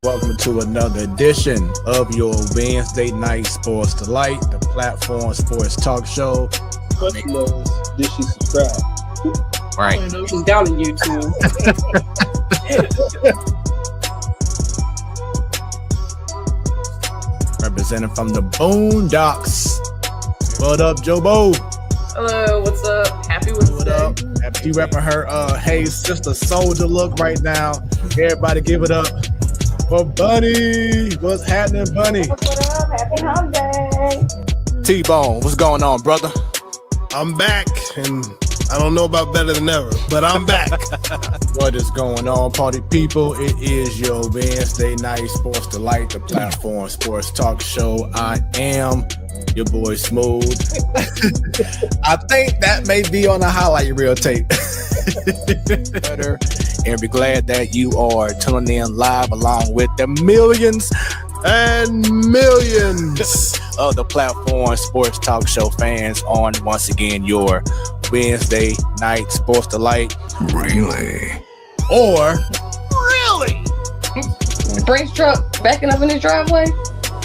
Welcome to another edition of your Wednesday Night Sports Delight, the platform sports talk show. Question is, did she subscribe? Right. I know she's down on YouTube. Representing from the Boondocks. What up, Jobo? Hello, what's up? Happy Wednesday. What up? She repping her Hey Sister Soldier look right now. Everybody give it up for Bunny. What's happening, Bunny? What up? Happy hump day. T-Bone, what's going on, brother? I'm back, and I don't know about better than ever, but I'm back. What is going on, party people? It is your Wednesday Night Sports Delight, the platform sports talk show. I am your boy Smooth. I think that may be on the highlight reel tape. And be glad that you are tuning in live along with the millions And millions. of the platform sports talk show fans on once again your Wednesday Night Sports Delight. Really? Or Brinks truck backing up in his driveway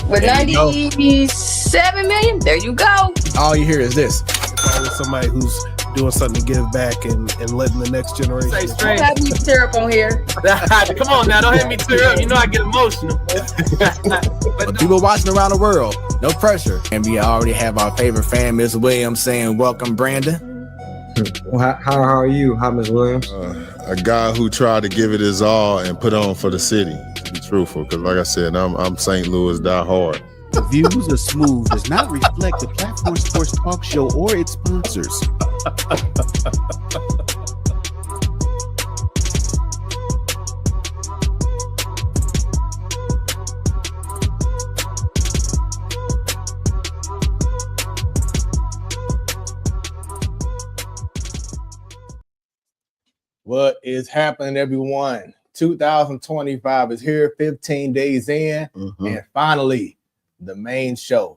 with There you go. 97 million. There you go. all you hear is this. Probably somebody who's doing something to give back and letting the next generation. Say straight. Don't have me tear up on here. Come on now, don't have me tear up. You know I get emotional. But People watching around the world, no pressure. And we already have our favorite fan, Ms. Williams, saying welcome, Brandon. Well, how are you? Hi, Ms. Williams. A guy who tried to give it his all and put on for the city. To be truthful, because like I said, I'm St. Louis die hard. The views of Smooth does not reflect the Platform Sports Talk Show or its sponsors. What is happening, everyone? 2025 is here, 15 days in, and finally, the main show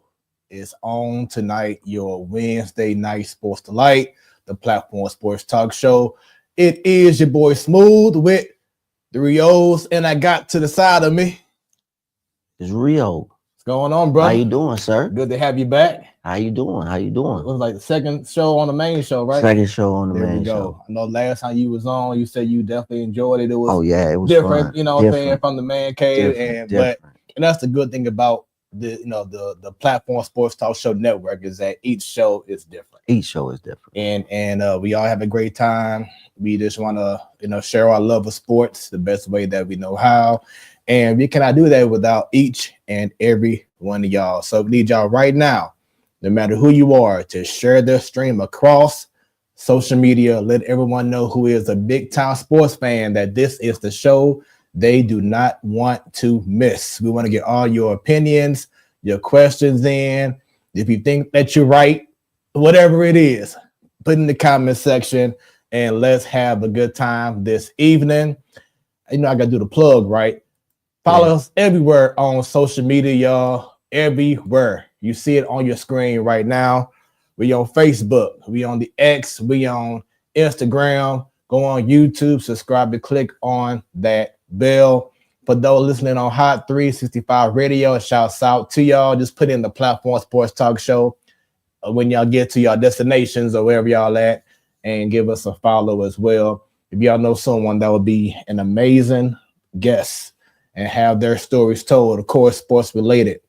is on tonight, your Wednesday Night Sports Delight, the platform sports talk show. It is your boy Smooth with the Rios, and I got to the side of me. It's Rio. What's going on, brother? How you doing, sir? Good to have you back. How you doing? How you It doing? was like the second show on the main show, right? Second show on the There we main go. show. I know last time you was on, you said you definitely enjoyed it. It was Oh yeah, it was different, fun. you know what I'm saying, Different. from the man cave. And that's the good thing about the platform sports talk show network is that each show is different. Each show is different. And we all have a great time. We just want to share our love of sports the best way that we know how. And we cannot do that without each and every one of y'all. So we need y'all right now, no matter who you are, to share this stream across social media. Let everyone know who is a big time sports fan that this is the show they do not want to miss. We want to get all your opinions, your questions in. If you think that you're right, whatever it is, put in the comment section and let's have a good time this evening. I got to do the plug, right? Follow us everywhere on social media, y'all. Everywhere. You see it on your screen right now. We on Facebook. We on the X. We on Instagram. Go on YouTube. Subscribe and click on that bell. For those listening on Hot 365 Radio, shouts out to y'all. Just put in the platform sports talk show when y'all get to your destinations or wherever y'all at, and give us a follow as well. If y'all know someone that would be an amazing guest and have their stories told, of course, sports related,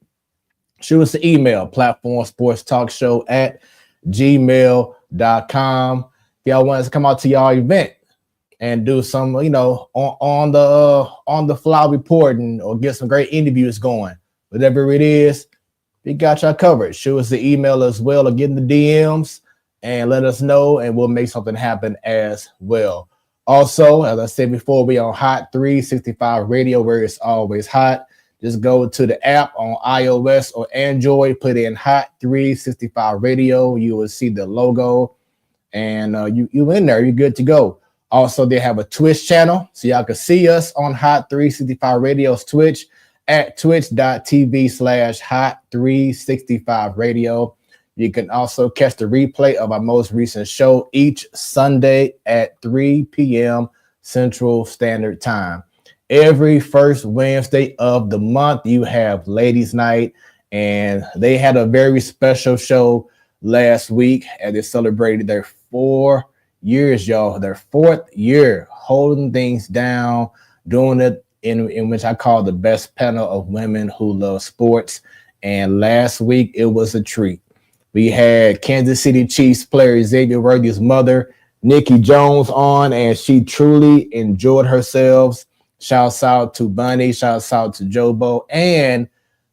shoot us an email, platformsportstalkshow@gmail.com. If y'all want us to come out to y'all event and do some, on the fly reporting or get some great interviews going, whatever it is, we got y'all covered. Shoot us the email as well or get in the DMs and let us know, and we'll make something happen as well. Also, as I said before, we on Hot 365 Radio, where it's always hot. Just go to the app on iOS or Android, put in Hot 365 Radio. You will see the logo, and you in there. You're good to go. Also, they have a Twitch channel, so y'all can see us on Hot 365 Radio's Twitch at twitch.tv/Hot365 Radio. You can also catch the replay of our most recent show each Sunday at 3 p.m. Central Standard Time. every first Wednesday of the month, you have Ladies Night, and they had a very special show last week as they celebrated their 4 years, y'all. Their 4th year holding things down, doing it in which I call the best panel of women who love sports. And last week it was a treat. We had Kansas City Chiefs player Xavier Worthy's mother, Nikki Jones, on, and she truly enjoyed herself. Shouts out to Bunny, shouts out to Jobo, and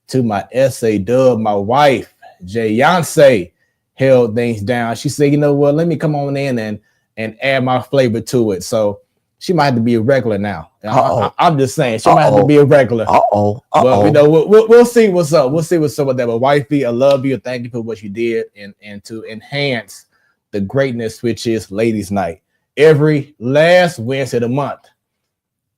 to my SA Dub, my wife, Jayance, held things down. She said, you know what, let me come on in and add my flavor to it. So she might have to be a regular now. I'm just saying, she might have to be a regular. Well, you know, we'll see what's up. We'll see what's up with that. But wifey, I love you. Thank you for what you did and to enhance the greatness, which is Ladies Night. Every last Wednesday of the month,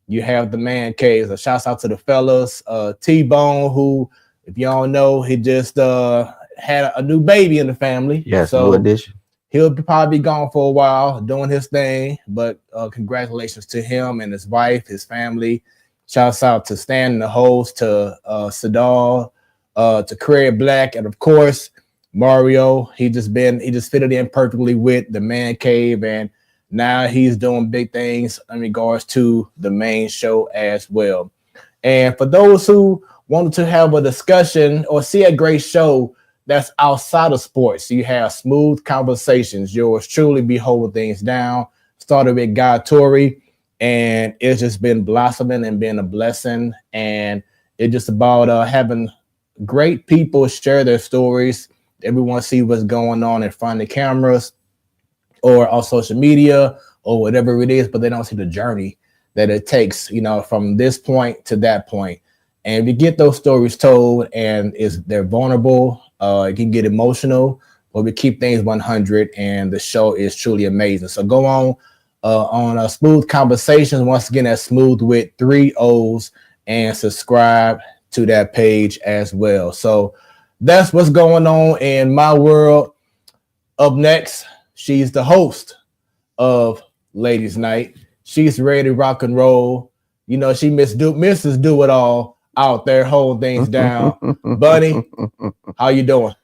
you have the man cave. So shouts out to the fellas. T-Bone, who, if y'all know, he just had a new baby in the family. Yes, so new addition. He'll probably be gone for a while doing his thing, but congratulations to him and his wife, his family. Shouts out to Stan and the host, to Sadal, to Craig Black, and of course Mario. He just fitted in perfectly with the man cave, and now he's doing big things in regards to the main show as well. And for those who wanted to have a discussion or see a great show that's outside of sports, you have Smoooth Conversations. Yours truly be holding things down. Started with Guy Torrey, and it's just been blossoming and being a blessing. And it's just about having great people share their stories. Everyone see what's going on in front of the cameras or on social media or whatever it is, but they don't see the journey that it takes, you know, from this point to that point. And we get those stories told, and they're vulnerable. It can get emotional, but we keep things 100, and the show is truly amazing. So go on Smoooth Conversations, once again, that's Smoooth with 3 O's, and subscribe to that page as well. So that's what's going on in my world. Up next, she's the host of Ladies Night. She's ready to rock and roll. You know, she Mrs. Do It All out there holding things down. Bunny, how you doing?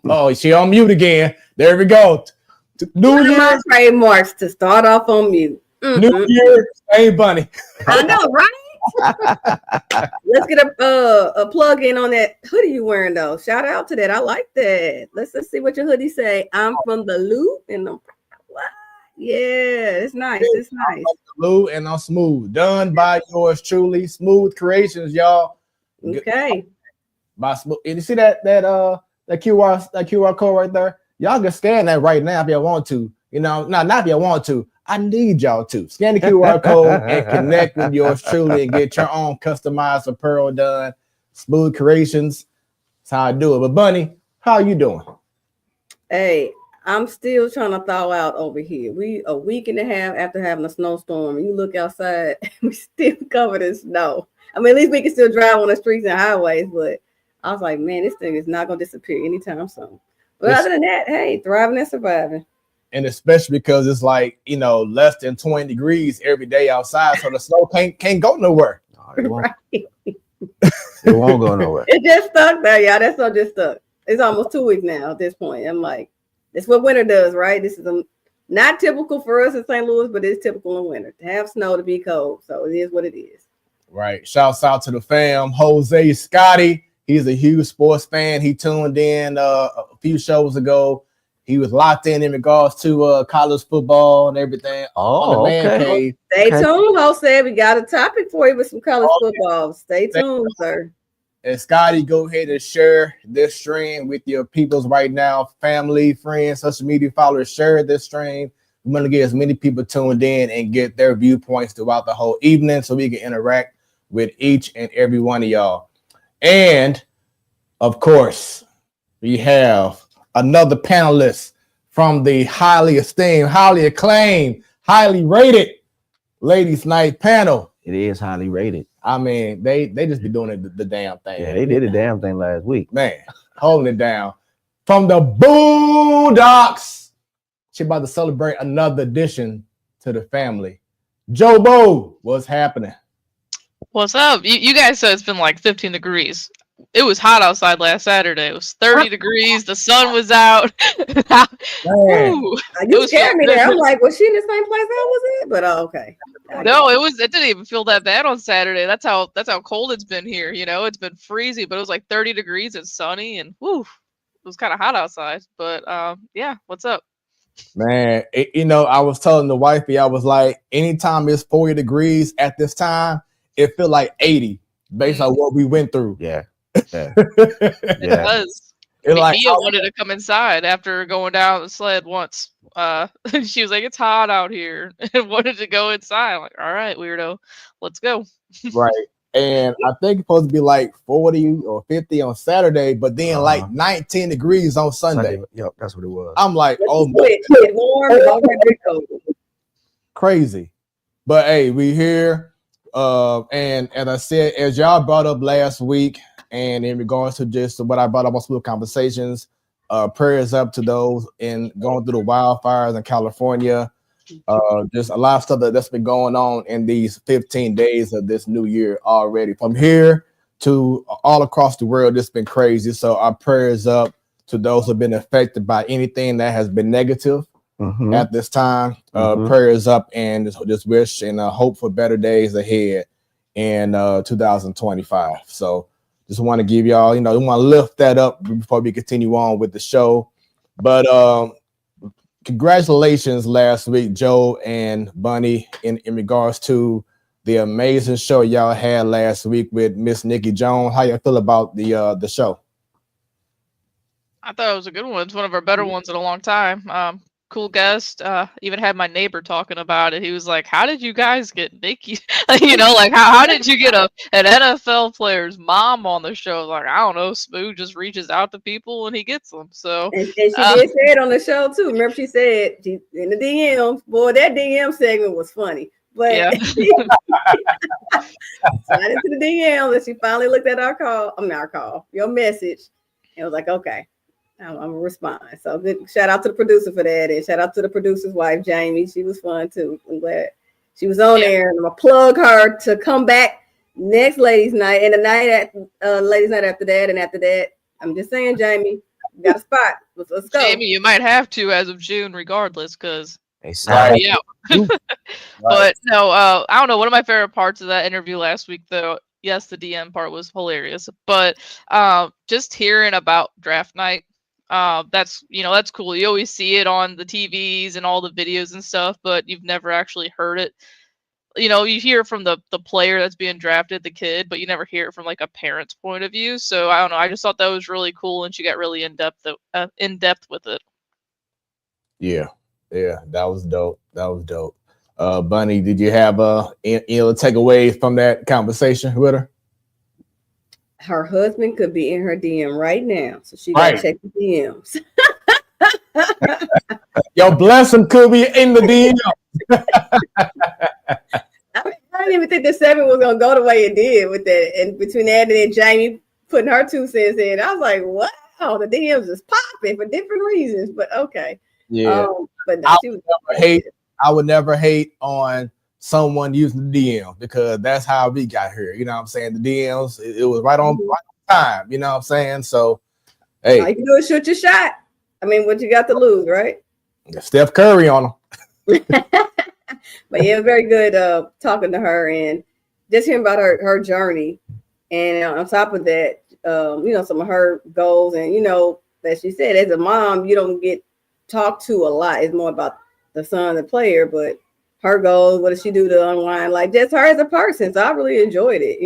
Oh, she on mute again. There we go. New Year. My trademarks to start off on mute. New Year, hey Bunny. I know, right? Let's get a plug in on that hoodie you wearing though. Shout out to that. I like that. Let's see what your hoodie say. I'm from the Loop and what? Yeah, it's nice. It's nice. Lou and I'm Smooth. Done by yours truly, Smoooth Creations, y'all. Okay. By Smooth. And you see that QR code right there? Y'all can scan that right now if y'all want to. You know, not if y'all want to. I need y'all to scan the QR code and connect with yours truly and get your own customized apparel done. Smoooth Creations. That's how I do it. But Bunny, how you doing? Hey, I'm still trying to thaw out over here. We a week and a half after having a snowstorm. You look outside, we still covered in snow. I mean, at least we can still drive on the streets and highways, but I was like, man, this thing is not gonna disappear anytime soon. But other than that, hey, thriving and surviving. And especially because it's like, you know, less than 20 degrees every day outside, so the snow can't go nowhere. No, it won't. Right. It won't go nowhere. It just stuck there, y'all. That snow just stuck. It's almost 2 weeks now at this point. I'm like, that's what winter does, right? This is not typical for us in St. Louis, but it's typical in winter to have snow, to be cold. So it is what it is. Right. Shouts out to the fam, Jose Scotty. He's a huge sports fan. He tuned in a few shows ago. He was locked in regards to college football and everything. Oh, okay. Stay tuned, Jose. We got a topic for you with some college football. Stay tuned, sir. And Scotty, go ahead and share this stream with your peoples right now, family, friends, social media followers. Share this stream. We want to get as many people tuned in and get their viewpoints throughout the whole evening so we can interact with each and every one of y'all. And, of course, we have another panelist from the highly esteemed, highly acclaimed, highly rated Ladies Night panel. It is highly rated. I mean, they just be doing the damn thing. Yeah, they did the damn thing last week. Man, holding it down. From the Boondocks, she about to celebrate another addition to the family. Jobo, what's happening? What's up? You guys said it's been like 15 degrees. It was hot outside last Saturday. It was 30 degrees. The sun was out. Ooh, You scared me there. I'm like, was she in the same place I was in? But okay. No, it didn't even feel that bad on Saturday. That's how cold it's been here. You know, it's been freezing, but it was like 30 degrees and sunny, and woo, it was kind of hot outside. But yeah, what's up? Man, I was telling the wifey, I was like, anytime it's 40 degrees at this time, it feel like 80 based on what we went through. Yeah. It does. Mia wanted to come inside after going down the sled once. She was like, "It's hot out here," and wanted to go inside. I'm like, all right, weirdo, let's go. Right. And I think it's supposed to be like 40 or 50 on Saturday, but then like 19 degrees on Sunday. Yep, that's what it was. I'm like, oh, crazy. But hey, we here. And as I said, as y'all brought up last week, and in regards to just what I brought up on Smoooth Conversations, prayers up to those in going through the wildfires in California. Just a lot of stuff that's been going on in these 15 days of this new year already. From here to all across the world, it's been crazy. So our prayers up to those who have been affected by anything that has been negative at this time. Prayers up, and just wish and hope for better days ahead in 2025. So just want to give y'all, we want to lift that up before we continue on with the show. But congratulations last week, Joe and Bunny, in regards to the amazing show y'all had last week with Miss Nikki Jones. How y'all feel about the show? I thought it was a good one. It's one of our better ones in a long time. Cool guest. Even had my neighbor talking about it. He was like, "How did you guys get Nikki? Like how did you get an NFL player's mom on the show?" Like, I don't know. Smoooth just reaches out to people and he gets them. So and she did say it on the show too. Remember, she said in the DMs. Boy, that DM segment was funny. But yeah. Slide into the DMs, and she finally looked at your message, and was like, "Okay, I'm gonna respond." So good. Shout out to the producer for that, and shout out to the producer's wife, Jamie. She was fun too. I'm glad she was on there, and I'm gonna plug her to come back next ladies' night and the night at ladies' night after that, and after that. I'm just saying, Jamie, you got a spot. Let's go. Jamie, you might have to as of June, regardless, because out. But no, I don't know. One of my favorite parts of that interview last week, though, yes, the DM part was hilarious, but just hearing about draft night. That's cool. You always see it on the TVs and all the videos and stuff, but you've never actually heard it. You hear from the player that's being drafted, the kid, but you never hear it from like a parent's point of view. So I don't know. I just thought that was really cool, and she got really in depth with it. Yeah, that was dope. Bunny, did you have takeaways from that conversation with her? Her husband could be in her DM right now, so she gotta check the DMs. Your blessing could be in the DM. I didn't even think the 7 was gonna go the way it did with that. And between that and then Jamie putting her 2 cents in, I was like, wow, the DMs is popping for different reasons. But okay. Yeah. But no, I would never hate on someone using the DM, because that's how we got here. You know what I'm saying? The DMs, it was right on time. You know what I'm saying? So, hey, all you can do is shoot your shot. I mean, what you got to lose, right? Steph Curry on them. But yeah, very good talking to her and just hearing about her journey. And on top of that, some of her goals, and that she said, as a mom, you don't get talked to a lot. It's more about the son, the player, but her goals, what does she do to unwind? Like, just her as a person. So I really enjoyed it,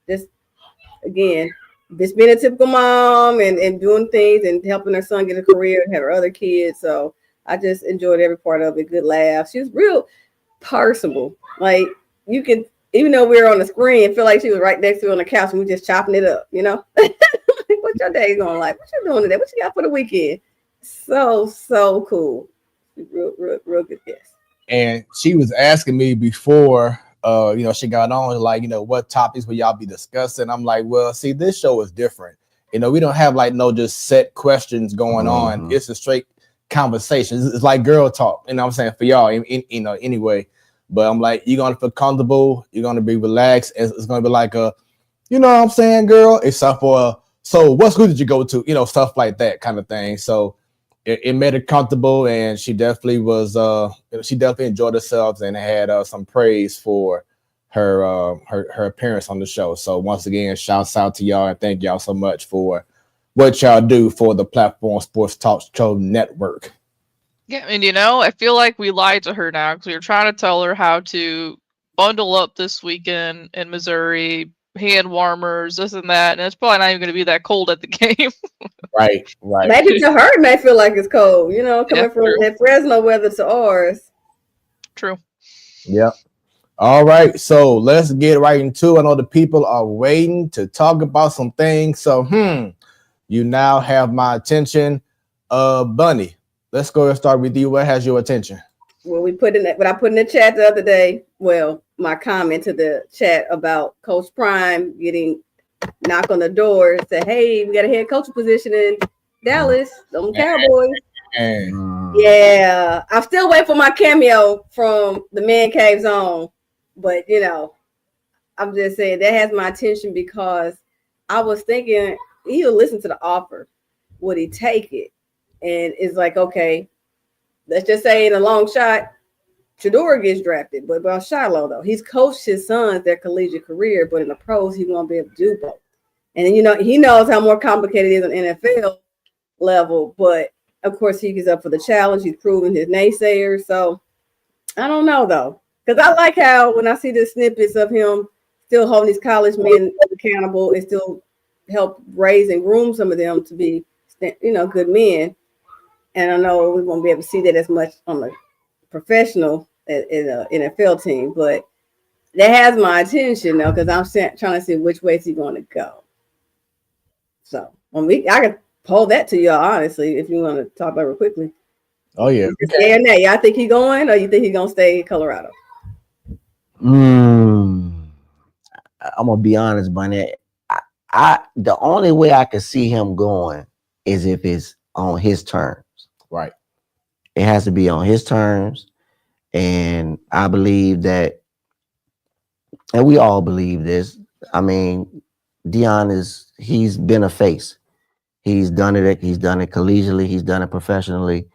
just again, just being a typical mom and doing things and helping her son get a career and have her other kids. So I just enjoyed every part of it. Good laugh. She was real personable. Like, you can, even though we were on the screen, feel like she was right next to her on the couch and we just chopping it up, What's your day going like? What you doing today? What you got for the weekend? So cool. Real good guest. And she was asking me before, she got on, like, what topics will y'all be discussing? I'm like, well, see, this show is different. We don't have like no just set questions going on. It's a straight conversation. It's like girl talk. You know what I'm saying? For y'all, anyway. But I'm like, you're gonna feel comfortable, you're gonna be relaxed, it's gonna be like a, you know what I'm saying, girl? It's stuff for so what school did you go to? You know, stuff like that kind of thing. So it made her comfortable, and she definitely was she definitely enjoyed herself and had some praise for her appearance on the show. So once again, shouts out to y'all and thank y'all so much for what y'all do for the Platform Sports Talk Show Network. Yeah, and I feel like we lied to her now because we were trying to tell her how to bundle up this weekend in Missouri, hand warmers, this and that, and it's probably not even going to be that cold at the game. Right. Maybe to her it may feel like it's cold, coming from that Fresno weather to ours. True. Yep. All right, so let's get right into it. I know the people are waiting to talk about some things. So, you now have my attention. Bunny, let's go and start with you. What has your attention? Well, what I put in the chat the other day, my comment to the chat about Coach Prime getting knocked on the door and said, hey, we got a head coach position in Dallas, them Cowboys. Yeah, I'm still waiting for my cameo from the Man Cave Zone. But, I'm just saying that has my attention because I was thinking he'll listen to the offer. Would he take it? And it's like, okay, let's just say in a long shot, Shador gets drafted. But about Shiloh, though, he's coached his sons their collegiate career, but in the pros, he won't be able to do both. And then, he knows how more complicated it is on NFL level. But, of course, he gets up for the challenge. He's proven his naysayers. So, I don't know, though. Because I like how when I see the snippets of him still holding these college men accountable and still help raise and groom some of them to be, good men. And I know we won't be able to see that as much on the professional in an NFL team, but that has my attention though, because I'm trying to see which way is he going to go. So I can poll that to y'all honestly if you want to talk about it real quickly. Oh yeah. Yeah, and that. Y'all think he's going, or you think he's gonna stay in Colorado? I'm gonna be honest, Bunny. I the only way I could see him going is if it's on his terms. Right. It has to be on his terms, and I believe that, and we all believe this. I mean, Deion he's been a face. He's done it. He's done it collegially. He's done it professionally.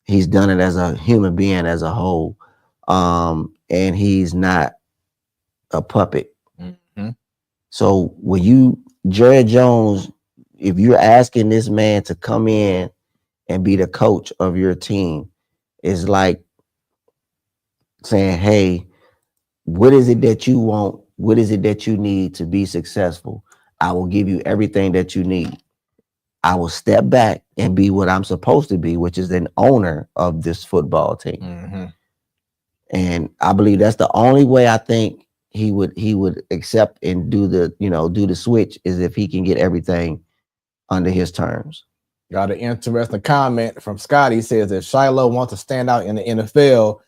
He's done it as a human being as a whole. And he's not a puppet. Mm-hmm. So Jerry Jones, if you're asking this man to come in and be the coach of your team, it's like saying, hey, what is it that you want? What is it that you need to be successful? I will give you everything that you need. I will step back and be what I'm supposed to be, which is an owner of this football team. Mm-hmm. And I believe that's the only way I think he would accept and do the switch is if he can get everything under his terms. Got an interesting comment from Scotty. He says if Shiloh wants to stand out in the NFL,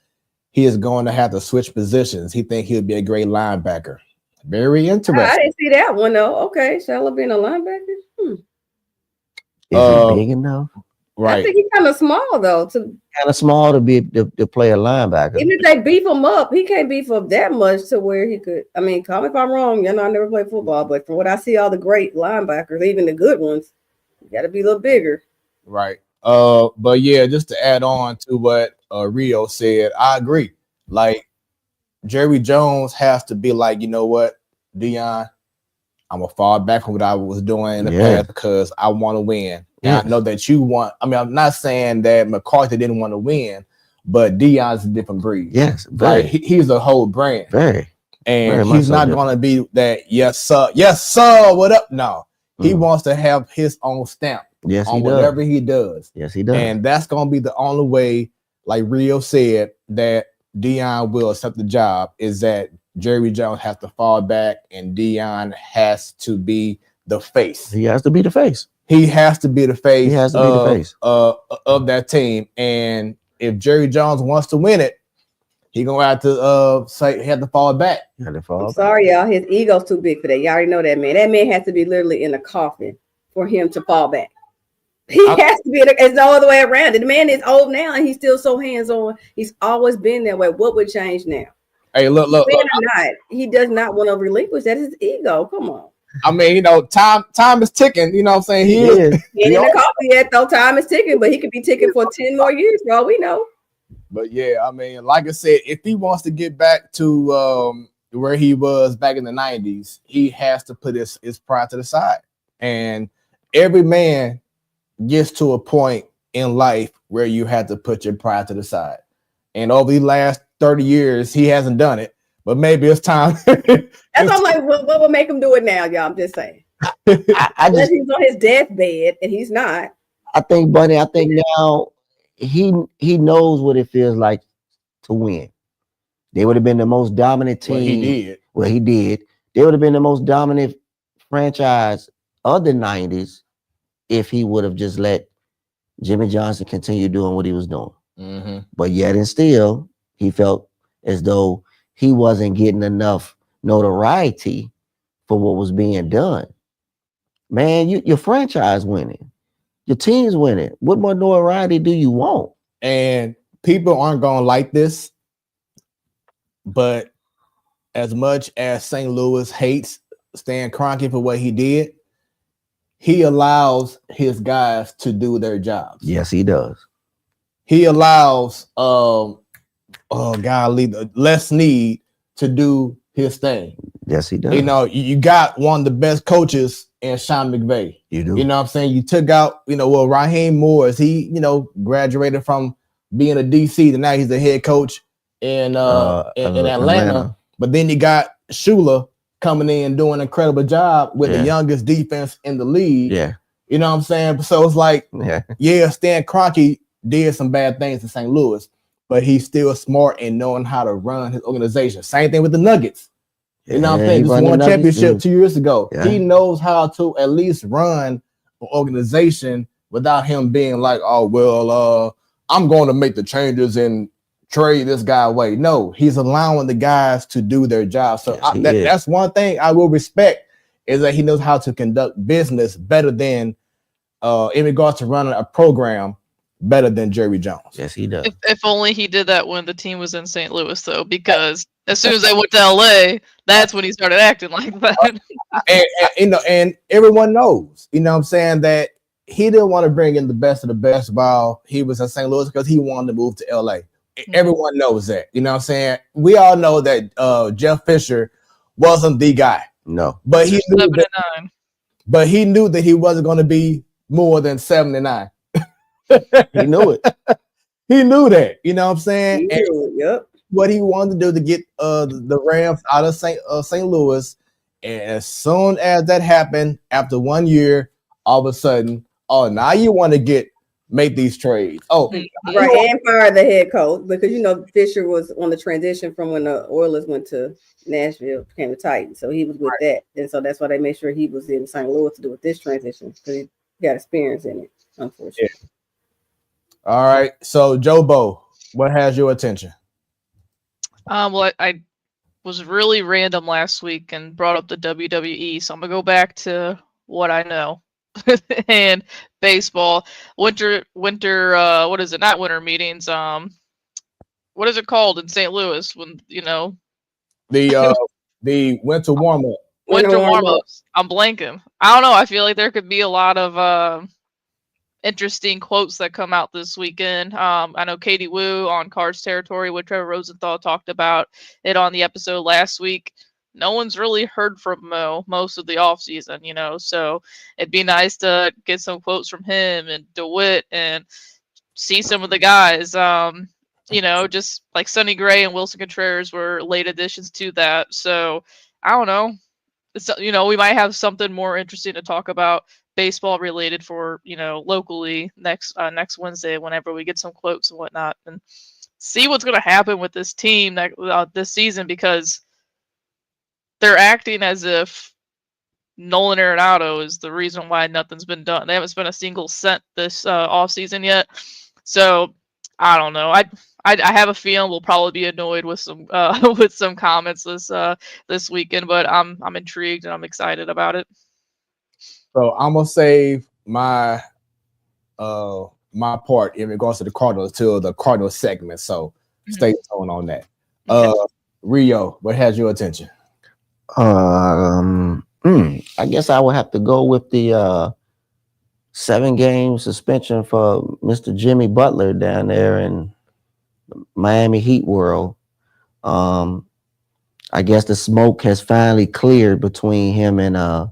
he is going to have to switch positions. He thinks he'll be a great linebacker. Very interesting. I didn't see that one though. Okay, Shiloh being a linebacker. Is he big enough? Right. I think he's kind of small though. Kind of small to be to play a linebacker. Even if they beef him up, he can't beef up that much to where he could. I mean, call me if I'm wrong. I never played football, but from what I see, all the great linebackers, even the good ones, you got to be a little bigger. Right. But yeah, just to add on to what Rio said, I agree. Like Jerry Jones has to be like, you know what, Deion, I'm gonna fall back on what I was doing in the past because I want to win. And I know that you want. I mean, I'm not saying that McCarthy didn't want to win, but Deion's a different breed. Yes, very. Like, he's a whole brand. Very. And very he's not going to be that, yes, sir, what up? No, he wants to have his own stamp on whatever he does. Yes, he does. And that's going to be the only way, like Rio said, that Deion will accept the job is that Jerry Jones has to fall back and Deion has to be the face. He has to be the face. He has to be the face. He has to be the face of that team. And if Jerry Jones wants to win it, he gonna have to say he had to fall back. Sorry, y'all. His ego's too big for that. You already know that man. That man has to be literally in a coffin for him to fall back. He has to be. There's no other way around it. The man is old now, and he's still so hands-on. He's always been that way. What would change now? Hey, look. Not. He does not want to relinquish that. His ego. Come on. I mean, time is ticking. You know what I'm saying? He ain't in the coffee yet, though. Time is ticking, but he could be ticking for 10 more years, for all we know. But yeah, I mean, like I said, if he wants to get back to where he was back in the 90s, he has to put his pride to the side. And every man gets to a point in life where you have to put your pride to the side. And over the last 30 years, he hasn't done it. But maybe it's time. That's why I'm like, what will make him do it now, y'all? I'm just saying. Unless he's on his deathbed, and he's not. I think now he knows what it feels like to win. They would have been the most dominant team. Well, he did. They would have been the most dominant franchise of the 90s if he would have just let Jimmy Johnson continue doing what he was doing. Mm-hmm. But yet and still, he felt as though he wasn't getting enough notoriety for what was being done. Man, your franchise winning. Your team's winning. What more notoriety do you want? And people aren't going to like this, but as much as St. Louis hates Stan Kroenke for what he did, he allows his guys to do their jobs. Yes, he does. He allows Les Snead to do his thing. Yes, he does. You know, you got one of the best coaches in Sean McVay. You do. You know what I'm saying? You took out, Raheem Morris. He, graduated from being a DC to now he's the head coach in Atlanta. But then you got Shula coming in doing an incredible job with the youngest defense in the league. Yeah. You know what I'm saying? So it's like, Stan Kroenke did some bad things in St. Louis, but he's still smart in knowing how to run his organization. Same thing with the Nuggets. You know what I'm saying? Just won a championship 2 years ago. Yeah. He knows how to at least run an organization without him being like, I'm going to make the changes and trade this guy away. No, he's allowing the guys to do their job. So that's one thing I will respect is that he knows how to conduct business better than, in regards to running a program, better than Jerry Jones. Yes, he does. If only he did that when the team was in St. Louis, though, because as soon as they went to LA, that's when he started acting like that. and everyone knows, you know what I'm saying, that he didn't want to bring in the best of the best while he was in St. Louis because he wanted to move to LA. Everyone knows that, you know what I'm saying? We all know that Jeff Fisher wasn't the guy. No. But he knew that he wasn't going to be more than 79. He knew it. He knew that, you know what I'm saying? Yep. What he wanted to do to get the Rams out of St. Louis, and as soon as that happened, after 1 year, all of a sudden, now you want to make these trades. Right, and fire the head coach because Fisher was on the transition from when the Oilers went to Nashville, became the Titans, so he was with that, and so that's why they made sure he was in St. Louis to do with this transition because he got experience in it. Unfortunately. Yeah. All right, so Jobo, what has your attention? Well, I was really random last week and brought up the WWE, so I'm gonna go back to what I know. And baseball, winter. What is it? Not winter meetings. What is it called in St. Louis when the winter warm up? Winter warm ups. I'm blanking. I don't know. I feel like there could be a lot of interesting quotes that come out this weekend. I know Katie Wu on Cards Territory with Trevor Rosenthal talked about it on the episode last week. No one's really heard from Mo most of the offseason, so it'd be nice to get some quotes from him and DeWitt and see some of the guys. Just like Sonny Gray and Wilson Contreras were late additions to that. So I don't know. We might have something more interesting to talk about baseball related for locally next Wednesday whenever we get some quotes and whatnot and see what's going to happen with this team this season, because they're acting as if Nolan Arenado is the reason why nothing's been done. They haven't spent a single cent this offseason yet, so I don't know. I have a feeling we'll probably be annoyed with some comments this weekend, but I'm intrigued and I'm excited about it. So I'm gonna save my my part in regards to the Cardinals segment. So stay tuned on that. Rio, what has your attention? I guess I would have to go with the 7-game suspension for Mr. Jimmy Butler down there in Miami Heat world. I guess the smoke has finally cleared between him and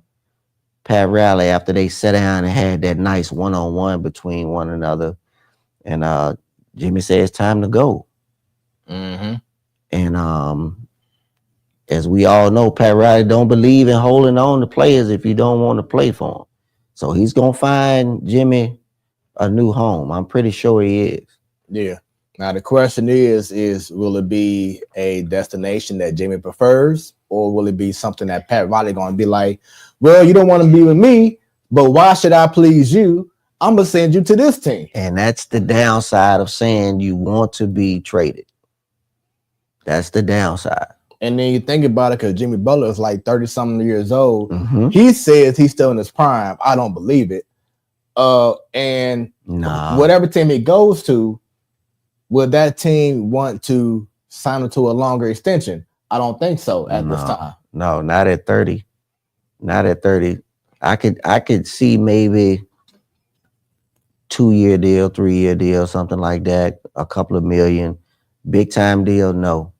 Pat Riley after they sat down and had that nice one-on-one between one another. And Jimmy said it's time to go. Mm-hmm. And as we all know, Pat Riley don't believe in holding on to players if you don't want to play for them. So he's gonna find Jimmy a new home. I'm pretty sure he is. Yeah. Now the question is will it be a destination that Jimmy prefers, or will it be something that Pat Riley gonna be like, well, you don't want to be with me, but why should I please you? I'm gonna send you to this team. And that's the downside of saying you want to be traded. That's the downside. And then you think about it, because Jimmy Butler is like 30-something years old. Mm-hmm. He says he's still in his prime. I don't believe it. And whatever team he goes to, will that team want to sign him to a longer extension? I don't think so at this time. No, not at 30. Not at 30. I could see maybe 2-year deal, 3-year deal, something like that, a couple of million. Big time deal, no.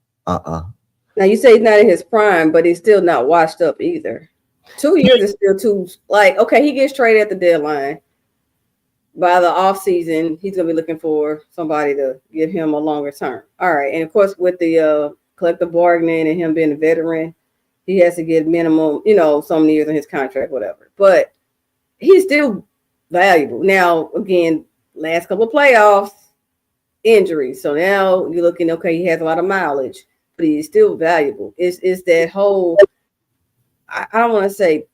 Now you say he's not in his prime, but he's still not washed up either. 2 years is still too, like, okay, he gets traded at the deadline. By the offseason, he's going to be looking for somebody to give him a longer term. All right. And of course, with the collective bargaining and him being a veteran, he has to get minimum, so many years in his contract, whatever. But he's still valuable. Now, again, last couple of playoffs, injuries. So now you're looking, okay, he has a lot of mileage, but he's still valuable. It's that whole, I don't want to say,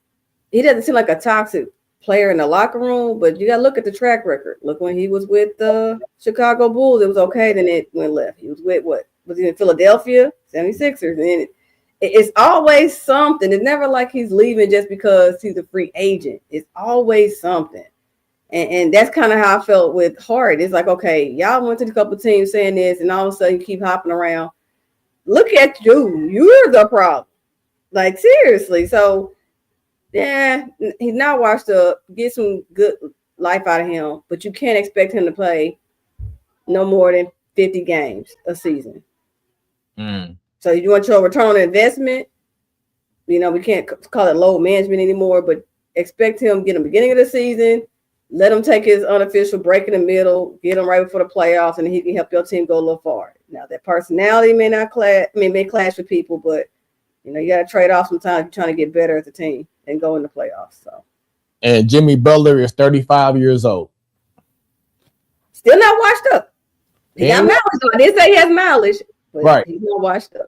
he doesn't seem like a toxic player in the locker room, but you got to look at the track record. Look, when he was with the Chicago Bulls, it was okay. Then it went left. He was with what? Was he in Philadelphia? 76ers. And it's always something. It's never like he's leaving just because he's a free agent. It's always something. And that's kind of how I felt with Hart. It's like, okay, y'all went to a couple of teams saying this, and all of a sudden you keep hopping around. Look at you. You're the problem. Like, seriously. So, yeah, he's not washed up. Get some good life out of him, but you can't expect him to play no more than 50 games a season. So you want your return on investment? We can't call it load management anymore, but expect him to get him beginning of the season, let him take his unofficial break in the middle, get him right before the playoffs, and he can help your team go a little far. Now, that personality may clash with people, but you got to trade off sometimes if you're trying to get better as a team and go in the playoffs. So, and Jimmy Butler is 35 years old. Still not washed up. He got mileage. I didn't say he has mileage, but right. He's not washed up.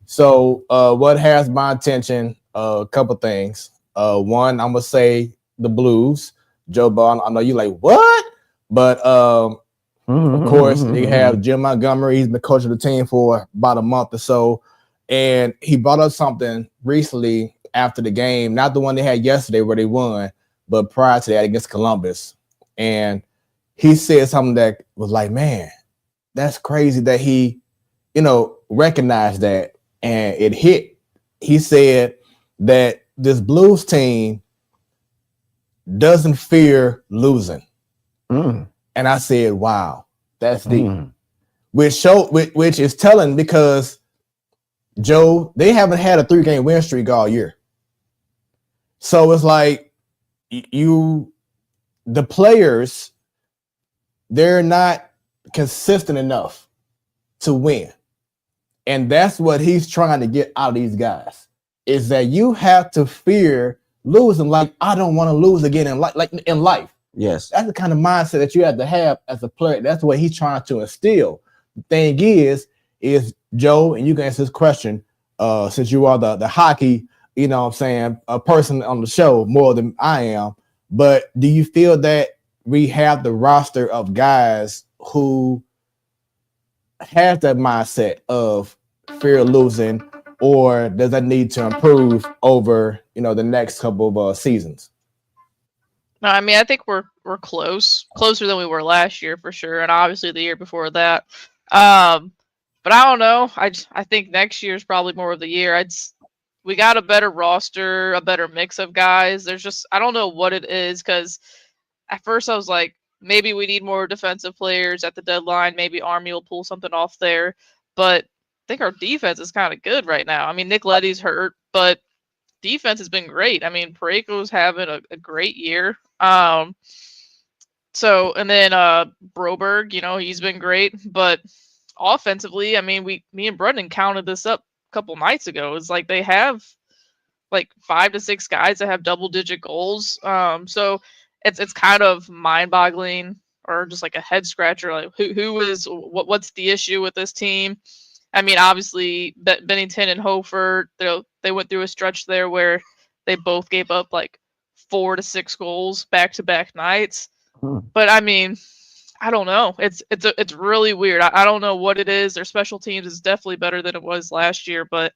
So what has my attention? A couple things. One, I'm gonna say the Blues. Joe Ball, I know you like what? But of course, they have Jim Montgomery. He's been coaching the team for about a month or so. And he brought up something recently after the game, not the one they had yesterday where they won, but prior to that against Columbus. And he said something that was like, man, that's crazy that he, recognized that and it hit. He said that this Blues team doesn't fear losing. And I said, wow, that's deep. Which is telling, because Joe, they haven't had a 3-game win streak all year. So it's like the players, they're not consistent enough to win. And that's what he's trying to get out of these guys, is that you have to fear losing. Like, I don't want to lose again in life. Yes. That's the kind of mindset that you have to have as a player. That's what he's trying to instill. The thing is Joe, and you can answer this question, since you are the hockey, a person on the show more than I am. But do you feel that we have the roster of guys who have that mindset of fear of losing, or does that need to improve over, the next couple of seasons? No, I mean, I think we're closer than we were last year for sure, and obviously the year before that. Um, but I don't know. I think next year is probably more of the year. We got a better roster, a better mix of guys. There's just I don't know what it is because at first I was like maybe we need more defensive players at the deadline. Maybe Army will pull something off there, but I think our defense is kind of good right now. I mean, Nick Letty's hurt, but defense has been great. I mean, Pareko's having a great year. So and then Broberg, he's been great, but offensively, I mean, me and Brendan counted this up a couple nights ago. It's like they have like 5 to 6 guys that have double digit goals. So it's kind of mind boggling or just like a head scratcher. Like what's the issue with this team? I mean, obviously Bennington and Hofer, they went through a stretch there where they both gave up like 4 to 6 goals back to back nights. But I mean, I don't know. It's really weird. I don't know what it is. Their special teams is definitely better than it was last year, but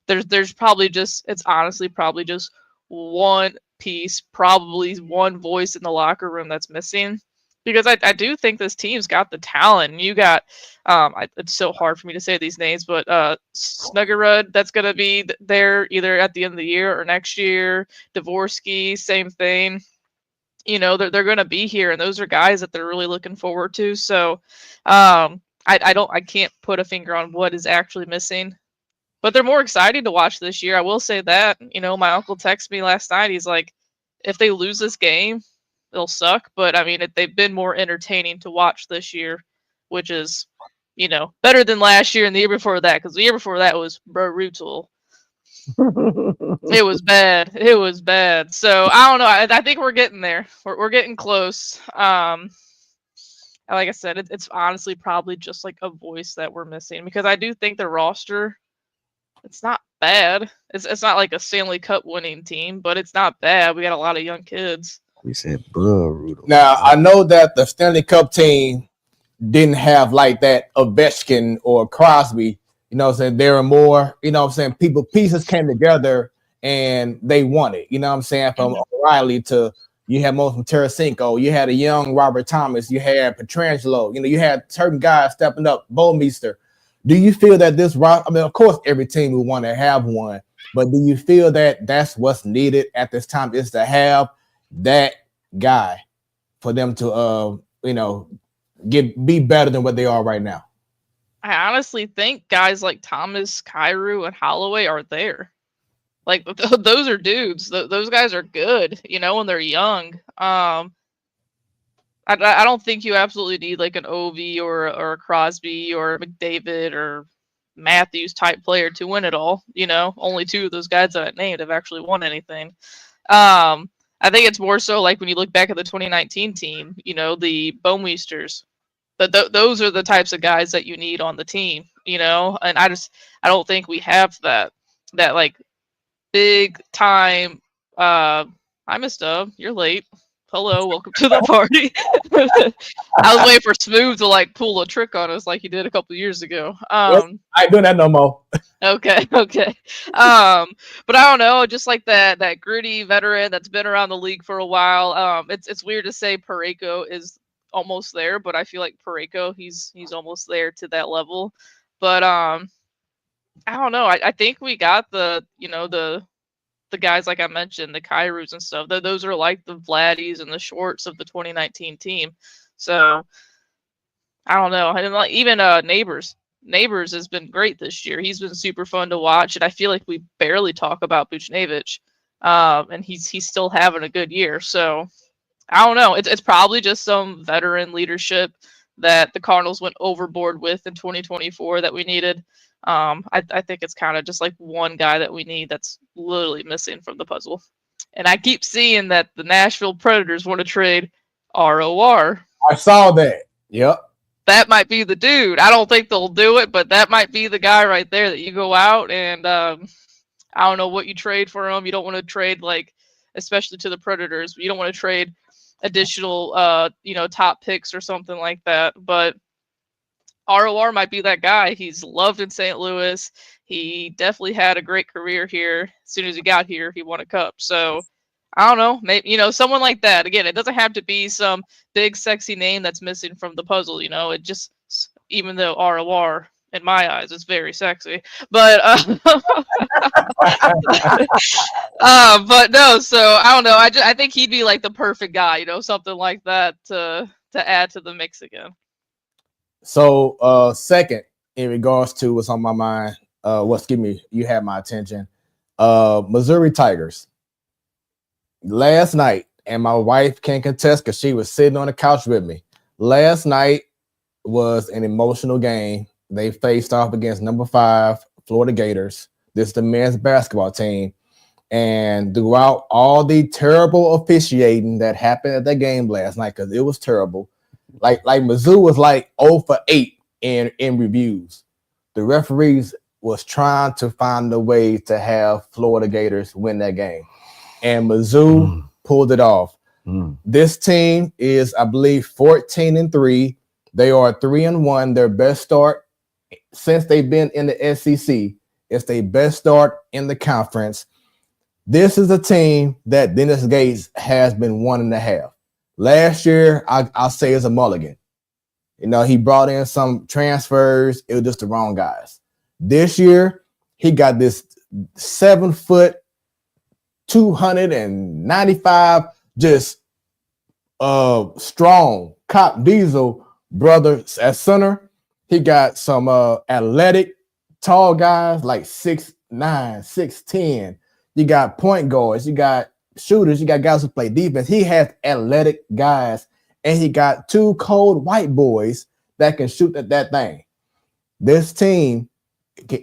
there's probably it's honestly probably just one piece, probably one voice in the locker room that's missing. Because I do think this team's got the talent. You got it's so hard for me to say these names, but Snuggerud, that's gonna be there either at the end of the year or next year. Dvorsky, same thing. They're going to be here, and those are guys that they're really looking forward to. So I can't put a finger on what is actually missing, but they're more exciting to watch this year. I will say that. My uncle texted me last night. He's like, if they lose this game, it'll suck. But I mean, they've been more entertaining to watch this year, which is, better than last year and the year before that. Because the year before that was brutal. It was bad. It was bad. So I don't know. I think we're getting there. We're getting close. Like I said, it's honestly probably just like a voice that we're missing because I do think the roster, it's not bad. It's not like a Stanley Cup winning team, but it's not bad. We got a lot of young kids. We said brutal. Now I know that the Stanley Cup team didn't have like that Ovechkin or Crosby. There are more, pieces came together and they won it. From O'Reilly to you had most from Tarasenko, you had a young Robert Thomas, you had Petrangelo, you had certain guys stepping up, Bowmeister. Do you feel that this roster, of course, every team would want to have one, but do you feel that that's what's needed at this time is to have that guy for them to, be better than what they are right now? I honestly think guys like Thomas, Kyrou, and Holloway are there. Like those are dudes. Those guys are good, when they're young. I don't think you absolutely need like an Ovi or a Crosby or McDavid or Matthews type player to win it all. Only 2 of those guys that I named have actually won anything. I think it's more so like when you look back at the 2019 team, the Bowmeisters. Those are the types of guys that you need on the team, and I don't think we have that like big time. Hi, Miss Dub, you're late. Hello, welcome to the party. I was waiting for Smoooth to like pull a trick on us like he did a couple years ago. I ain't doing that no more. Okay. But I don't know, just like that gritty veteran that's been around the league for a while. It's weird to say Parayko is almost there, but I feel like Parayko, he's almost there to that level. But I don't know. I think we got the guys like I mentioned, the Kyrous and stuff. Those are like the Vladdies and the Shorts of the 2019 team. So I don't know. And like even Neighbors has been great this year. He's been super fun to watch, and I feel like we barely talk about Buchnevich. And he's still having a good year. So I don't know. It's probably just some veteran leadership that the Cardinals went overboard with in 2024 that we needed. I think it's kind of just like one guy that we need that's literally missing from the puzzle. And I keep seeing that the Nashville Predators want to trade ROR. I saw that. Yep. That might be the dude. I don't think they'll do it, but that might be the guy right there that you go out and I don't know what you trade for him. You don't want to trade like, especially to the Predators, you don't want to trade additional top picks or something like that, but ROR might be that guy. He's loved in St. Louis. He definitely had a great career here. As soon as he got here, he won a cup. So I don't know, maybe someone like that. Again, it doesn't have to be some big sexy name that's missing from the puzzle. It just, even though ROR in my eyes is very sexy, but but no. So I don't know. I think he'd be like the perfect guy. Something like that to add to the mix again. So second, in regards to what's on my mind, you had my attention. Missouri Tigers. Last night, and my wife can contest because she was sitting on the couch with me. Last night was an emotional game. They faced off against number 5 Florida Gators. This is the men's basketball team. And throughout all the terrible officiating that happened at that game last night, because it was terrible, like Mizzou was like 0 for 8 in reviews. The referees was trying to find a way to have Florida Gators win that game. And Mizzou pulled it off. This team is, I believe, 14-3. They are 3-1. Their best start since they've been in the SEC. It's their best start in the conference. This is a team that Dennis Gates has been 1.5. Last year, I'll say it's a mulligan. He brought in some transfers. It was just the wrong guys. This year, he got this 7-foot, 295, just strong cop diesel brother at center. He got some athletic, tall guys like 6'9", 6'10". You got point guards, you got shooters, you got guys who play defense. He has athletic guys, and he got 2 cold white boys that can shoot at that thing. This team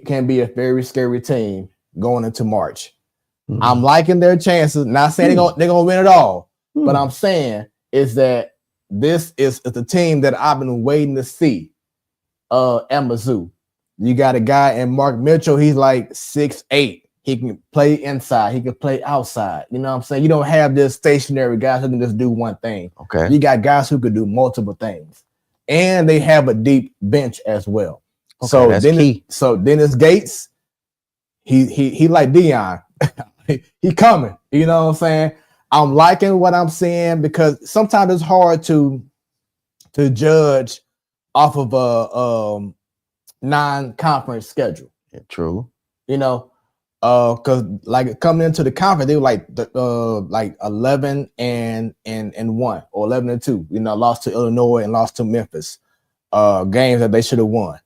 can be a very scary team going into March. I'm liking their chances. Not saying they're gonna win it all, but I'm saying is that this is the team that I've been waiting to see at Mizzou. You got a guy in Mark Mitchell. He's like 6'8". He can play inside. He can play outside. You know what I'm saying? You don't have this stationary guys who can just do one thing. Okay. You got guys who could do multiple things, and they have a deep bench as well. Okay, so that's Dennis, key. so Dennis Gates, he like Dion. He coming. You know what I'm saying? I'm liking what I'm seeing because sometimes it's hard to judge off of a non-conference schedule. Yeah, true. Because like coming into the conference, they were like 11-1 or 11-2. Lost to Illinois and lost to Memphis. Games that they should have won.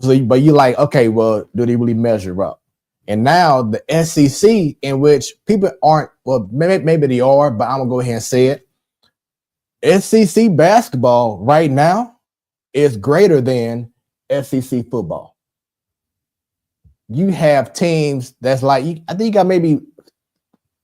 So, but you like, okay, well, do they really measure up? And now the SEC, in which people aren't, well, maybe they are, but I'm gonna go ahead and say it. SEC basketball right now is greater than SEC football. You have teams that's like, I think you got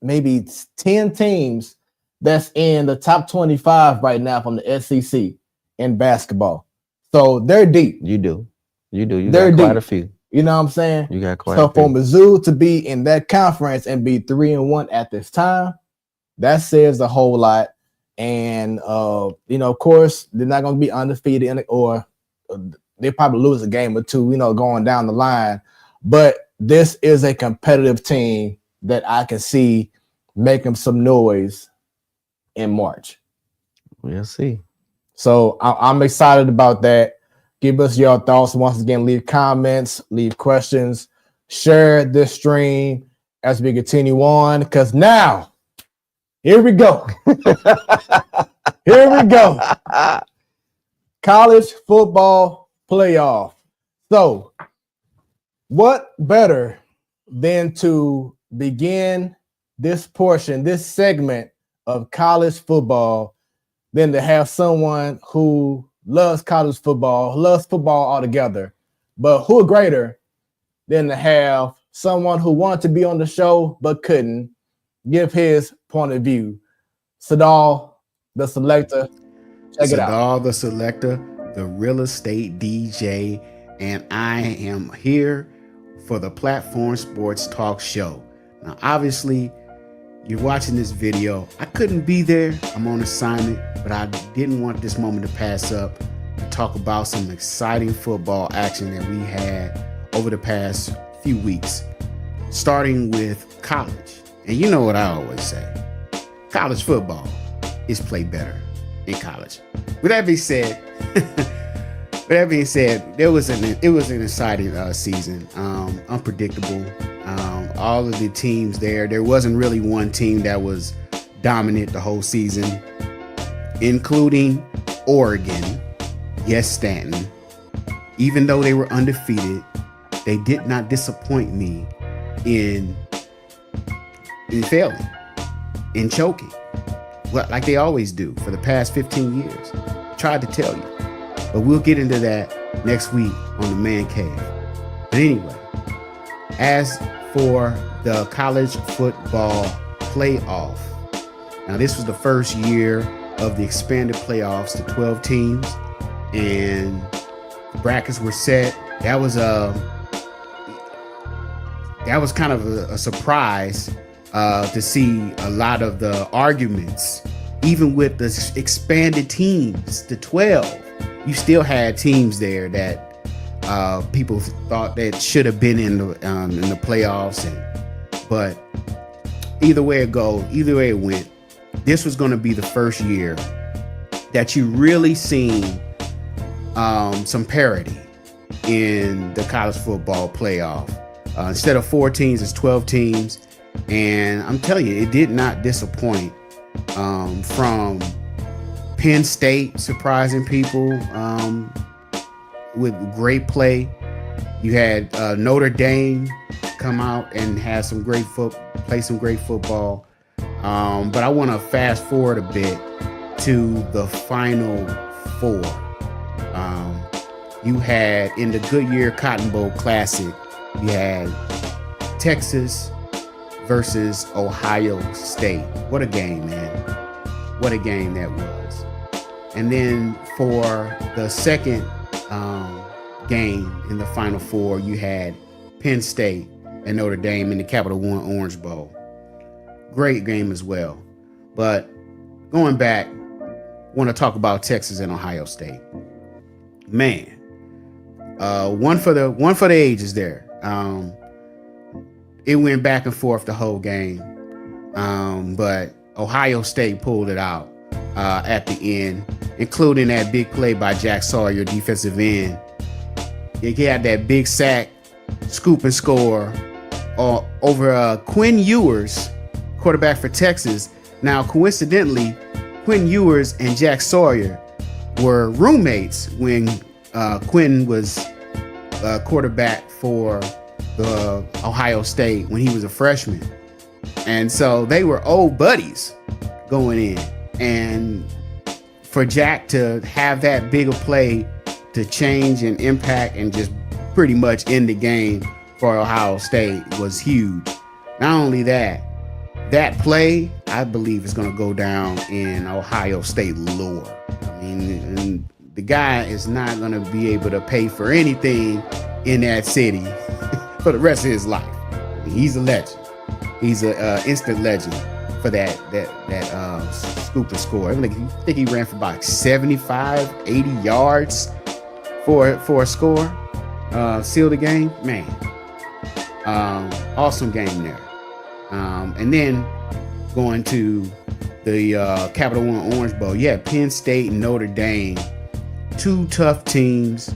maybe 10 teams that's in the top 25 right now from the SEC in basketball. So they're deep. You do. You They're got quite deep. a few. You know what I'm saying? You got quite so a few. for Mizzou to be in that conference and be 3-1 at this time, that says a whole lot. And of course, they're not going to be undefeated or they probably lose a game or two, going down the line. But this is a competitive team that I can see making some noise in March. We'll see. So I'm excited about that. Give us your thoughts. Once again, leave comments, leave questions, share this stream as we continue on. Because now, here we go. Here we go. College football playoff. So, what better than to begin this portion, this segment of college football, than to have someone who loves college football, loves football altogether, but who greater than to have someone who wanted to be on the show but couldn't give his point of view. Sadal, the selector, check it out. Sadal, the selector, the real estate DJ, and I am here for the Platform Sports Talk Show. Now, obviously, you're watching this video. I couldn't be there. I'm on assignment, but I didn't want this moment to pass up to talk about some exciting football action that we had over the past few weeks, starting with college. And you know what I always say, college football is played better in college. With that being said, it was an exciting season, unpredictable. All of the teams there wasn't really one team that was dominant the whole season, including Oregon. Yes, Stanton. Even though they were undefeated, they did not disappoint me in failing, in choking, like they always do for the past 15 years. Tried to tell you, but we'll get into that next week on the Man Cave. But anyway, as for the college football playoff, now this was the first year of the expanded playoffs to 12 teams, and brackets were set. That was kind of a surprise to see a lot of the arguments. Even with the expanded teams to 12, you still had teams there that people thought that should have been in the playoffs. But either way it went, this was going to be the first year that you really seen some parity in the college football playoff. Instead of 4 teams, it's 12 teams. And I'm telling you, it did not disappoint. From Penn State surprising people with great play. You had Notre Dame come out and have some great play some great football. But I want to fast forward a bit to the Final Four. You had in the Goodyear Cotton Bowl Classic, you had Texas versus Ohio State. What a game, man. What a game that was. And then for the second game in the Final Four, you had Penn State and Notre Dame in the Capital One Orange Bowl. Great game as well. But going back, want to talk about Texas and Ohio State. Man, one for the ages there. It went back and forth the whole game, but Ohio State pulled it out at the end, including that big play by Jack Sawyer, defensive end. He had that big sack, scoop and score over Quinn Ewers, quarterback for Texas. Now, coincidentally, Quinn Ewers and Jack Sawyer were roommates when Quinn was quarterback for the Ohio State when he was a freshman. And so they were old buddies going in. And for Jack to have that big a play to change and impact and just pretty much end the game for Ohio State was huge. Not only that, that play, I believe, is going to go down in Ohio State lore. I mean, the guy is not going to be able to pay for anything in that city for the rest of his life. I mean, he's a legend. He's an instant legend for that scoop and score. I think he ran for about 75, 80 yards for a score. Seal the game. Man, awesome game there. And then going to the Capital One Orange Bowl. Yeah, Penn State and Notre Dame. 2 tough teams.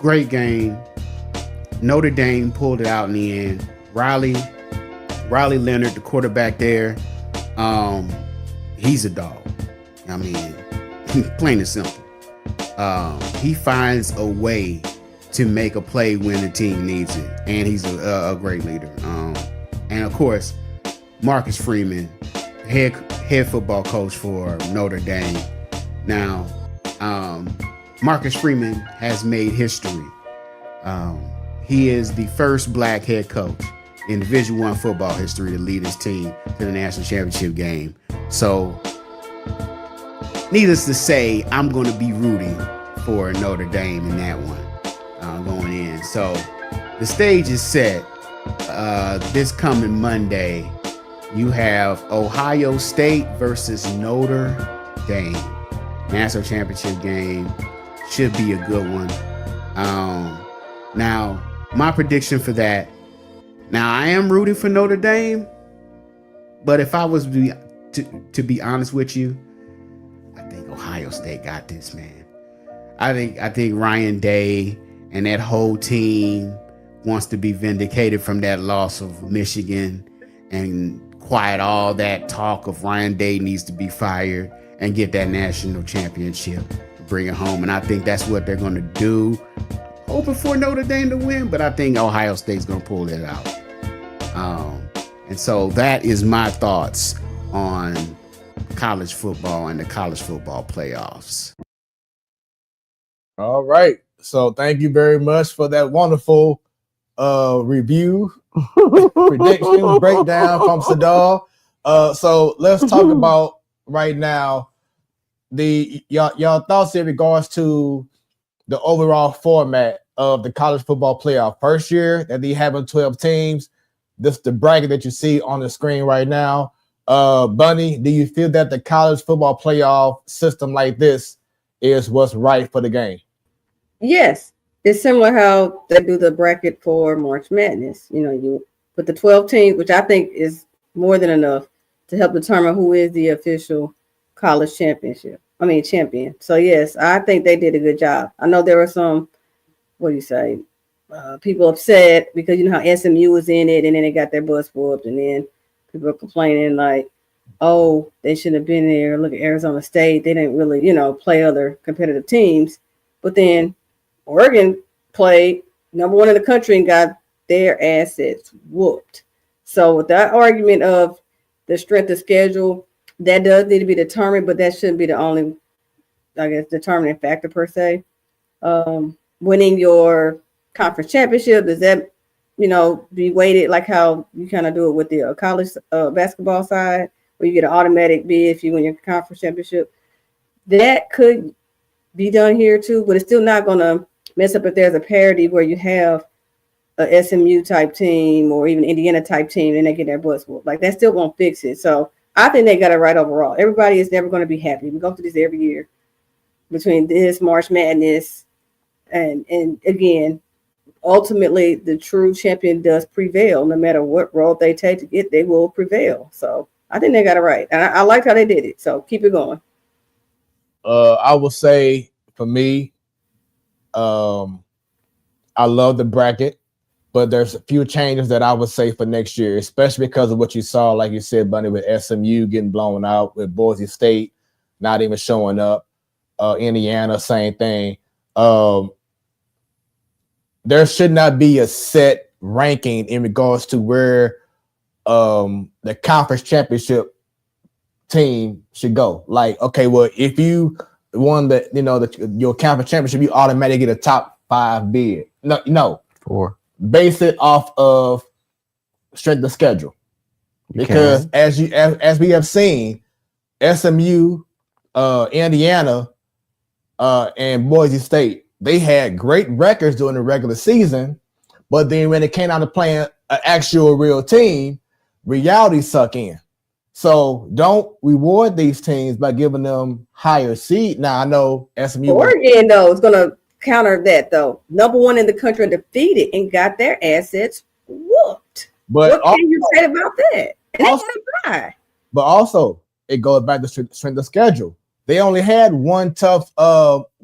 Great game. Notre Dame pulled it out in the end. Riley Leonard, the quarterback there, he's a dog. I mean, plain and simple. He finds a way to make a play when the team needs it, and he's a great leader. And of course, Marcus Freeman, head football coach for Notre Dame. Now, Marcus Freeman has made history. He is the first black head coach in Division I football history to lead his team to the national championship game. So, needless to say, I'm going to be rooting for Notre Dame in that one going in. So, the stage is set. This coming Monday, you have Ohio State versus Notre Dame. National championship game. Should be a good one. Now, my prediction for that. Now, I am rooting for Notre Dame, But if I was to be honest with you, I think Ohio State got this, man. I think Ryan Day and that whole team wants to be vindicated from that loss of Michigan and quiet all that talk of Ryan Day needs to be fired and get that national championship, bring it home. And I think that's what they're going to do, hoping for Notre Dame to win. But I think Ohio State's going to pull it out. And so that is my thoughts on college football and the college football playoffs. All right. So thank you very much for that wonderful review, predictions, breakdown from Sadal. So let's talk about right now y'all thoughts in regards to the overall format of the college football playoff. First year that they having 12 teams. This the bracket that you see on the screen right now. Bunny, do you feel that the college football playoff system like this is what's right for the game? Yes, it's similar how they do the bracket for March Madness. You know, you put the 12 teams, which I think is more than enough to help determine who is the official college champion. So yes, I think they did a good job. I know there were some, people upset because you know how SMU was in it, and then they got their butts whooped, and then people are complaining like, oh, they shouldn't have been there. Look at Arizona State. They didn't really, play other competitive teams. But then Oregon played number one in the country and got their assets whooped. So with that argument of the strength of schedule, that does need to be determined, but that shouldn't be the only, determining factor per se. Winning your conference championship, does that, be weighted like how you kind of do it with the college basketball side, where you get an automatic bid if you win your conference championship? That could be done here too, but it's still not going to mess up if there's a parity where you have a SMU type team or even Indiana type team and they get their butts whooped. Like that still won't fix it. So I think they got it right overall. Everybody is never going to be happy. We go through this every year between this March Madness and again, ultimately the true champion does prevail. No matter what road they take to get, they will prevail. So I think they got it right. And I like how they did it. So keep it going. I will say for me, I love the bracket, but there's a few changes that I would say for next year, especially because of what you saw, like you said, Bunny, with SMU getting blown out, with Boise State not even showing up, Indiana, same thing. There should not be a set ranking in regards to where the conference championship team should go. Like, okay, well, if you won your conference championship, you automatically get a top 5 bid. No, 4. Base it off of strength of schedule, because as we have seen, SMU, Indiana, and Boise State, they had great records during the regular season, but then when it came out to playing an actual real team, reality suck in. So don't reward these teams by giving them higher seed. Now I know SMU. Oregon though is going to counter that though. Number one in the country undefeated and got their assets whooped. But what can you say about that? And but also it goes back to strength of schedule. They only had one tough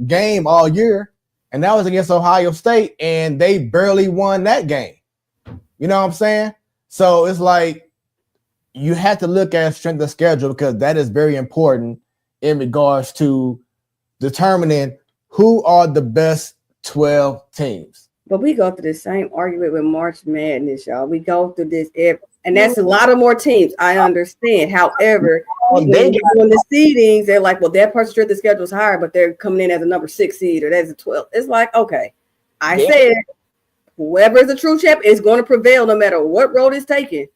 game all year, and that was against Ohio State, and they barely won that game. You know what I'm saying? So it's like you have to look at strength of schedule, because that is very important in regards to determining who are the best 12 teams. But we go through the same argument with March Madness, y'all. We go through this and that's a lot of more teams. I understand. However, when the seedings, they're like, well, that person's strength of schedule is higher, but they're coming in as a number 6 seed or that's a 12. It's like, okay, I said whoever is the true champ is going to prevail no matter what road it's taken.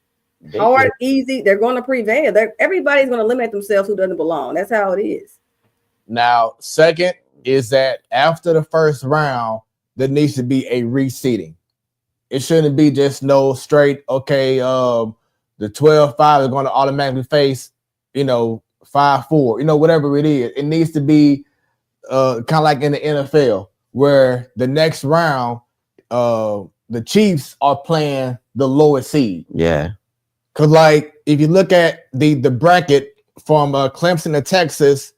Hard, easy, they're going to prevail. Everybody's going to eliminate themselves who doesn't belong. That's how it is. Now, second is that after the first round, there needs to be a reseeding. It shouldn't be just no straight, okay, the 12-5 is going to automatically face, 5-4, whatever it is. It needs to be kind of like in the NFL, where the next round, the Chiefs are playing the lowest seed. Yeah. Because like if you look at the bracket from Clemson to Texas,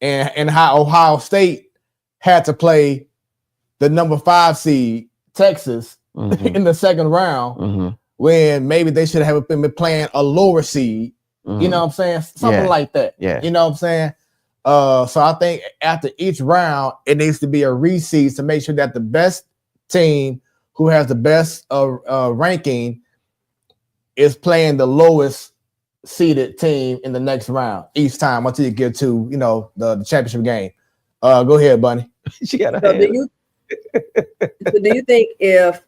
and how Ohio State had to play the number 5 seed Texas in the second round, when maybe they should have been playing a lower seed. You know what I'm saying? Something like that. Yeah. You know what I'm saying? So I think after each round, it needs to be a reseed to make sure that the best team who has the best ranking is playing the lowest seeded team in the next round each time until you get to the championship game. Go ahead, Bunny. She got a So do you think if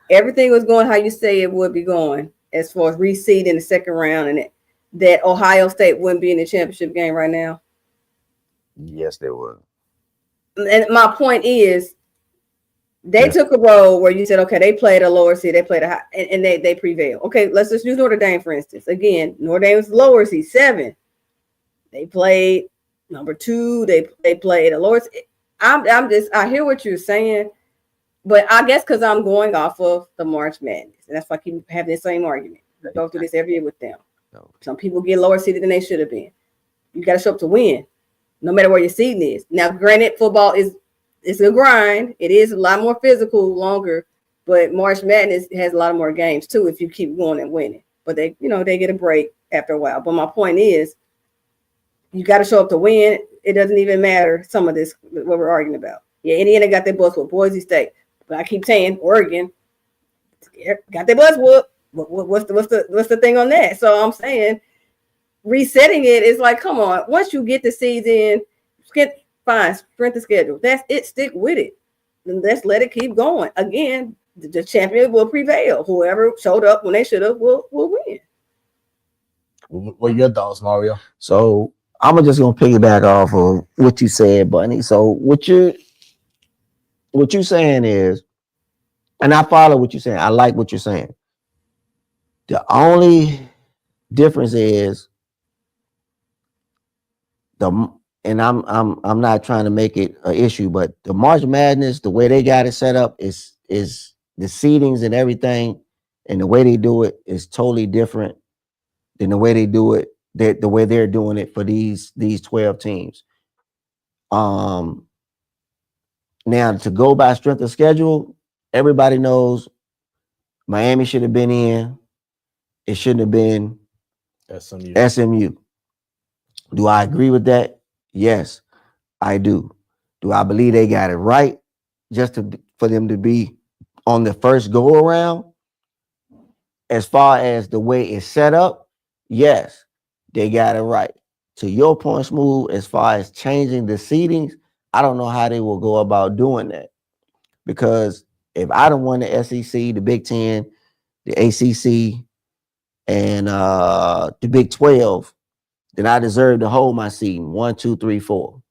everything was going how you say it would be going, as far as reseed in the second round, and that Ohio State wouldn't be in the championship game right now? Yes, they would. And my point is, they took a role where you said, okay, they played a lower seed, they played a high, and they prevailed. Okay, let's just use Notre Dame, for instance. Again, Notre Dame was lower seed, 7. They played number 2, they played a lower seed. I hear what you're saying, but I guess because I'm going off of the March Madness, and that's why I keep having the same argument. I go through this every year with them. Some people get lower seeded than they should have been. You got to show up to win, no matter where your seeding is. Now, granted, football it's a grind. It is a lot more physical, longer, but March Madness has a lot more games too if you keep going and winning. But they get a break after a while. But my point is, you got to show up to win. It doesn't even matter some of this what we're arguing about. Yeah, Indiana got their bus with Boise State, but I keep saying Oregon got their bus whooped. What's the thing on that? So I'm saying resetting it is like, come on. Once you get the season, fine, strength of schedule. That's it. Stick with it. And let's let it keep going. Again, the champion will prevail. Whoever showed up when they should have will win. What are your thoughts, Mario? So I'm just gonna piggyback off of what you said, Bunny. So what you're saying is, and I follow what you're saying. I like what you're saying. The only difference is and I'm not trying to make it an issue, but the March Madness, the way they got it set up is the seedings and everything, and the way they do it is totally different than the way they do it, the way they're doing it for these 12 teams. Now to go by strength of schedule, everybody knows Miami should have been in. It shouldn't have been SMU. Do I agree with that? Yes, I do. Do I believe they got it right just for them to be on the first go around? As far as the way it's set up, yes, they got it right. To your point, Smooth, as far as changing the seedings, I don't know how they will go about doing that. Because if I don't won the SEC, the Big Ten, the ACC, and the Big 12, then I deserve to hold my seeding. 1, 2, 3, 4.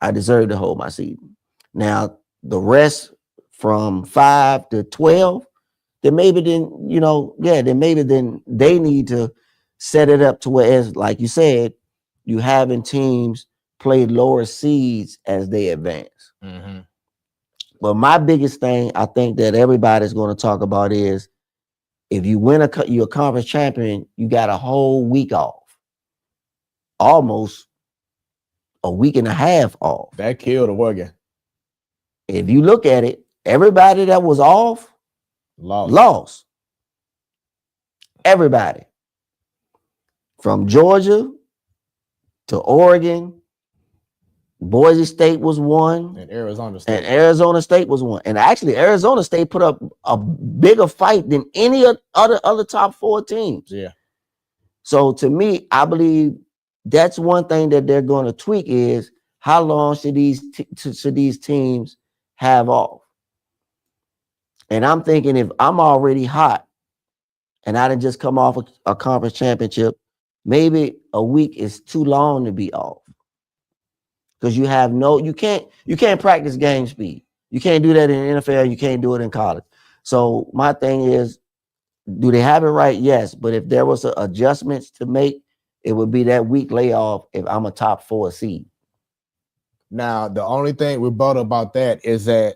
I deserve to hold my seeding. Now, the rest from 5 to 12, then maybe then they need to set it up to where, as like you said, you having teams play lower seeds as they advance. But my biggest thing I think that everybody's going to talk about is, if you win you're a conference champion, you got a whole week off. Almost a week and a half off. That killed Oregon. If you look at it, everybody that was off lost. Everybody. From Georgia to Oregon, Boise State was one. And Arizona State was one. And actually, Arizona State put up a bigger fight than any other top 4 teams. Yeah. So to me, I believe that's one thing that they're going to tweak is, how long should these teams have off? And I'm thinking, if I'm already hot and I didn't just come off a conference championship, maybe a week is too long to be off. Because you can't practice game speed. You can't do that in the NFL. You can't do it in college. So my thing is, do they have it right? Yes. But if there was adjustments to make, it would be that week layoff if I'm a top 4 seed. Now, the only thing we brought about that is that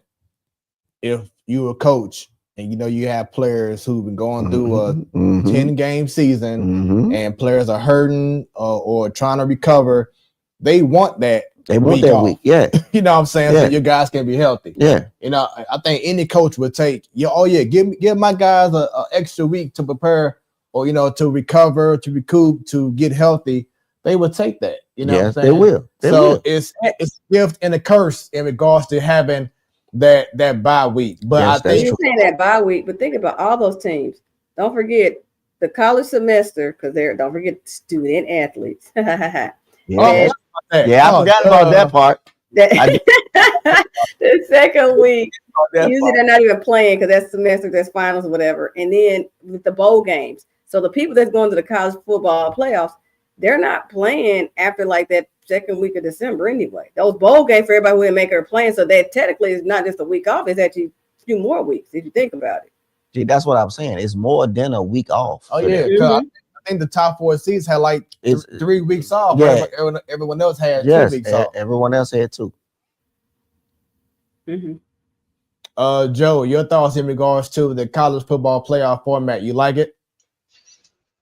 if you're a coach and you have players who've been going through a Mhm. 10-game season, Mhm. and players are hurting or trying to recover. They want that. They want that week. Yeah. You know what I'm saying? Yeah. So your guys can be healthy. Yeah. I think any coach would take, give my guys a extra week to prepare or, to recover, to recoup, to get healthy. They would take that. You know what I'm saying? They will. They will. It's a gift and a curse in regards to having that bye week. But Yes, I think you're saying that bye week, but think about all those teams. Don't forget the college semester, because don't forget student athletes. Yeah. I forgot about that part. The second week, usually they're not even playing because that's semester, that's finals or whatever. And then with the bowl games. So the people that's going to the college football playoffs, they're not playing after like that second week of December anyway. Those bowl games for everybody who didn't make her playing. So that technically is not just a week off, it's actually a few more weeks if you think about it. See, that's what I'm saying. It's more than a week off. Oh, yeah. I think the top 4 seeds had like 3 weeks off. Yeah. Everyone else had 2 weeks off. Everyone else had 2. Joe, your thoughts in regards to the college football playoff format? You like it?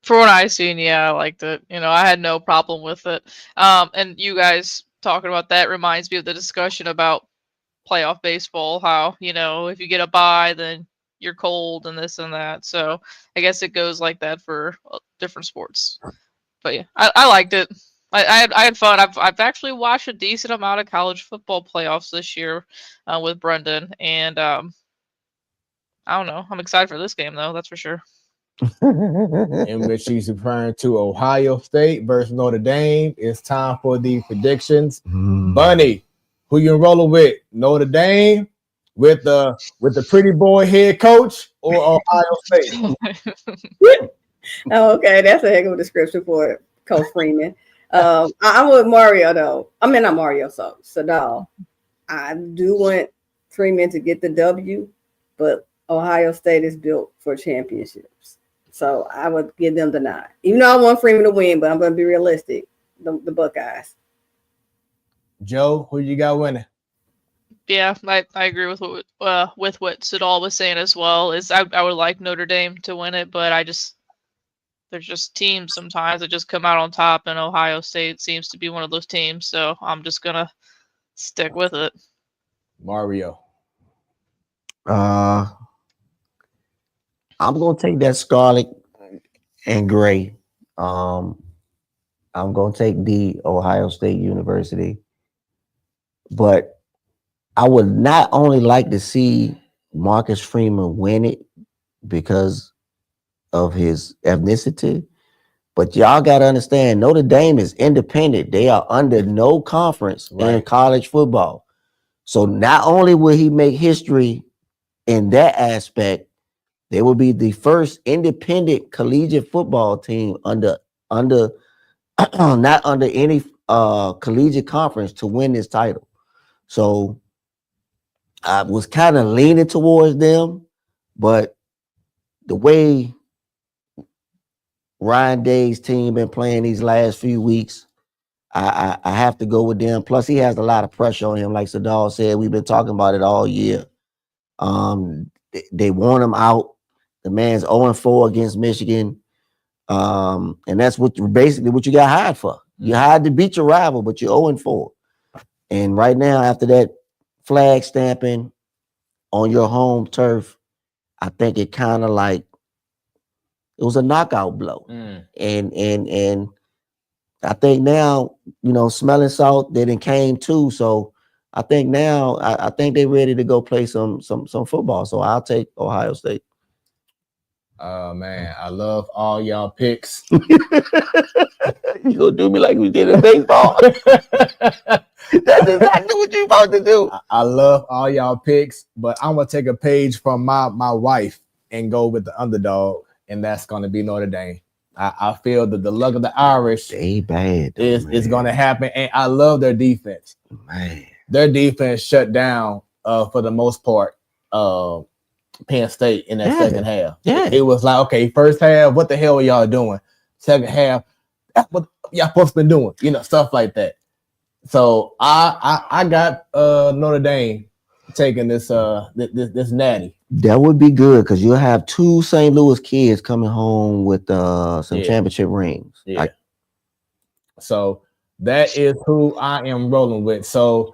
For what I've seen, yeah, I liked it. I had no problem with it. And you guys talking about that reminds me of the discussion about playoff baseball, how, if you get a bye, then you're cold and this and that. So I guess it goes like that for different sports. But yeah, I liked it. I had fun. I've actually watched a decent amount of college football playoffs this year with Brendan, and I don't know. I'm excited for this game though. That's for sure. In which he's referring to Ohio State versus Notre Dame. It's time for the predictions. Bunny, who you rolling with? Notre Dame with the pretty boy head coach or Ohio State? Oh, okay, that's a heck of a description for Coach Freeman. I'm with Mario though. I mean, not Mario, so Sadal. I do want Freeman to get the W, but Ohio State is built for championships. So I would give them the nod. Even though I want Freeman to win, but I'm going to be realistic. The Buckeyes. Joe, who you got winning? Yeah, I agree with what Sadal was saying as well. I would like Notre Dame to win it, but there's just teams sometimes that just come out on top, and Ohio State seems to be one of those teams. So I'm just gonna stick with it. Mario. I'm gonna take that scarlet and gray. I'm gonna take the Ohio State University, but I would not only like to see Marcus Freeman win it because of his ethnicity, but y'all got to understand Notre Dame is independent. They are under no conference in college football. So not only will he make history in that aspect, they will be the first independent collegiate football team under not under any collegiate conference to win this title. So I was kind of leaning towards them, but the way Ryan Day's team been playing these last few weeks, I have to go with them. Plus, he has a lot of pressure on him. Like Sadal said, we've been talking about it all year. They want him out. The man's 0-4 against Michigan. And that's basically what you got hired for. You hired to beat your rival, but you're 0-4. And right now, after that flag stamping on your home turf, I think it kind of like it was a knockout blow. And I think now, smelling salt, they done came too. So I think now I think they're ready to go play some football. So I'll take Ohio State. Oh man, I love all y'all picks. You gonna do me like we did in baseball? That's exactly what you're supposed to do. I love all y'all picks, but I'm gonna take a page from my wife and go with the underdog, and that's gonna be Notre Dame. I feel that the luck of the Irish is gonna happen, and I love their defense. Man, their defense shut down for the most part. Penn State in that second half. Yeah. It was like, okay, first half, what the hell are y'all doing? Second half, that's what y'all supposed to be doing, stuff like that. So I got Notre Dame taking this this natty. That would be good because you'll have 2 St. Louis kids coming home with some championship rings. Yeah. So that is who I am rolling with. So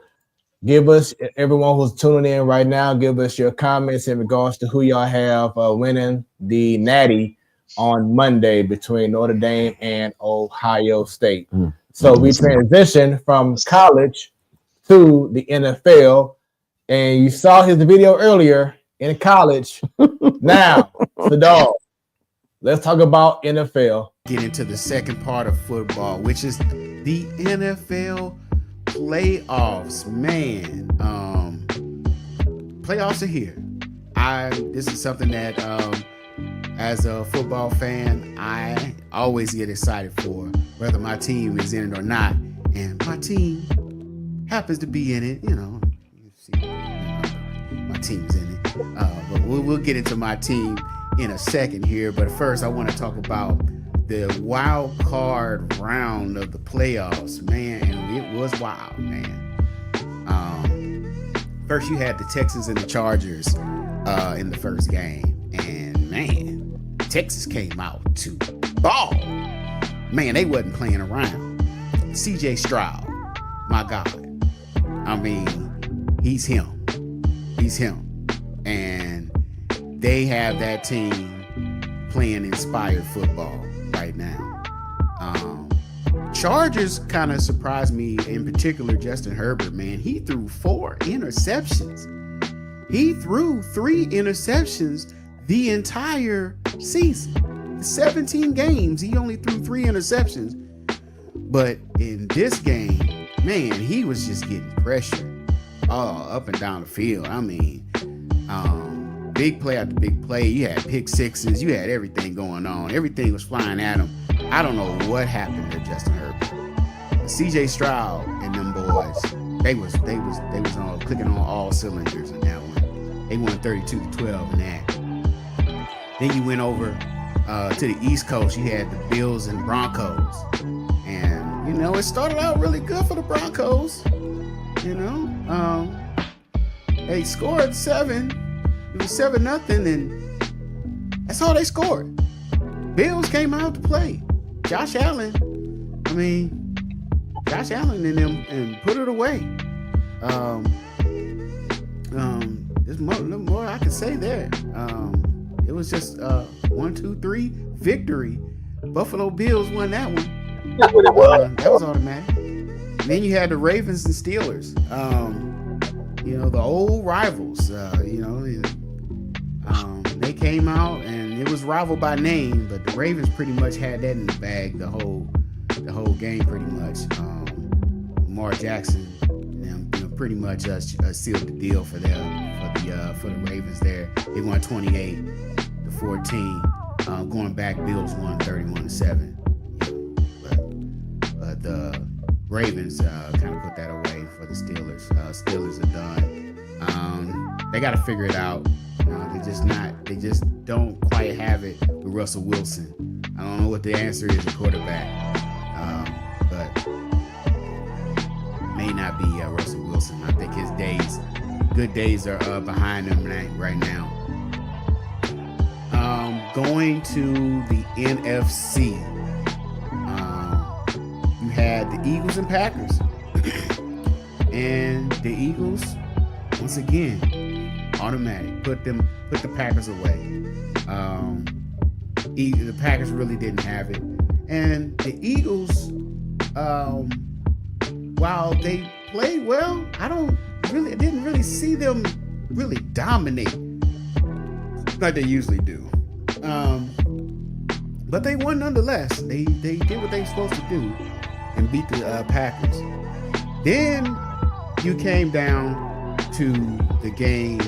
give us, everyone who's tuning in right now, give us your comments in regards to who y'all have winning the natty on Monday between Notre Dame and Ohio State. So we transition from college to the NFL, and you saw his video earlier in college. Now, Sadal, let's talk about NFL. Get into the second part of football, which is the NFL playoffs. Man, playoffs are here. This is something that as a football fan, I always get excited for, whether my team is in it or not. And my team happens to be in it, my team's in it. But we'll get into my team in a second here. But first, I want to talk about the wild card round of the playoffs, man. And it was wild, man. First, you had the Texans and the Chargers in the first game, and man, Texas came out to ball. Man, they wasn't playing around. CJ Stroud, my God. I mean, he's him. And they have that team playing inspired football right now. Chargers kind of surprised me, in particular Justin Herbert, man. He threw 4 interceptions. He threw 3 interceptions the entire season. 17 games, he only threw 3 interceptions. But in this game, man, he was just getting pressure up and down the field. I mean, big play after big play. You had pick sixes. You had everything going on. Everything was flying at him. I don't know what happened to Justin Herbert. CJ Stroud and them boys, they was on clicking on all cylinders in that one. They won 32-12 in that. Then you went over to the East Coast. You had the Bills and Broncos, and it started out really good for the Broncos. They scored 7. It was 7-0, and that's all they scored. Bills came out to play. Josh Allen and them and put it away. There's more I can say there. It was just 1, 2, 3 victory. Buffalo Bills won that one. That was automatic. And then you had the Ravens and Steelers. The old rivals. They came out and it was rival by name, but the Ravens pretty much had that in the bag the whole game pretty much. Lamar Jackson, pretty much sealed the deal for them for the Ravens there. They won 28-14. Going back, Bills won 31-7. But the Ravens kind of put that away for the Steelers. Steelers are done. They got to figure it out. They just don't quite have it with Russell Wilson. I don't know what the answer is at quarterback, but may not be Russell Wilson. I think his good days are behind him right now. Going to the NFC, you had the Eagles and Packers, and the Eagles once again automatic put the Packers away. The Packers really didn't have it, and the Eagles, while they played well, I didn't really see them really dominate like they usually do. But they won nonetheless. They did what they were supposed to do and beat the Packers. Then you came down to the game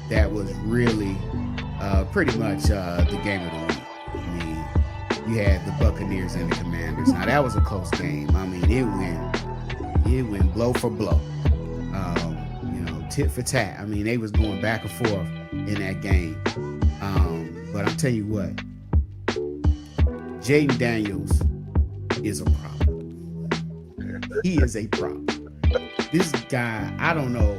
that was really pretty much the game of the week. I mean, you had the Buccaneers and the Commanders. Now that was a close game. I mean, it went blow for blow, tit for tat. I mean, they was going back and forth in that game. But I'll tell you what, Jaden Daniels is a problem. He is a problem. This guy, I don't know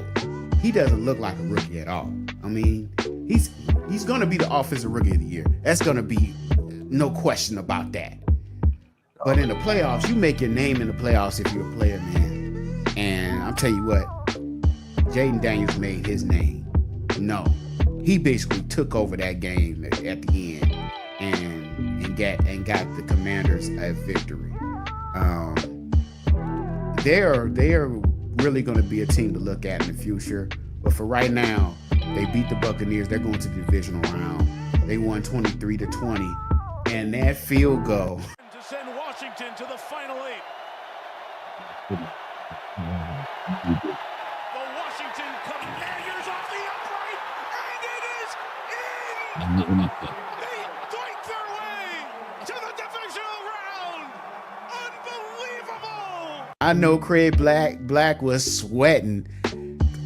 he doesn't look like a rookie at all. I mean, he's going to be the offensive rookie of the year. That's going to be no question about that. But in the playoffs, you make your name in the playoffs if you're a player, man. And I'll tell you what, Jaden Daniels made his name. No, he basically took over that game at the end and got the Commanders a victory. They are really going to be a team to look at in the future. But for right now, they beat the Buccaneers. They're going to the divisional round. They won 23-20, and that field goal to send Washington to the final 8. The Washington Commanders off the upright, and it is in. They fight their way to the divisional round. Unbelievable! I know Craig Black was sweating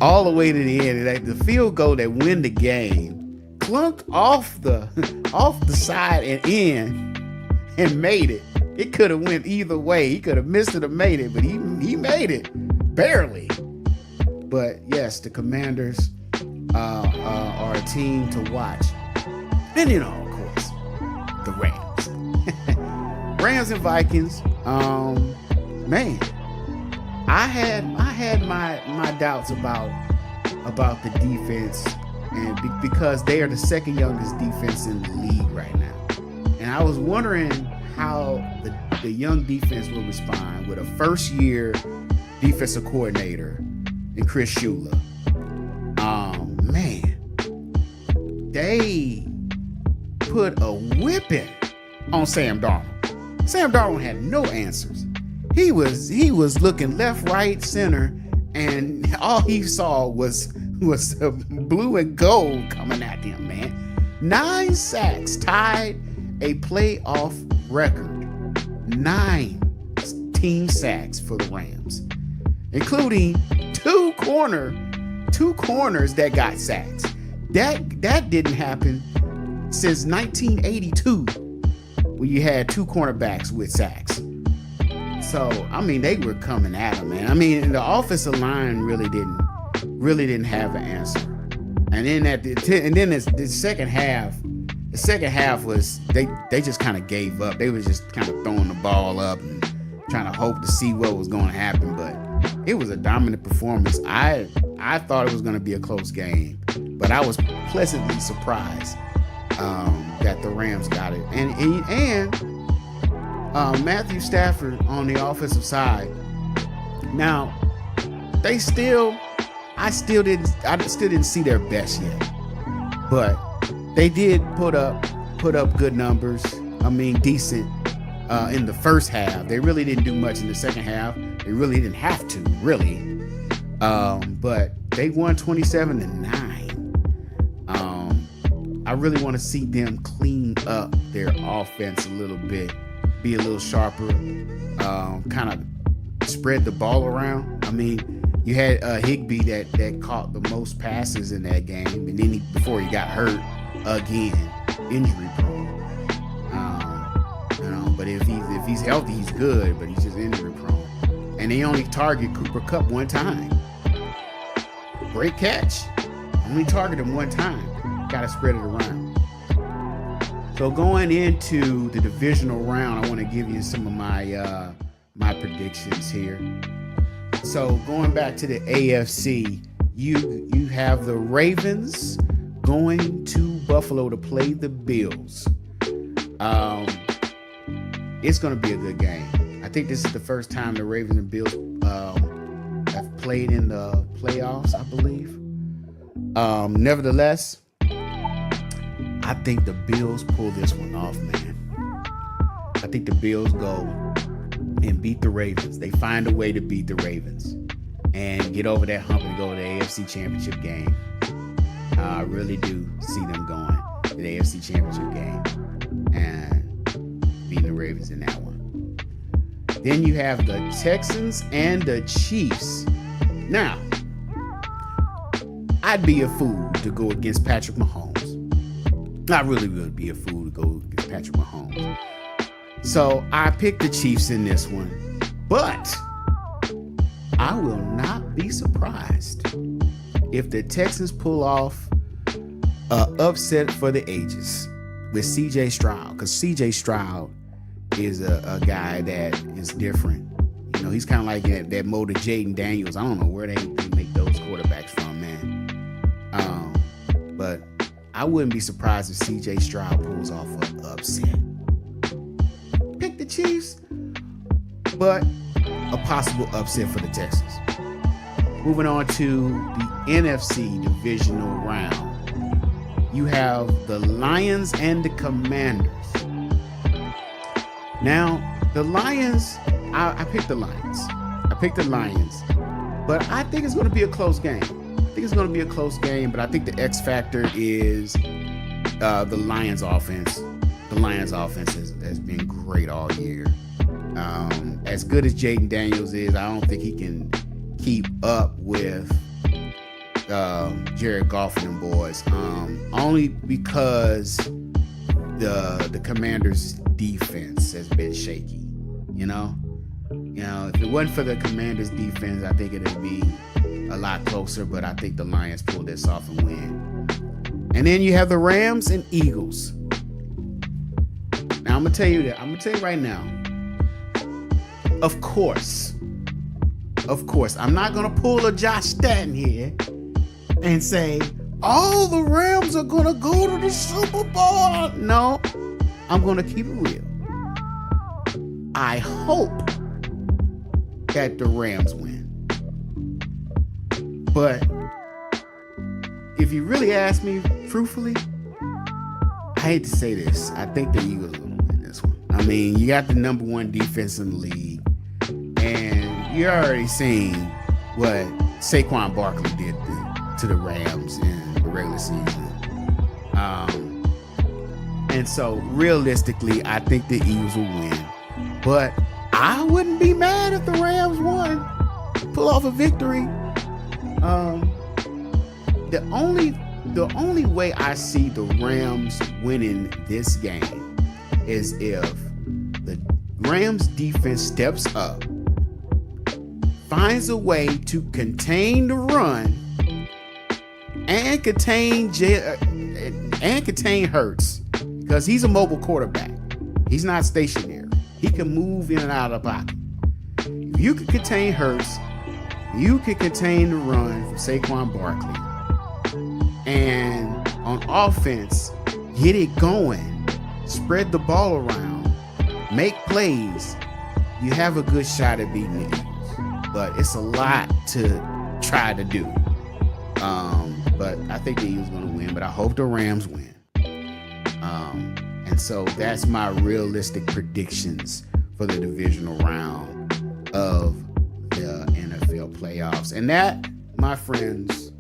all the way to the end. Like the field goal that win the game clunked off the side and in and made it. It could have went either way. He could have missed it or made it, but he made it barely. But yes, the Commanders are a team to watch. And of course, the Rams. Rams and Vikings. Man, I had my doubts about the defense, and because they are the second youngest defense in the league right now. And I was wondering how the young defense will respond with a first-year defensive coordinator and Chris Shula. Man, they put a whipping on Sam Darnold. Sam Darnold had no answers. He was looking left, right, center, and all he saw was blue and gold coming at him, man. 9 sacks, tied a playoff record. 9 team sacks for the Rams, including two corners that got sacks. That didn't happen since 1982, when you had 2 cornerbacks with sacks. So I mean, they were coming at him, man. I mean, the offensive line really didn't have an answer. And then the second half was they just kind of gave up. They was just kind of throwing the ball up and trying to hope to see what was going to happen. But it was a dominant performance. I thought it was going to be a close game, but I was pleasantly surprised that the Rams got it. And Matthew Stafford on the offensive side. Now, I still didn't see their best yet, but they did put up good numbers. I mean, decent in the first half. They really didn't do much in the second half. They really didn't have to, really. But they won 27-9. I really want to see them clean up their offense a little bit, be a little sharper, kind of spread the ball around. I mean, you had Higbee that caught the most passes in that game, and then before he got hurt again, injury prone. But if he's healthy, he's good, but he's just injury prone. And they only target Cooper Kupp one time. Great catch. Only target him one time. Got to spread it around. So going into the divisional round, I want to give you some of my predictions here. So going back to the AFC, you have the Ravens going to Buffalo to play the Bills. It's going to be a good game. I think this is the first time the Ravens and Bills have played in the playoffs, I believe. Nevertheless, I think the Bills pull this one off, man. I think the Bills go and beat the Ravens. They find a way to beat the Ravens and get over that hump and go to the AFC Championship game. I really do see them going to the AFC Championship game and beating the Ravens in that one. Then you have the Texans and the Chiefs. Now, I'd be a fool to go against Patrick Mahomes. I really would be a fool to go against Patrick Mahomes. So I picked the Chiefs in this one, but I will not be surprised if the Texans pull off an upset for the ages with C.J. Stroud, because C.J. Stroud is a guy that is different. You know, he's kind of like that mode of Jaden Daniels. I don't know where they make those quarterbacks from, man. But I wouldn't be surprised if C.J. Stroud pulls off an upset. Pick the Chiefs, but a possible upset for the Texans. Moving on to the NFC divisional round. You have the Lions and the Commanders. Now, the Lions, I picked the Lions. But I think it's going to be a close game. But I think the X factor is the Lions offense. The Lions offense has been great all year. As good as Jaden Daniels is, I don't think he can keep up with Jared Goff and them boys. Only because the Commanders' defense has been shaky. You know, if it wasn't for the Commanders' defense, I think it'd be a lot closer. But I think the Lions pulled this off and win. And then you have the Rams and Eagles. Now I'm gonna tell you right now. Of course, I'm not gonna pull a Josh Stanton here and say all the Rams are gonna go to the Super Bowl. No, I'm gonna keep it real. I hope that the Rams win. But if you really ask me truthfully, I hate to say this, I think the Eagles are gonna win this one. I mean, you got the number one defense in the league, and you're already seeing what Saquon Barkley did to the Rams in the regular season. And so realistically, I think the Eagles will win. But I wouldn't be mad if the Rams won. Pull off a victory. The only way I see the Rams winning this game is if the Rams defense steps up, finds a way to contain the run, and contain Hurts, because he's a mobile quarterback. He's not stationary. He can move in and out of the pocket. If you can contain Hurts, you can contain the run from Saquon Barkley, and on offense, get it going, spread the ball around, make plays, you have a good shot at beating the Eagles. But it's a lot to try to do. But I think the Eagles are going to win, but I hope the Rams win. And so that's my realistic predictions for the divisional round of the NFL playoffs. And that, my friends,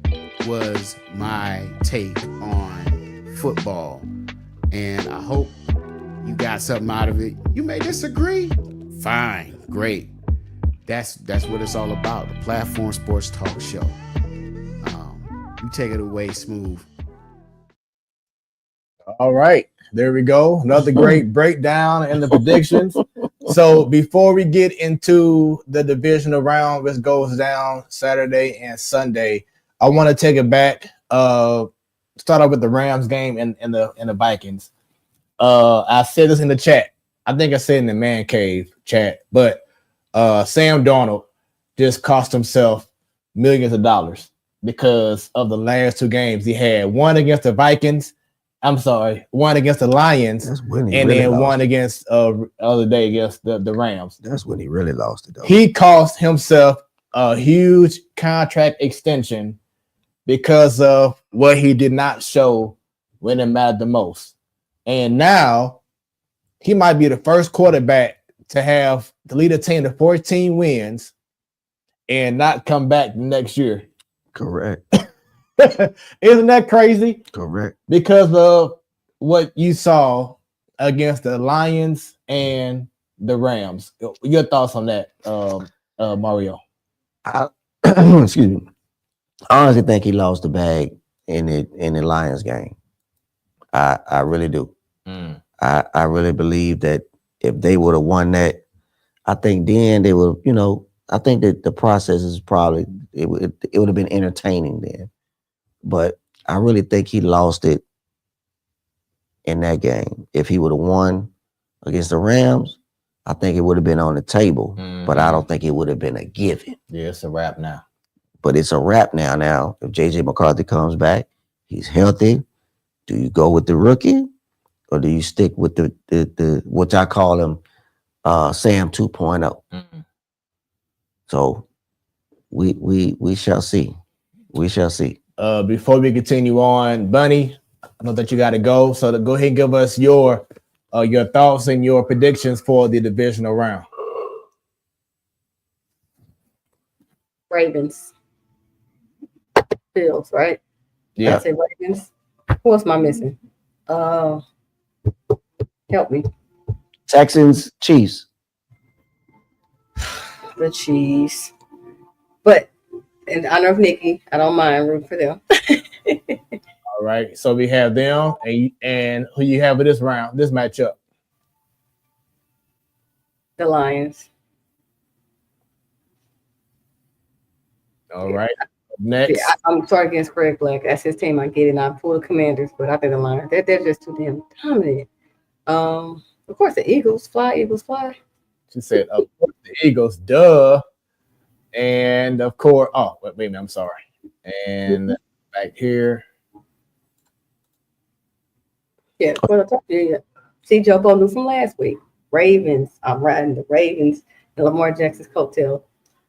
was my take on football. And I hope you got something out of it. You may disagree. Fine. Great. That's what it's all about. The Platform Sports Talk Show. You take it away, Smooth. All right. There we go. Another great breakdown and the predictions. So before we get into the divisional round, which goes down Saturday and Sunday, I want to take it back. Start off with the Rams game and the Vikings. I said this in the chat. I think I said in the Man Cave chat, but Sam Darnold just cost himself millions of dollars because of the last two games he had. One against the Vikings. One against the Lions, and really then lost. One against other day against the Rams. That's when he really lost it, though. He cost himself a huge contract extension because of what he did not show when it mattered the most. And now he might be the first quarterback to lead a team to 14 wins and not come back next year. Correct. Isn't that crazy? Correct. Because of what you saw against the Lions and the Rams. Your thoughts on that, Mario? Excuse me. I honestly think he lost the bag in the Lions game. I really do. I really believe that if they would have won that, I think then they would, I think that the process is probably it would have been entertaining then. but I really think he lost it in that game. If he would have won against the Rams, I think it would have been on the table, but I don't think it would have been a given. Yeah, it's a wrap now. But it's a wrap now. Now, if JJ McCarthy comes back, he's healthy. Do you go with the rookie, or do you stick with the what I call him, Sam 2.0? So we shall see. We shall see. Before we continue on, Bunny, I know that you got to go, so to go ahead and give us your thoughts and your predictions for the divisional round. Ravens. Bills, right? Yeah. I say Ravens. Who else am I missing? Help me. Texans, Chiefs. The Chiefs. But in honor of Nikki, I don't mind rooting for them. All right. So we have them, and who you have with this round, this matchup? The Lions. All right. Next. Yeah, I'm sorry against Greg Black. That's his team. I get it. I pull the Commanders, but I think the Lions. They're just too damn dominant. Of course, the Eagles fly. Eagles fly. She said, "Of course, the Eagles, duh." And of course, oh wait a minute, I'm sorry. And back here, yeah. What I talked to you. See, Joe Bo knew from last week. Ravens. I'm riding the Ravens and Lamar Jackson's coattail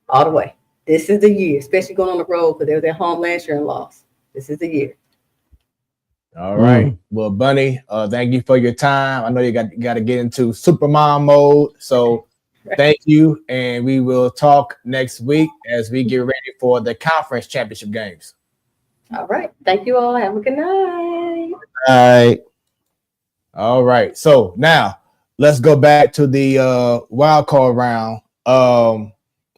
all the way. This is the year, especially going on the road because they were at home last year and lost. This is the year. all right. Well, Bunny, thank you for your time. I know you got to get into Supermom mode, so thank you, and we will talk next week as we get ready for the conference championship games. All right. Thank you all. Have a good night. All right. So now let's go back to the wild card round.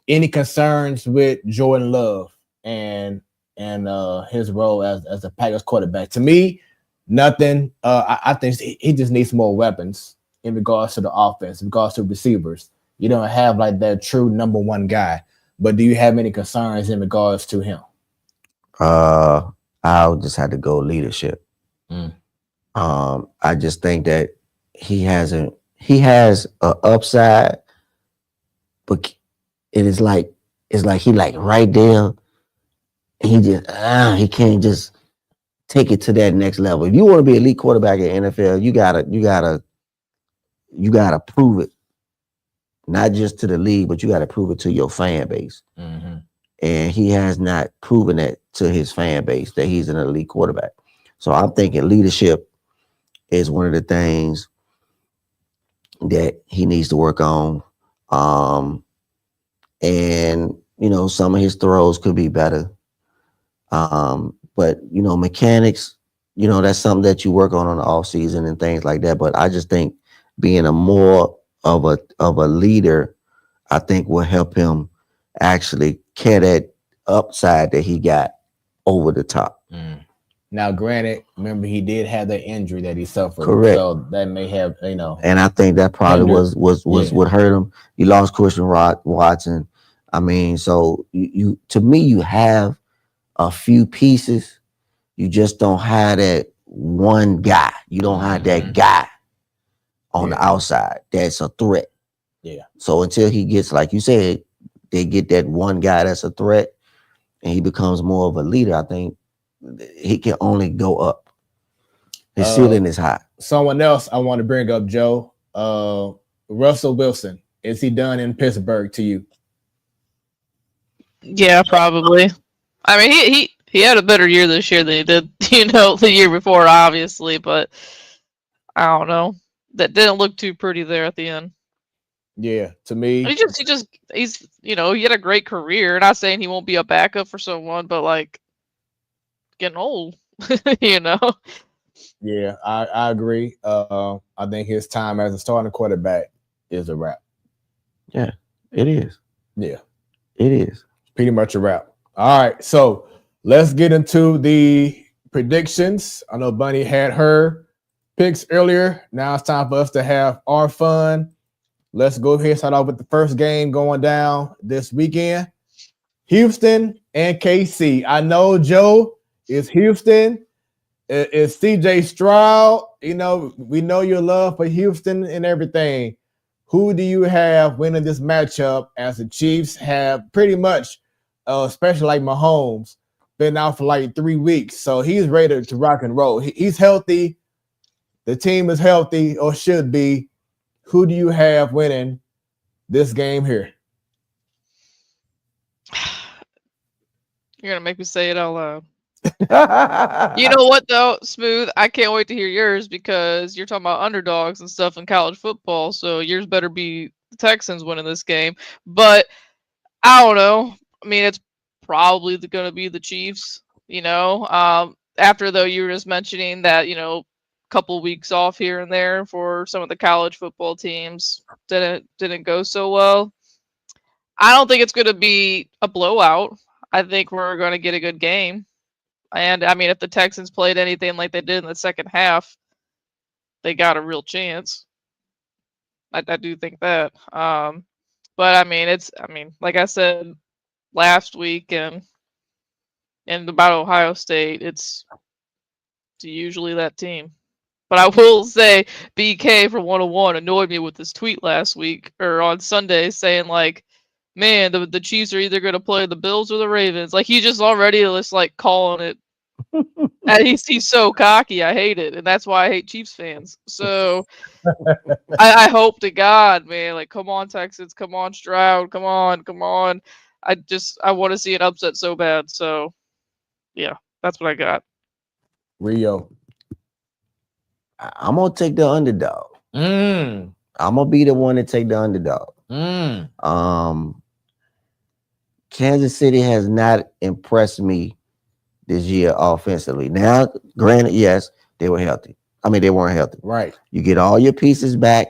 Any concerns with Jordan Love and his role as a Packers quarterback? To me, nothing. I think he just needs more weapons in regards to the offense, in regards to receivers. You don't have like that true number one guy. But do you have any concerns in regards to him? I'll just have to go leadership. I just think that he has an upside, but it is like he like right there. He just he can't just take it to that next level. If you want to be an elite quarterback in NFL, you gotta prove it, not just to the league, but you gotta prove it to your fan base. And he has not proven that to his fan base that he's an elite quarterback. So I'm thinking leadership is one of the things that he needs to work on. And some of his throws could be better. But mechanics, that's something that you work on the off season and things like that. But I just think being a more of a leader, I think will help him actually carry that upside that he got over the top. Now, granted, remember he did have that injury that he suffered. Correct. So that may have, And I think that probably was what hurt him. You lost Christian Watson. I mean, so you to me, you have a few pieces. You just don't have that one guy. You don't have that guy on the outside that's a threat. Yeah. So until he gets, like you said, they get that one guy that's a threat and he becomes more of a leader, I think he can only go up. His ceiling is high. Someone else I want to bring up, Joe. Russell Wilson. Is he done in Pittsburgh to you? Yeah, probably. I mean, he had a better year this year than he did, the year before, obviously, but I don't know. That didn't look too pretty there at the end. Yeah, to me, he's he had a great career. Not saying he won't be a backup for someone, but like getting old, Yeah, I agree. I think his time as a starting quarterback is a wrap. Yeah, it is. Yeah, it is pretty much a wrap. All right, so let's get into the predictions. I know Bunny had her picks earlier. Now it's time for us to have our fun. Let's go ahead and start off with the first game going down this weekend. Houston and KC. I know, Joe, It's Houston. It's CJ Stroud. You know, we know your love for Houston and everything. Who do you have winning this matchup as the Chiefs have pretty much, especially like Mahomes, been out for like 3 weeks. So he's ready to rock and roll. He's healthy. The team is healthy or should be. Who do you have winning this game here? You're gonna make me say it out loud. You know what though, Smooth? I can't wait to hear yours because you're talking about underdogs and stuff in college football. So yours better be the Texans winning this game. But I don't know. I mean, it's probably going to be the Chiefs. You know, after though you were just mentioning that couple weeks off here and there for some of the college football teams didn't go so well. I don't think it's going to be a blowout. I think we're going to get a good game. And I mean, if the Texans played anything like they did in the second half, they got a real chance. I do think that. But I mean, like I said last week and about Ohio State, it's usually that team. But I will say BK from 101 annoyed me with this tweet last week or on Sunday saying like, man, the Chiefs are either going to play the Bills or the Ravens. Like he just already just like calling it. And he's so cocky. I hate it. And that's why I hate Chiefs fans. So I hope to God, man, like come on Texans, come on Stroud, come on. I want to see an upset so bad. So yeah, that's what I got. Rio. I'm gonna take the underdog. I'm gonna be the one to take the underdog. Kansas City has not impressed me this year offensively. Now, granted, yes, they were healthy. I mean, they weren't healthy. Right. You get all your pieces back,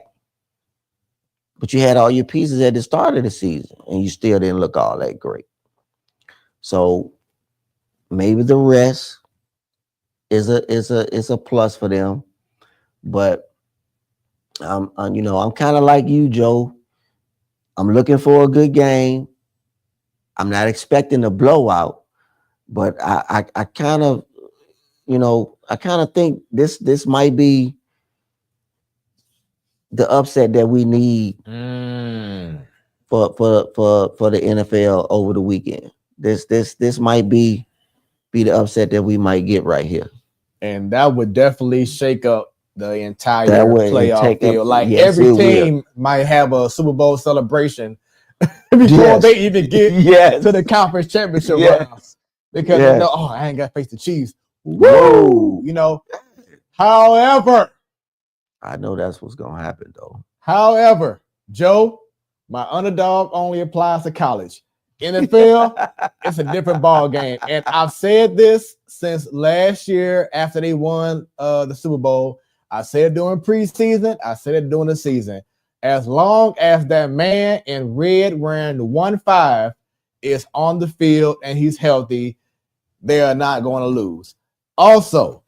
but you had all your pieces at the start of the season, and you still didn't look all that great. So maybe the rest is a plus for them. But I'm kind of like you, Joe. I'm looking for a good game. I'm not expecting a blowout, but I kind of, think this might be the upset that we need for the NFL over the weekend. This might be the upset that we might get right here, and that would definitely shake up the entire playoff field. Like every team might have a Super Bowl celebration before they even get to the conference championship rounds because they know, I ain't got to face the Chiefs. Woo! However, I know that's what's gonna happen though. However, Joe, my underdog only applies to college. NFL, it's a different ball game, and I've said this since last year after they won the Super Bowl. I said it during preseason. I said it during the season. As long as that man in red wearing the 1-5 is on the field and he's healthy, they are not going to lose. Also,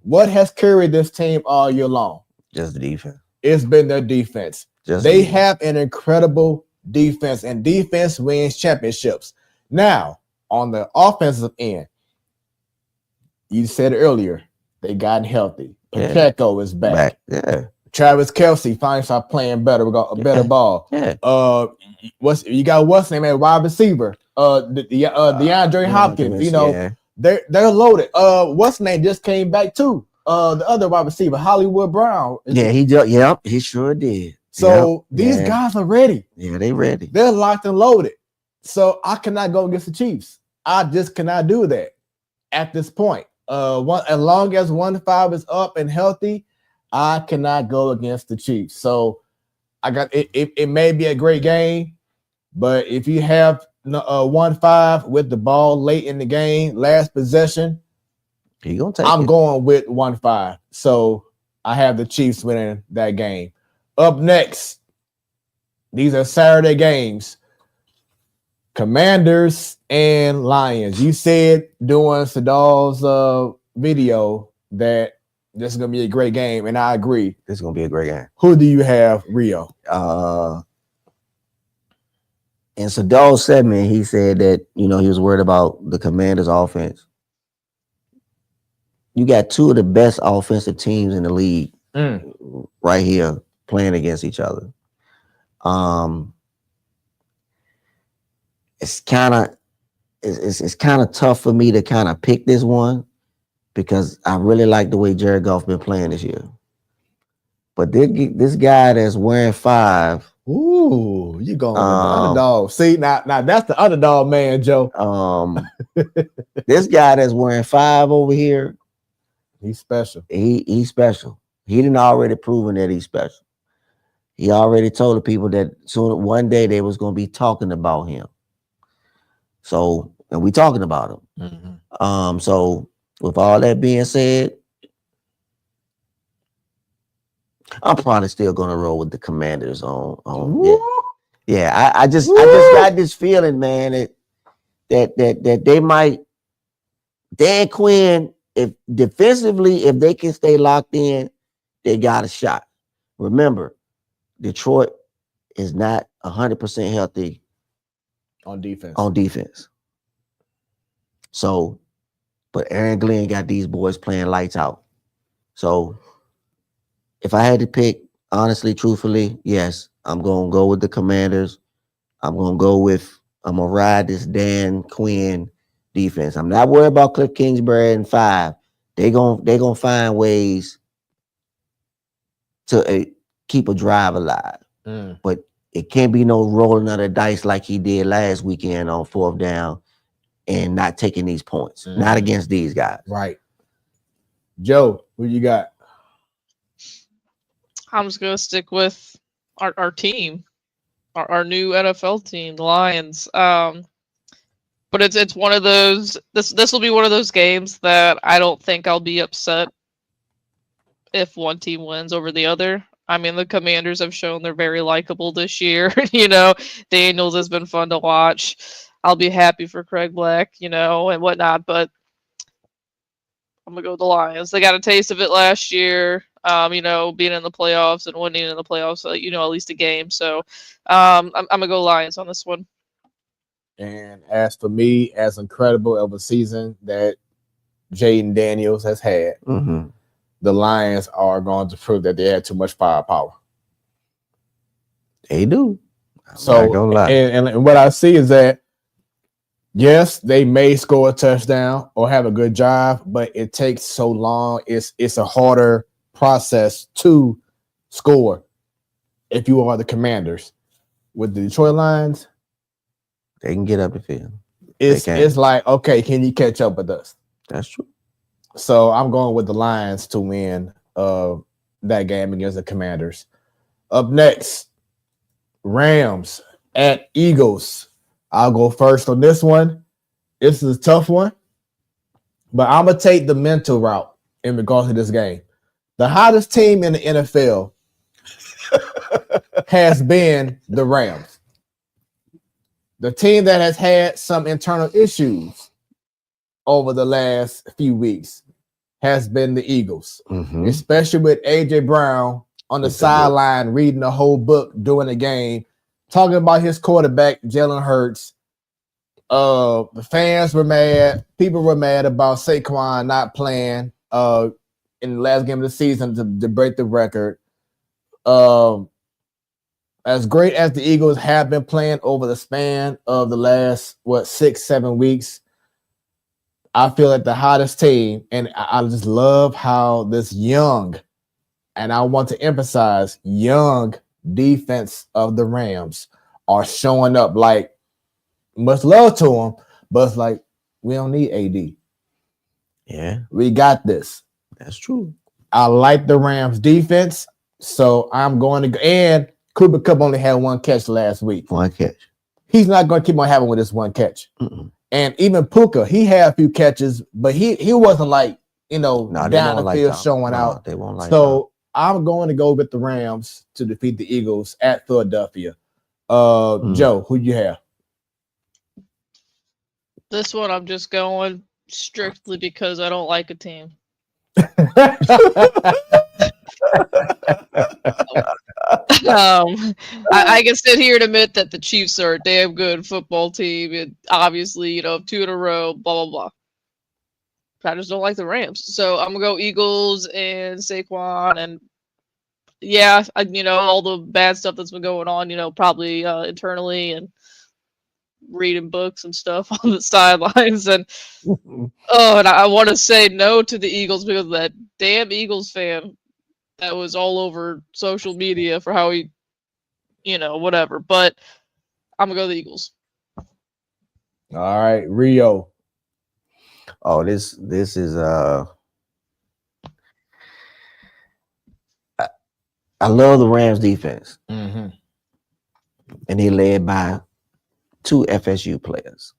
what has carried this team all year long? Just the defense. It's been their defense. They have an incredible defense, and defense wins championships. Now, on the offensive end, you said earlier, they gotten healthy. Pacheco is back. Travis Kelce finally started playing better. We got a better ball. What's name at wide receiver? DeAndre Hopkins. They're loaded. What's name just came back too? The other wide receiver, Hollywood Brown. He sure did. So these guys are ready. Yeah, they ready. They're locked and loaded. So I cannot go against the Chiefs. I just cannot do that at this point. As long as 1-5 is up and healthy, I cannot go against the Chiefs. So I got it. It may be a great game, but if you have 1-5 with the ball late in the game, last possession, I'm going with 1-5. So I have the Chiefs winning that game. Up next, these are Saturday games. Commanders and Lions. You said during Sadal's video that this is going to be a great game, and I agree. This is going to be a great game. Who do you have, Rio? In Sadal's segment, he said that, he was worried about the Commanders' offense. you got two of the best offensive teams in the league right here playing against each other. It's kind of tough for me to kind of pick this one because I really like the way Jared Goff been playing this year. But this guy that's wearing 5. Ooh, you going with the underdog. See, now that's the underdog man, Joe. This guy that's wearing 5 over here, he's special. He's special. He didn't already proven that he's special. He already told the people that soon one day they was going to be talking about him. So, and we talking about him. So with all that being said, I'm probably still gonna roll with the Commanders on. Yeah. I just got this feeling, man, that they might. Dan Quinn, if defensively, if they can stay locked in, they got a shot. Remember, Detroit is not 100% healthy on defense. So, but Aaron Glenn got these boys playing lights out. So, if I had to pick, honestly, truthfully, yes, I'm going to go with the Commanders. I'm going to ride this Dan Quinn defense. I'm not worried about Cliff Kingsbury and 5. They're going to find ways to keep a drive alive. But it can't be no rolling of the dice like he did last weekend on 4th down and not taking these points. Not against these guys. Right. Joe, who you got? I'm just gonna stick with our team, our new NFL team, the Lions. But it's one of those. This will be one of those games that I don't think I'll be upset if one team wins over the other. I mean, the Commanders have shown they're very likable this year. Daniels has been fun to watch. I'll be happy for Craig Black, and whatnot. But I'm gonna go with the Lions. They got a taste of it last year. Being in the playoffs and winning in the playoffs, at least a game. So I'm gonna go Lions on this one. And as for me, as incredible of a season that Jaden Daniels has had, the Lions are going to prove that they had too much firepower. They do. So, and what I see is that, yes, they may score a touchdown or have a good drive, but it takes so long. It's a harder process to score if you are the Commanders. With the Detroit Lions, they can get up the field. It's like, okay, can you catch up with us? That's true. So I'm going with the Lions to win that game against the Commanders. Up next, Rams at Eagles. I'll go first on this one. This is a tough one, but I'm going to take the mental route in regards to this game. The hottest team in the NFL has been the Rams. The team that has had some internal issues over the last few weeks has been the Eagles, especially with A.J. Brown on the sideline reading the whole book during the game, talking about his quarterback, Jalen Hurts. The fans were mad. People were mad about Saquon not playing in the last game of the season to break the record. As great as the Eagles have been playing over the span of the last, 6-7 weeks, I feel like the hottest team, and I just love how this young, and I want to emphasize young defense of the Rams are showing up. Like, much love to them, but it's like, we don't need AD. Yeah. We got this. That's true. I like the Rams defense, so I'm going to go. And Cooper Kupp only had one catch last week. One catch. He's not going to keep on having with this one catch. And even Puka, he had a few catches, but he wasn't like, down the field showing out. They won't like so I'm going to go with the Rams to defeat the Eagles at Philadelphia. Joe, who you have? This one I'm just going strictly because I don't like a team. I can sit here and admit that the Chiefs are a damn good football team, and obviously, 2 in a row, blah blah blah. I just don't like the Rams. So I'm gonna go Eagles and Saquon, and yeah, all the bad stuff that's been going on, probably internally and reading books and stuff on the sidelines. And and I want to say no to the Eagles because of that damn Eagles fan that was all over social media for how he, whatever. But I'm gonna go the Eagles. All right, Rio. Oh, this is I love the Rams defense, and they led by 2 FSU players.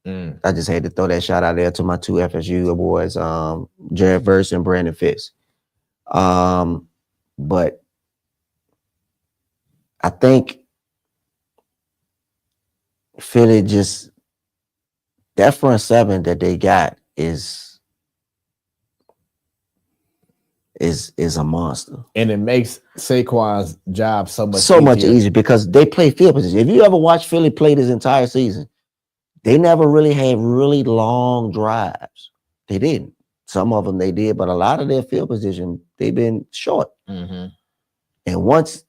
I just had to throw that shout out there to my 2 FSU boys, Jared Verse and Brandon Fitz. But I think Philly just, that front 7 that they got is a monster. And it makes Saquon's job so much easier because they play field position. If you ever watch Philly play this entire season, they never really had really long drives. They didn't. Some of them they did, but a lot of their field position, they've been short. And once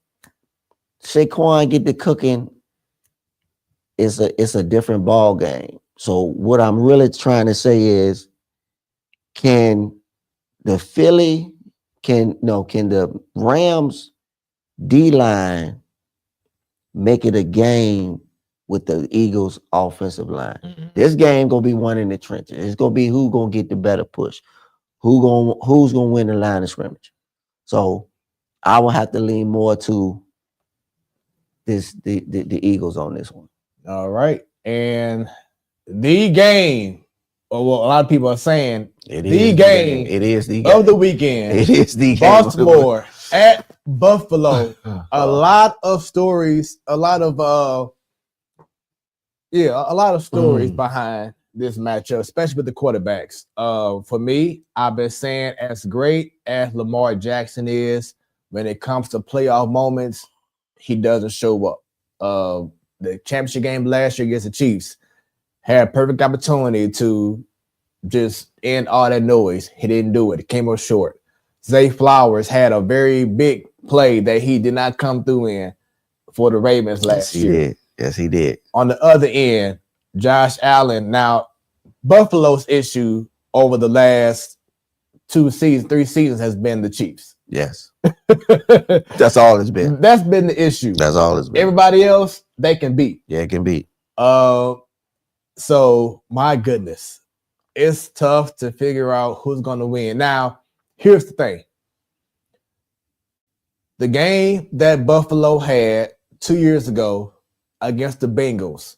Saquon get the cooking, it's a different ball game. So what I'm really trying to say is, can the Rams D-line make it a game with the Eagles offensive line? This game gonna be one in the trenches. It's gonna be who gonna get the better push, who's gonna win the line of scrimmage. So I will have to lean more to the Eagles on this one. All right, and the game, or what a lot of people are saying, It is the game of the weekend. It is the Baltimore at Buffalo. A lot of stories, a lot of stories behind this matchup, especially with the quarterbacks. For me, I've been saying, as great as Lamar Jackson is, when it comes to playoff moments, he doesn't show up. The championship game last year against the Chiefs had a perfect opportunity to just end all that noise. He didn't do it. It came up short. Zay Flowers had a very big play that he did not come through in for the Ravens last year. Yes, he did. On the other end, Josh Allen. Now, Buffalo's issue over the last 3 seasons has been the Chiefs. Yes. That's all it's been. That's been the issue. That's all it's been. Everybody else, they can beat. Yeah, it can beat. So my goodness, it's tough to figure out who's going to win. Now, here's the thing. The game that Buffalo had 2 years ago against the Bengals,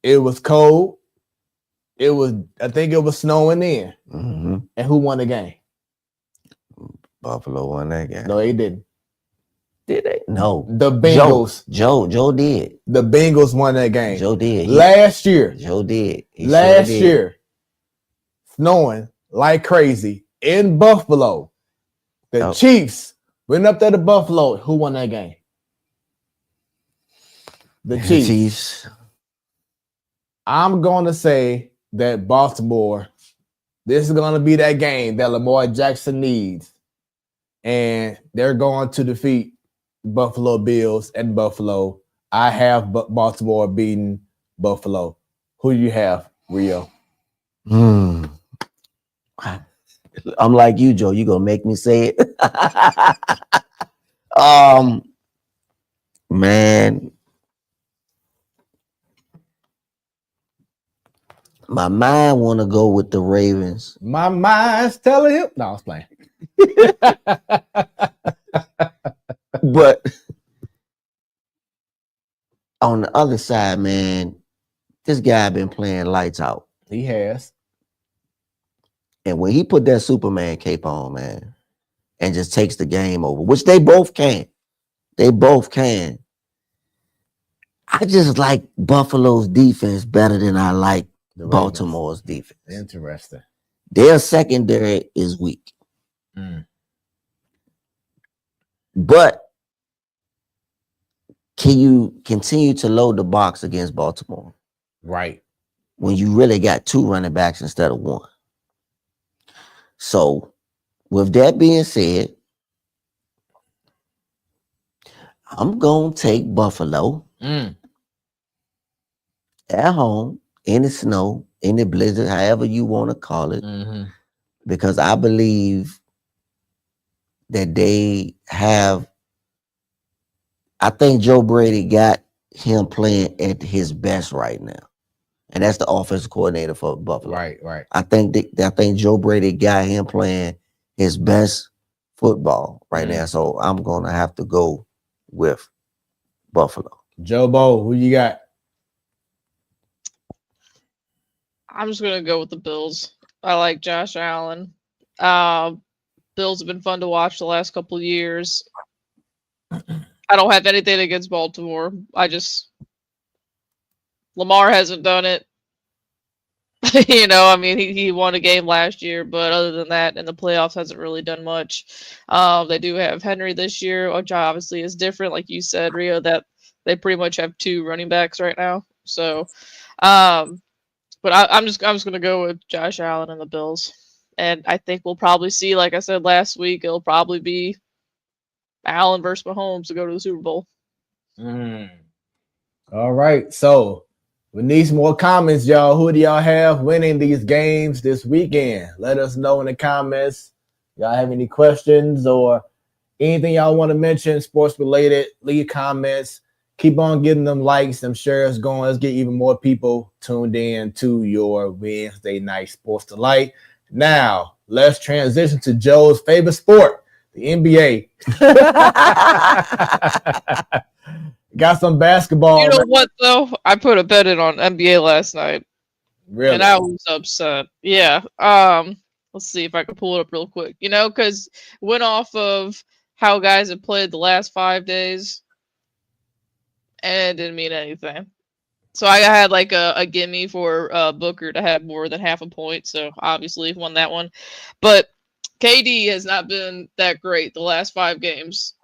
it was cold. I think it was snowing in. And who won the game? Buffalo won that game. No, they didn't. Did they? No. The Bengals. Joe did. The Bengals won that game. Joe did. Last year. Joe did. Last year. Snowing like crazy in Buffalo. The Chiefs went up there to Buffalo. Who won that game? The Chiefs. I'm going to say that Baltimore, this is going to be that game that Lamar Jackson needs. And they're going to defeat Buffalo Bills and Buffalo. I have Baltimore beating Buffalo. Who do you have, Rio? I'm like you, Joe. You gonna make me say it? Man, my mind want to go with the Ravens. My mind's telling him. No, I was playing. But on the other side, man, this guy been playing lights out. He has. And when he put that Superman cape on, man, and just takes the game over, which they both can. They both can. I just like Buffalo's defense better than I like Baltimore's defense. Interesting. Their secondary is weak. But can you continue to load the box against Baltimore? Right. when you really got 2 running backs instead of 1. So, with that being said, I'm going to take Buffalo at home in the snow, in the blizzard, however you want to call it, because I believe that they have. I think Joe Brady got him playing at his best right now, and that's the offensive coordinator for Buffalo. Right. I think Joe Brady got him playing his best football right now, so I'm gonna have to go with Buffalo. Joe Bo, who you got? I'm just gonna go with the Bills. I like Josh Allen. Bills have been fun to watch the last couple of years. I don't have anything against Baltimore. Lamar hasn't done it. I mean, he won a game last year, but other than that, in the playoffs, hasn't really done much. They do have Henry this year, which obviously is different, like you said, Rio, that they pretty much have 2 running backs right now. So, but I'm just gonna go with Josh Allen and the Bills, and I think we'll probably see, like I said last week, it'll probably be Allen versus Mahomes to go to the Super Bowl. All right, so we need some more comments, y'all. Who do y'all have winning these games this weekend? Let us know in the comments. Y'all have any questions or anything y'all want to mention, sports related? Leave comments. Keep on getting them likes, them shares going. Let's get even more people tuned in to your Wednesday night sports delight. Now, let's transition to Joe's favorite sport, the NBA. Got some basketball. You know what, though? I put a bet in on NBA last night. Really? And I was upset. Yeah. Let's see if I can pull it up real quick. Because went off of how guys have played the last 5 days, and it didn't mean anything. So I had like a gimme for Booker to have more than half a point. So obviously won that one. But KD has not been that great the last 5 games.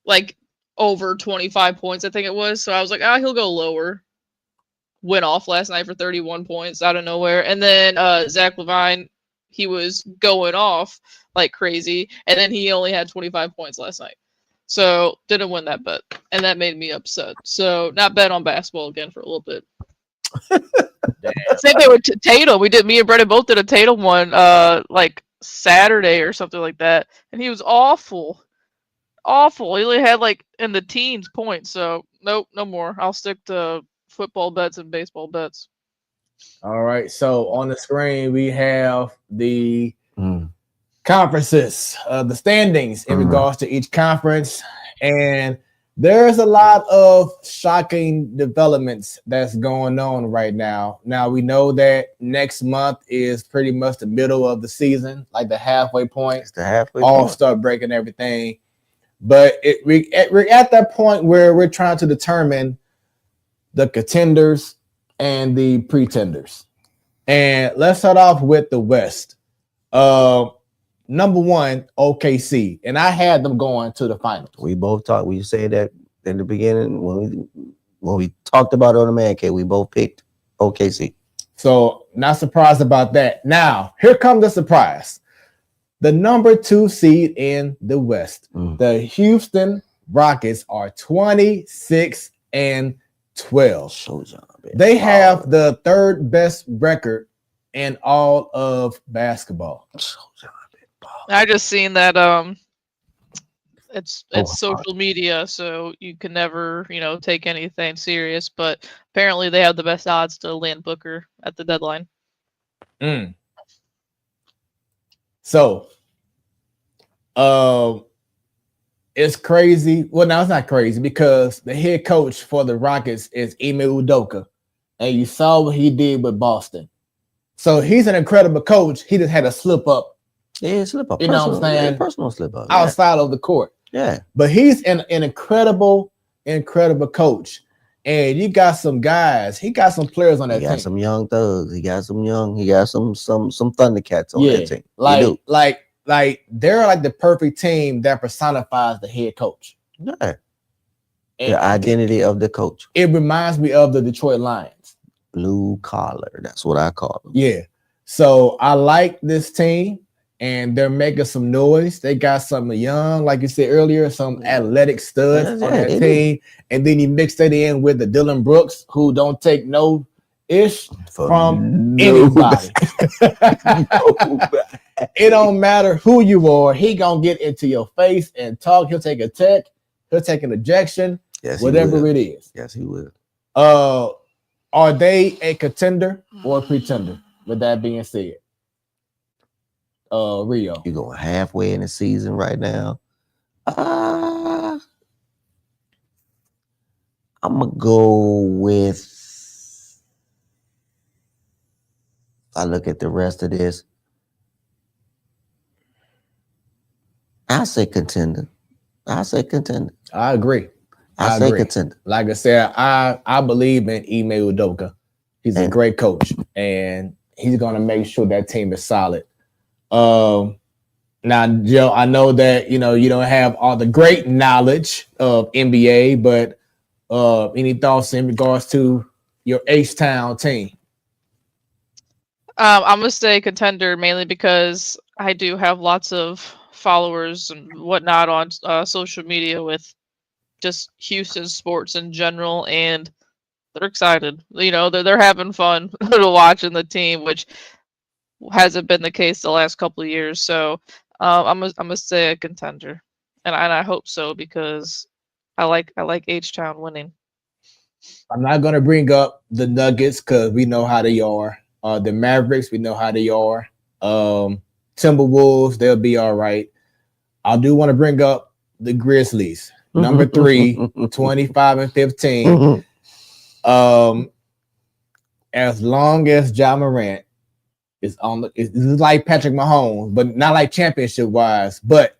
Like over 25 points, I think it was. So I was like, he'll go lower. Went off last night for 31 points out of nowhere. And then Zach LaVine, he was going off like crazy. And then he only had 25 points last night. So didn't win that bet. And that made me upset. So not bet on basketball again for a little bit. Same thing with Tatum. Me and Brennan both did a Tatum one like Saturday or something like that. And he was awful. Awful. He only had like in the teens points. So nope, no more. I'll stick to football bets and baseball bets. All right. So on the screen we have the conferences, the standings in regards to each conference, and there's a lot of shocking developments that's going on right now. Now we know that next month is pretty much the middle of the season, like the halfway point. It's the halfway all point. start breaking everything. But we're at that point where we're trying to determine the contenders and the pretenders. And let's start off with the West. Number 1, OKC. And I had them going to the finals. We both talked. We said that in the beginning when we talked about it on the Man Cave. We both picked OKC. So not surprised about that. Now, here comes the surprise. The number 2 seed in the West, the Houston Rockets, are 26-12. They have the 3rd best record in all of basketball. I just seen that it's social media, so you can never, take anything serious, but apparently they have the best odds to land Booker at the deadline. So it's crazy. Well, now it's not crazy because the head coach for the Rockets is Ime Udoka, and you saw what he did with Boston. So he's an incredible coach. He just had a slip up. Yeah, slip up. You know what I'm saying? Personal slip up. Outside of the court. Yeah. But he's an incredible coach. And you got some guys. He got some players on that team. He got some young thugs. He got some Thundercats on that team. Like they're like the perfect team that personifies the head coach. Yeah. The identity of the coach. It reminds me of the Detroit Lions. Blue collar. That's what I call them. Yeah. So I like this team, and they're making some noise. They got some young, like you said earlier, some athletic studs on that team. And then you mix that in with the Dylan Brooks, who don't take no ish from anybody. It don't matter who you are. He gonna get into your face and talk. He'll take a tech. He'll take an ejection. Yes, whatever it is. Yes, he will. Are they a contender or a pretender? With that being said, Rio, you're going halfway in the season right now. I'm gonna go with. I look at the rest of this. I say contender. I agree. I say contender. Like I said, I believe in Ime Udoka. He's a great coach, and he's gonna make sure that team is solid. Now, Joe, I know that you don't have all the great knowledge of NBA, but any thoughts in regards to your H-Town team? I'm gonna say contender mainly because I do have lots of followers and whatnot on social media with just Houston sports in general, and they're excited. They're having fun watching the team, which hasn't been the case the last couple of years. So I'm gonna say a contender, and I hope so because I like H-Town winning. I'm not gonna bring up the Nuggets because we know how they are. The Mavericks, we know how they are. Timberwolves, they'll be all right. I do want to bring up the Grizzlies, number 3, 25-15. As long as Ja Morant is on it's like Patrick Mahomes, but not like championship wise. But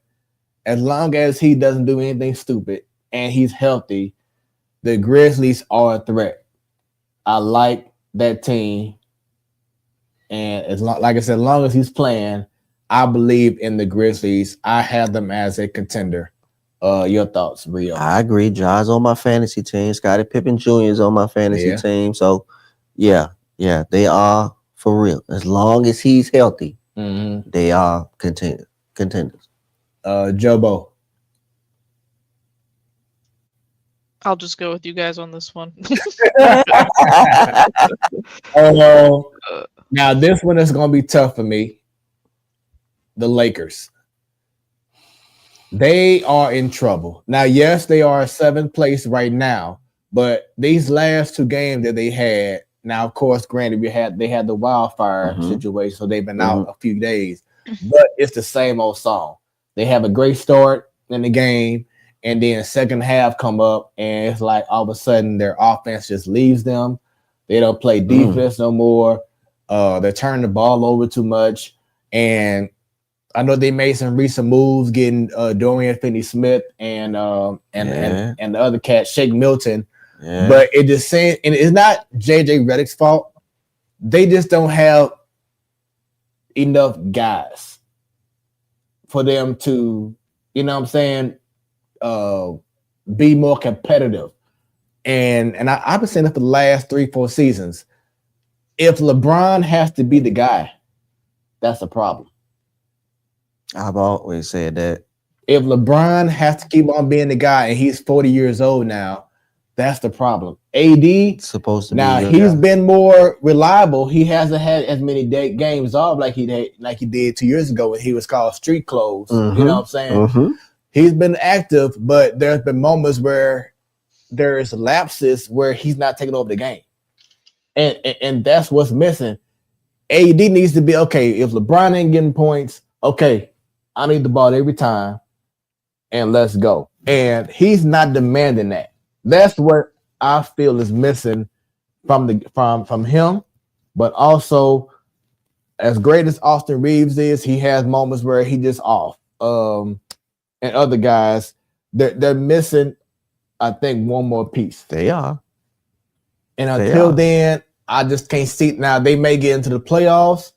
as long as he doesn't do anything stupid and he's healthy, the Grizzlies are a threat. I like that team. And like I said, as long as he's playing, I believe in the Grizzlies. I have them as a contender. Your thoughts, Rio? I agree. Ja's on my fantasy team. Scottie Pippen Jr. is on my fantasy team. So, yeah, they are for real. As long as he's healthy, they are contenders. Jobo. I'll just go with you guys on this one. Now, this one is going to be tough for me. The Lakers. They are in trouble. Now, yes, they are 7th place right now, but these last 2 games that they had, now, of course, granted, they had the wildfire situation, so they've been out a few days, but it's the same old song. They have a great start in the game, and then second half come up, and it's like all of a sudden their offense just leaves them. They don't play defense no more. They're turning the ball over too much, and I know they made some recent moves, getting Dorian Finney-Smith and the other cat, Shake Milton. Yeah. But it just saying, and it's not JJ Redick's fault. They just don't have enough guys for them to, you know what I'm saying, be more competitive. And I've been saying it for the last 3-4 seasons. If LeBron has to be the guy, that's a problem. I've always said that. If LeBron has to keep on being the guy and he's 40 years old now, that's the problem. AD supposed to now be he's been more reliable. He hasn't had as many games off like he did 2 years ago when he was called street clothes. You know what I'm saying? He's been active, but there's been moments where there's lapses where he's not taking over the game. And that's what's missing. AD needs to be okay. If LeBron ain't getting points, okay, I need the ball every time, and let's go. And he's not demanding that. That's what I feel is missing from him. But also, as great as Austin Reeves is, he has moments where he just off. And other guys, they're missing, I think, one more piece. They are. And until then, I just can't see. Now, they may get into the playoffs,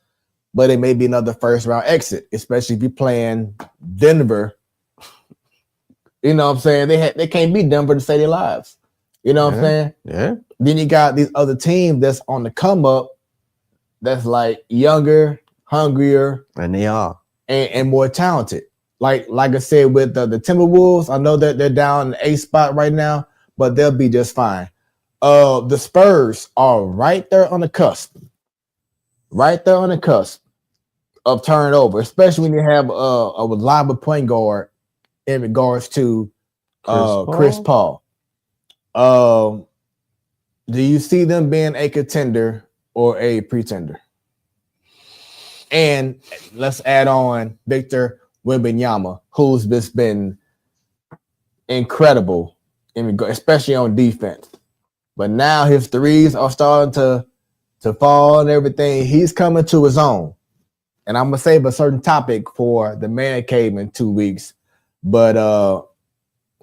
but it may be another first-round exit, especially if you're playing Denver. You know what I'm saying? They can't beat Denver to save their lives. You know what I'm saying? Yeah. Then you got these other teams that's on the come up that's like younger, hungrier, and they are and more talented. Like I said, with the Timberwolves, I know that they're down in the 8th spot right now, but they'll be just fine. The Spurs are right there on the cusp. Right there on the cusp of turnover, especially when you have a reliable point guard in regards to Chris Paul. Do you see them being a contender or a pretender? And let's add on Victor Wembanyama, who's just been incredible, especially on defense. But now his threes are starting to fall and everything. He's coming to his own. And I'm gonna save a certain topic for the man cave in 2 weeks. But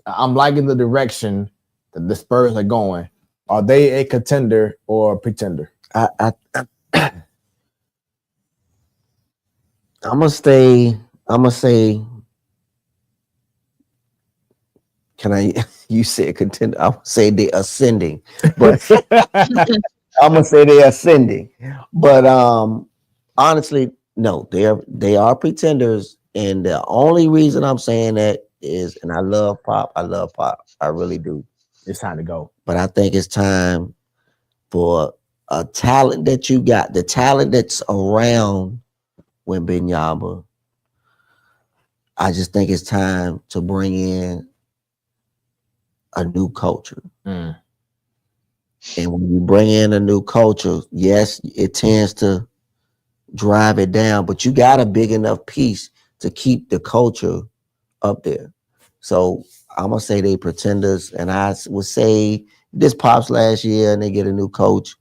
I'm liking the direction that the Spurs are going. Are they a contender or a pretender? I'm gonna say, can I you said contender? I would say they're ascending, but I'm gonna say they're ascending. But honestly, no, they are pretenders. And the only reason I'm saying that is, and I love Pop, I really do. It's time to go. But I think it's time for a talent that you got, the talent that's around Wembanyama. I just think it's time to bring in a new culture. And when you bring in a new culture, yes, it tends to drive it down, but you got a big enough piece to keep the culture up there. So I'm gonna say they pretenders, and I would say this Pops last year, and they get a new coach.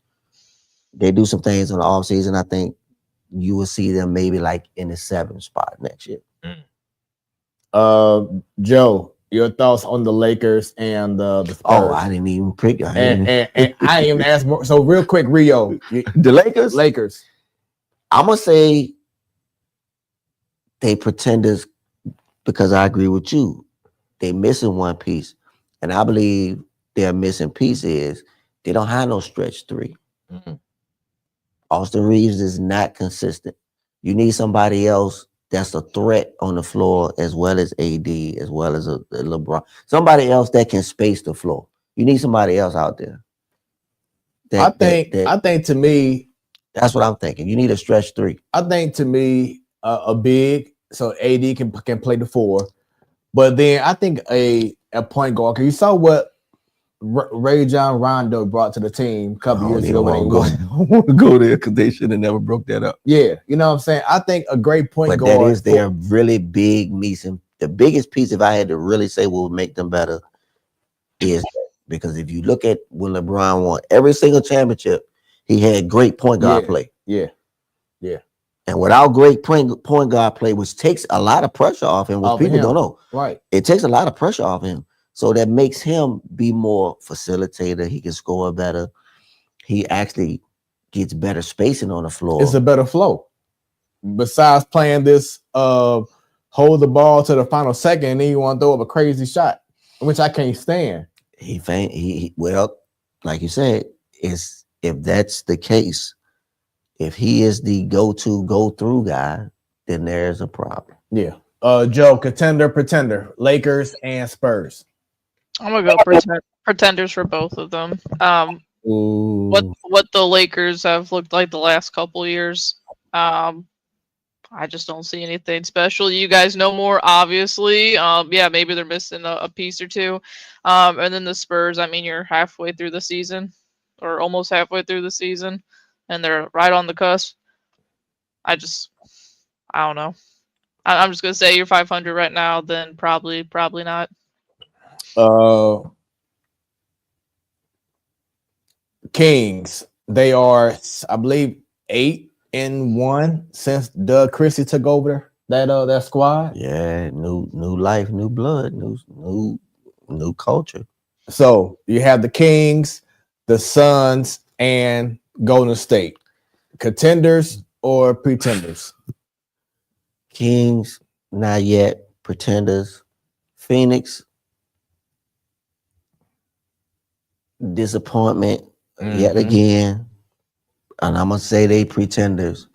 They do some things on the offseason. I think you will see them maybe like in the 7th spot next year. Joe, your thoughts on the Lakers and the Spurs? Oh, I didn't even pick. And I didn't even ask more. So real quick, Rio, the Lakers. Lakers. I'm gonna say they pretenders because I agree with you. They missing one piece, and I believe their missing piece is they don't have no stretch 3. Austin Reeves is not consistent. You need somebody else that's a threat on the floor, as well as AD, as well as a LeBron. Somebody else that can space the floor. You need somebody else out there. I think to me, that's what I'm thinking. You need a stretch 3. I think to me, a big, so AD can play the 4, but then I think a point guard. Cause you saw what Ray John Rondo brought to the team a couple years ago when they won. I want to go there because they should have never broke that up. Yeah, you know what I'm saying. I think a great point guard. That is their really big missing. The biggest piece, if I had to really say, will make them better, is because if you look at when LeBron won every single championship, he had great point guard play. Yeah. And without great point guard play, which takes a lot of pressure off him, which people don't know. Right. It takes a lot of pressure off him. So that makes him be more facilitator. He can score better. He actually gets better spacing on the floor. It's a better flow. Besides playing this hold the ball to the final second, and then you want to throw up a crazy shot, which I can't stand. Well, like you said, if that's the case, if he is the go-through guy, then there's a problem. Yeah. Joe, contender, pretender, Lakers and Spurs. I'm gonna go pretenders for both of them. What the Lakers have looked like the last couple years, I just don't see anything special. You guys know more, obviously. Yeah, maybe they're missing a piece or two. And then the Spurs, I mean, you're halfway through the season, or almost halfway through the season, and they're right on the cusp. I don't know. I'm just gonna say you're 500 right now. Then probably not. Kings. They are, I believe, 8-1 since Doug Christie took over that squad. Yeah, new life, new blood, new culture. So you have the Kings, the Suns, and Golden State. Contenders or pretenders? Kings, not yet. Pretenders. Phoenix. disappointment yet again, and I'm gonna say they pretenders.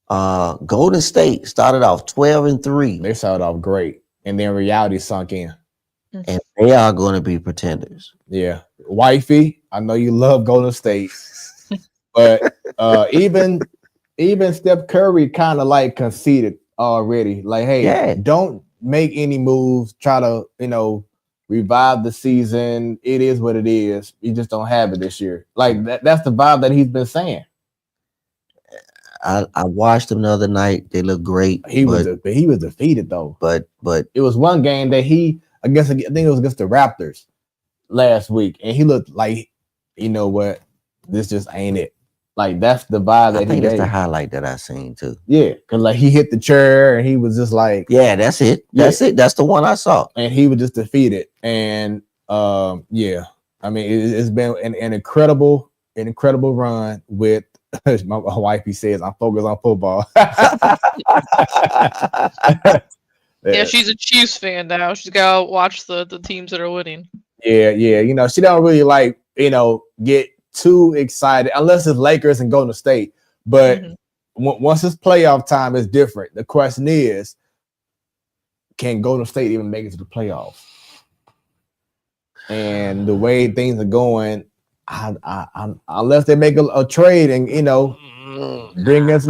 Golden State started off 12-3. They started off great, and then reality sunk in. And they are going to be pretenders. Yeah, wifey, I know you love Golden State, but even Steph Curry kind of like conceded already. Like, hey, don't make any moves. Try to revive the season. It is what it is. You just don't have it this year. Like that's the vibe that he's been saying. I watched them the other night. They look great. He was defeated though. But it was one game that I think it was against the Raptors last week, and he looked like, you know what, this just ain't it. Like that's the vibe that I think he that's the gave. highlight that I seen too. Yeah, because like he hit the chair and he was just like, yeah, that's it. That's it. That's the one I saw. And he was just defeated. And yeah, I mean it's been an incredible run with. My wifey says I'm focused on football. Yeah, she's a Chiefs fan now. She's got to watch the teams that are winning. Yeah. She don't really like, get too excited unless it's Lakers and Golden State. But once it's playoff time, it's different. The question is, can Golden State even make it to the playoffs? And the way things are going, unless they make a trade and bring us.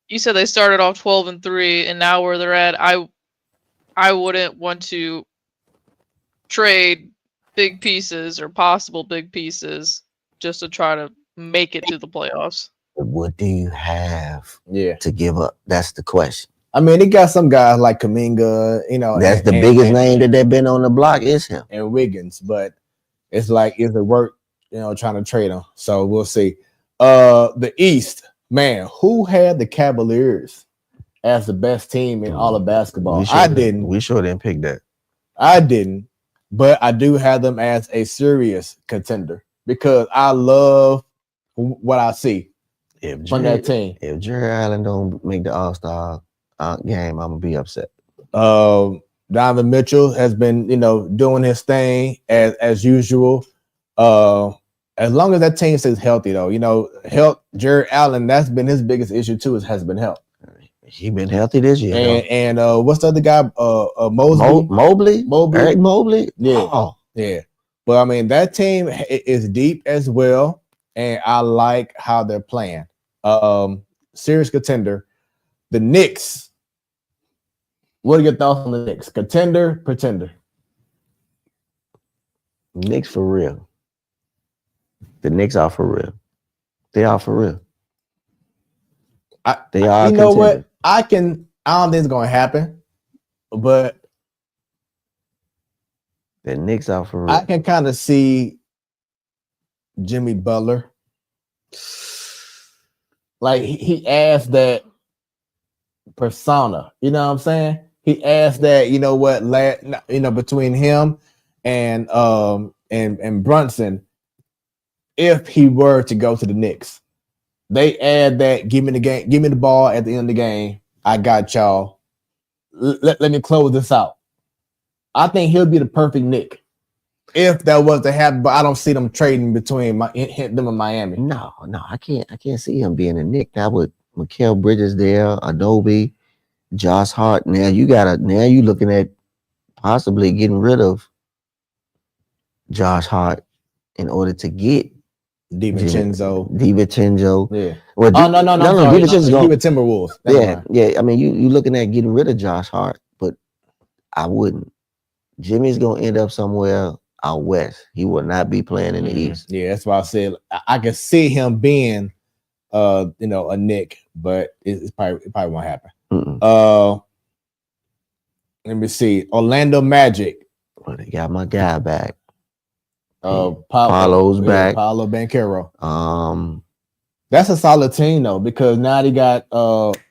You said they started off 12-3, and now where they're at, I wouldn't want to trade big pieces or possible big pieces just to try to make it to the playoffs. What do you have to give up? That's the question. I mean, they got some guys like Kuminga, That's the biggest name that they've been on the block is him. And Wiggins, but it's like, is it work, trying to trade them? So we'll see. The East, man, who had the Cavaliers as the best team in all of basketball? I didn't. We sure didn't pick that. I didn't, but I do have them as a serious contender because I love what I see from that team. If Jerry Allen don't make the All-Star game, I'm gonna be upset. Donovan Mitchell has been, doing his thing as usual. As long as that team stays healthy, though, health. Jerry Allen, that's been his biggest issue too. Has been health. He been healthy this year. And what's the other guy? Mobley. Eric Mobley. Yeah, yeah. But I mean, that team is deep as well, and I like how they're playing. Serious contender. The Knicks. What are your thoughts on the Knicks? Contender, pretender? Knicks for real. The Knicks are for real. They are for real. They are. You know what? I don't think it's going to happen, but the Knicks are for real. I can kind of see Jimmy Butler. Like he asked that persona. You know what I'm saying? He asked that. You know what? Between him and Brunson, if he were to go to the Knicks. They add that, give me the ball at the end of the game. I got y'all. Let me close this out. I think he'll be the perfect Knick if that was to happen, but I don't see them trading between them and Miami. No, I can't see him being a Knick. That would Mikal Bridges there, Adobe, Josh Hart. Now you looking at possibly getting rid of Josh Hart in order to get DiVincenzo. Yeah. Well, no. DiVincenzo Timberwolves. Yeah. I mean, you looking at getting rid of Josh Hart, but I wouldn't. Jimmy's gonna end up somewhere out west. He will not be playing in the East. Yeah, that's why I said I can see him being, a Knick, but it probably won't happen. Let me see. Orlando Magic. Well, they got my guy back. Paulo's back. Paulo Banchero. That's a solid team though, because now they got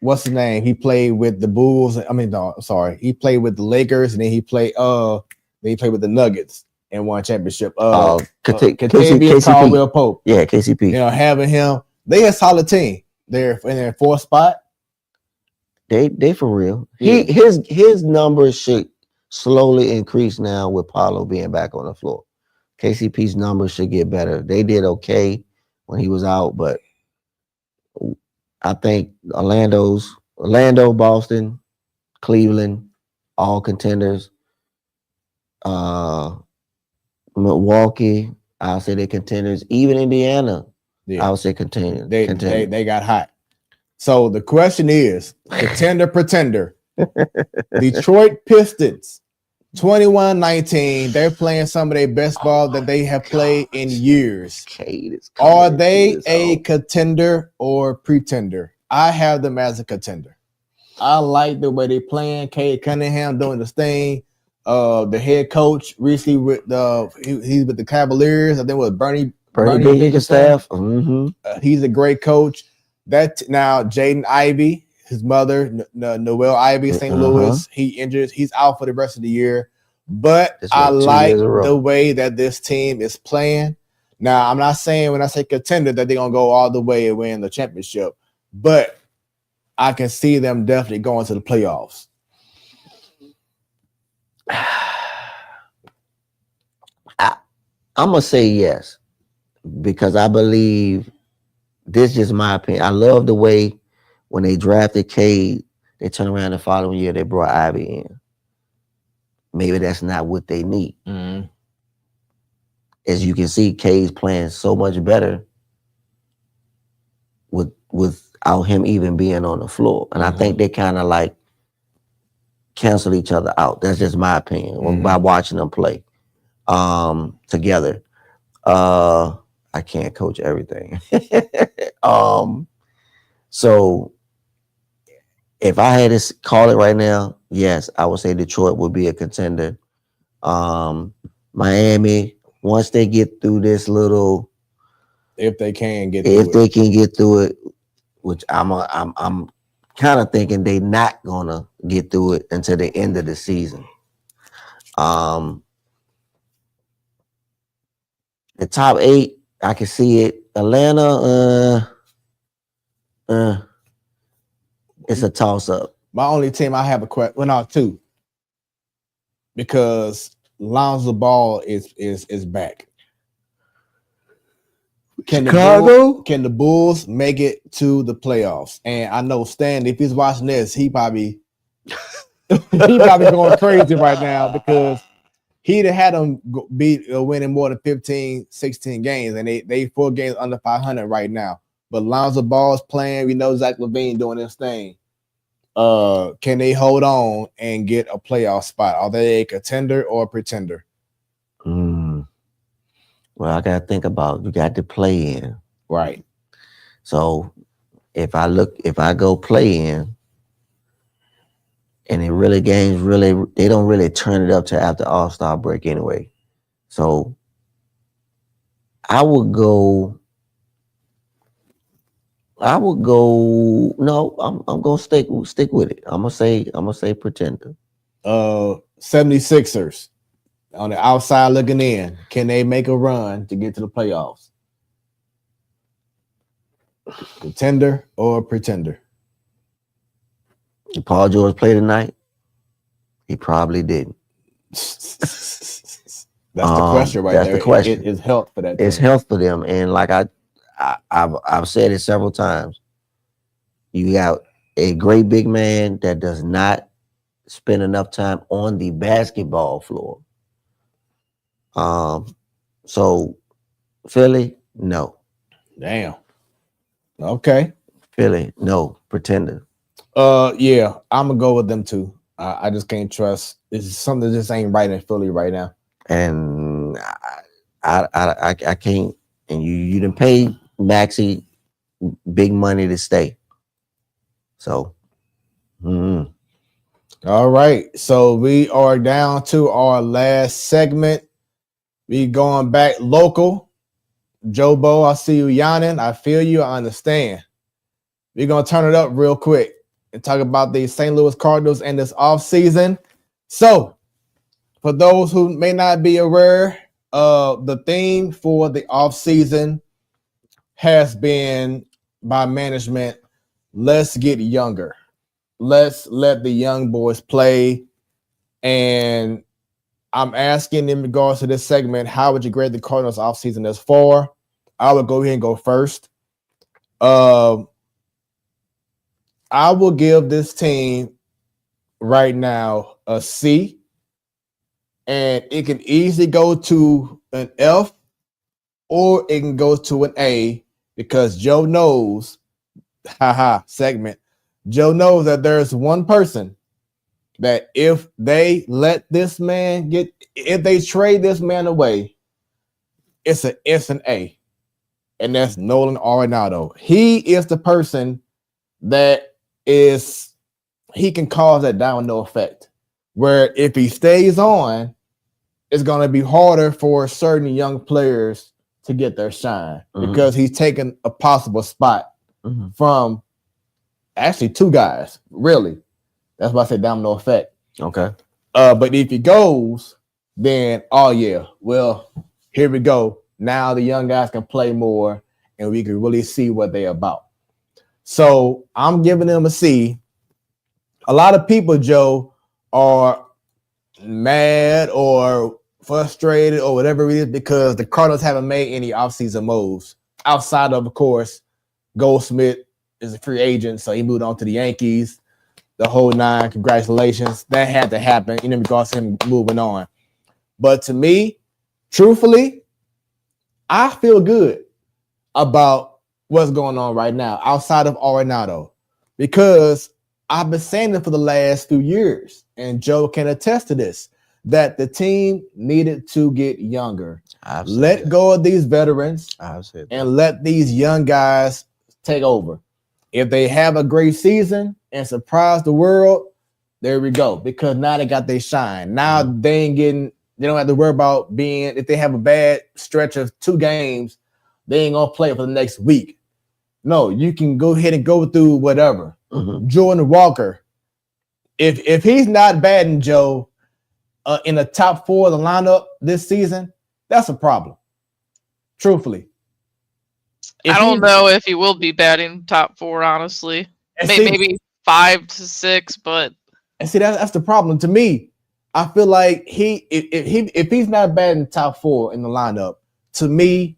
what's his name? He played with the Bulls. He played with the Lakers, and then he played with the Nuggets and won championship. KCP. Caldwell Pope. Yeah, KCP. Having him, they a solid team. They're in their fourth spot. They for real. Yeah. His numbers should slowly increase now with Paulo being back on the floor. KCP's numbers should get better. They did okay when he was out, but I think Orlando, Boston, Cleveland, all contenders. Milwaukee, I'll say they're contenders. Even Indiana, I'll say contenders. They got hot. So the question is, contender, pretender. Detroit Pistons, 21-19. They're playing some of their best ball that they have played in years. Are they a contender or pretender? I have them as a contender. I like the way they're playing. Cade Cunningham doing this thing. The head coach recently with he's with the Cavaliers. I think with Bernie Bickerstaff. He's a great coach. That now Jaden Ivey, his mother Noel Ivey, St. Louis. He's out for the rest of the year. But I like the way that this team is playing. Now I'm not saying when I say contender that they're gonna go all the way and win the championship, but I can see them definitely going to the playoffs. I'm gonna say yes, because I believe this is just my opinion. I love the way when they drafted Cade, they turned around the following year, they brought Ivy in. Maybe that's not what they need. As you can see, Cade's playing so much better without him even being on the floor. And I think they kind of like cancel each other out. That's just my opinion by watching them play together. I can't coach everything. So if I had to call it right now, yes, I would say Detroit would be a contender. Miami, once they get through this little, if they can get through it, which I'm kind of thinking they're not gonna get through it until the end of the season. The top 8, I can see it. Atlanta, it's a toss-up. My only team I have a question. Well, no, 2. Because Lonzo Ball is back. Can the Bulls make it to the playoffs? And I know Stan, if he's watching this, he probably going crazy right now, because he'd have had them winning more than 15, 16 games, and they 4 games under 500 right now. But Lonzo Ball's playing. We know Zach LaVine doing his thing. Can they hold on and get a playoff spot? Are they a contender or a pretender? Well, I gotta think about, you got to play in. Right. So if I go play in, and it really games they don't really turn it up to after All-Star break anyway. So I would go. No, I'm gonna stick with it. I'm gonna say pretender. 76ers on the outside looking in. Can they make a run to get to the playoffs? Contender or pretender? Did Paul George play tonight? He probably didn't. That's the question right there. That's the question. It's health for that team. It's health for them. And like I've said it several times, you got a great big man that does not spend enough time on the basketball floor. So Philly, no. Damn. Okay. Philly, no. Pretender. Yeah, I'm gonna go with them too. I just can't trust. It's something that just ain't right in Philly right now. And I can't. And you didn't pay Maxey big money to stay. So, all right. So we are down to our last segment. We going back local. Jobo, I see you yawning. I feel you. I understand. We're gonna turn it up real quick and talk about the St. Louis Cardinals and this offseason. So, for those who may not be aware, the theme for the offseason has been by management, let's get younger. Let's let the young boys play. And I'm asking in regards to this segment, how would you grade the Cardinals offseason thus far? I would go ahead and go first. I will give this team right now a C, and it can easily go to an F or it can go to an A because Joe knows, segment. Joe knows that there's one person that if they let this man if they trade this man away, it's an A, and that's Nolan Arenado. He is the person that he can cause that domino effect, where if he stays on, it's going to be harder for certain young players to get their shine because he's taken a possible spot from actually two guys, really. That's why I say domino effect. Okay. But if he goes, then well, here we go. Now the young guys can play more and we can really see what they're about. So I'm giving them a C. A lot of people, Joe, are mad or frustrated or whatever it is because the Cardinals haven't made any offseason moves outside of course, Goldsmith is a free agent, so he moved on to the Yankees. The whole nine, congratulations. That had to happen in regards to him moving on. But to me, truthfully, I feel good about what's going on right now outside of Arenado because I've been saying it for the last few years, and Joe can attest to this, that the team needed to get younger. Let go of these veterans and let these young guys take over. If they have a great season and surprise the world, there we go. Because now they got their shine. Now they don't have to worry about if they have a bad stretch of 2 games, they ain't gonna play for the next week. No, you can go ahead and go through whatever. Jordan Walker, if he's not batting, Joe, in the top 4 of the lineup this season, that's a problem. Truthfully. I don't know if he will be batting top 4, honestly. Maybe 5 to 6, but and see that's the problem to me. I feel like if he's not batting top 4 in the lineup, to me,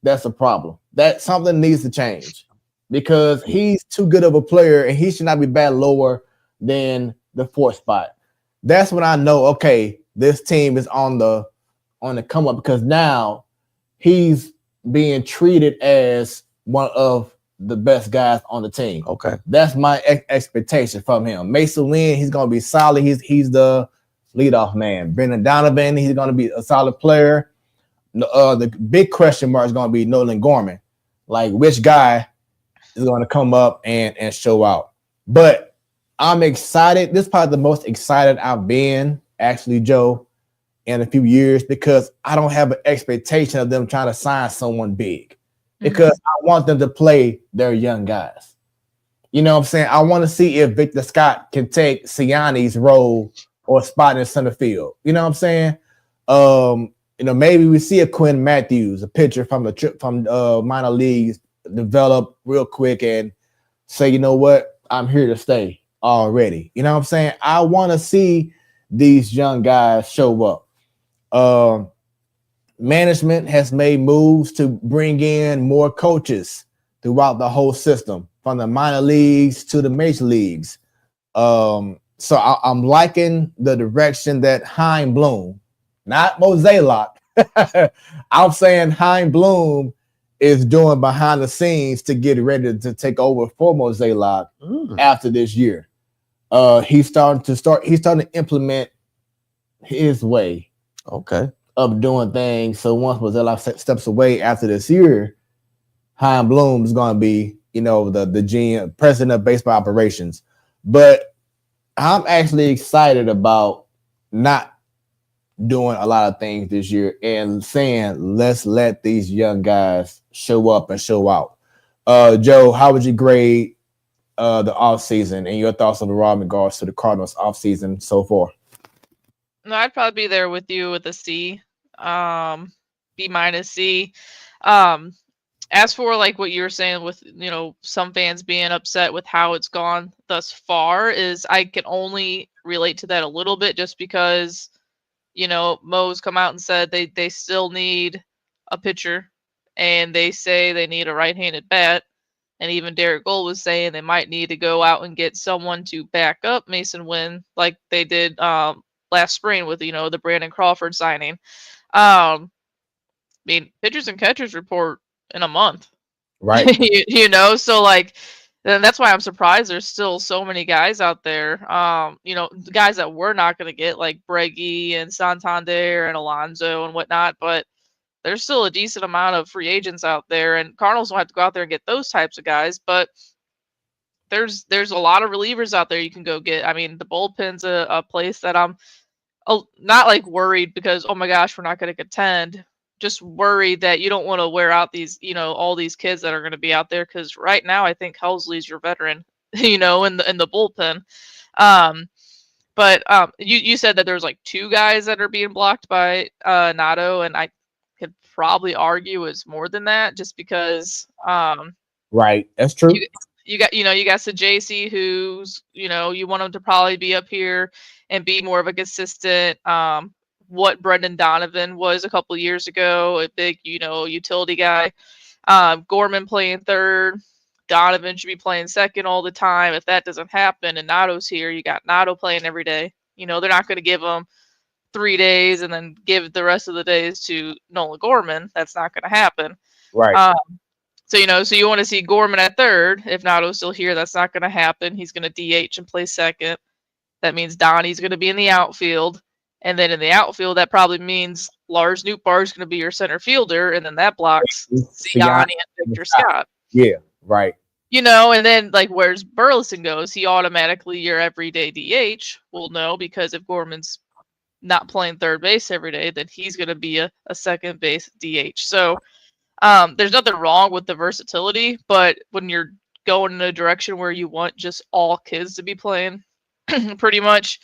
that's a problem. That something needs to change because he's too good of a player and he should not be batting lower than the 4th spot. That's when I know, okay, this team is on the come up because now he's being treated as one of the best guys on the team. Okay. That's my expectation from him. Mason Lynn, he's going to be solid. He's the leadoff man. Brendan Donovan, he's going to be a solid player. The big question mark is going to be Nolan Gorman. Like, which guy is going to come up and show out? But I'm excited. This is probably the most excited I've been, actually, Joe, in a few years because I don't have an expectation of them trying to sign someone big because I want them to play their young guys. You know what I'm saying? I want to see if Victor Scott can take Siani's role or spot in center field. You know what I'm saying? Maybe we see a Quinn Matthews, a pitcher from minor leagues, develop real quick and say, you know what? I'm here to stay already. You know what I'm saying? I want to see these young guys show up. Management has made moves to bring in more coaches throughout the whole system, from the minor leagues to the major leagues. So I'm liking the direction that Chaim Bloom, not Mozeliak, I'm saying Chaim Bloom is doing behind the scenes to get ready to take over for Mozeliak after this year. He's starting to implement his way of doing things. So once Mozeliak steps away after this year, Chaim Bloom is going to be, the GM, president of baseball operations. But I'm actually excited about not doing a lot of things this year and saying, let's let these young guys show up and show out. Joe, how would you grade the offseason and your thoughts overall in regards to the Cardinals offseason so far? No, I'd probably be there with you with a C, B minus C. As for like what you were saying with, some fans being upset with how it's gone thus far, is I can only relate to that a little bit just because Mo's come out and said they still need a pitcher, and they say they need a right-handed bat. And even Derek Gold was saying they might need to go out and get someone to back up Mason Wynn, like they did last spring with the Brandon Crawford signing. Pitchers and catchers report in a month, Right. So like, and that's why I'm surprised there's still so many guys out there. The guys that we're not going to get, like Breggy and Santander and Alonso and whatnot, but there's still a decent amount of free agents out there, and Cardinals will have to go out there and get those types of guys. But there's a lot of relievers out there you can go get. I mean, the bullpen's a place that I'm not like worried because, oh my gosh, we're not going to contend. Just worried that you don't want to wear out these, all these kids that are going to be out there. Because right now, I think Helsley's your veteran, in the bullpen. But you said that there's like 2 guys that are being blocked by Nato, and I could probably argue it's more than that, just because Right, that's true. you got Sajasi, who's you want him to probably be up here and be more of a consistent what Brendan Donovan was a couple years ago, a big utility guy. Gorman playing third, Donovan should be playing second all the time. If that doesn't happen and Nato's here, you got Nato playing every day. They're not going to give him 3 days and then give the rest of the days to Nolan Gorman. That's not going to happen. Right. So you want to see Gorman at third. If Nato's still here, that's not going to happen. He's going to DH and play second. That means Donnie's going to be in the outfield. And then in the outfield, that probably means Lars Nootbaar is going to be your center fielder. And then that blocks Siani and Victor Scott. Yeah, right. And then like where's Burleson goes, he automatically your everyday DH. Well, no, because if Gorman's not playing third base every day, then he's going to be a second base DH. So there's nothing wrong with the versatility, but when you're going in a direction where you want just all kids to be playing, pretty much,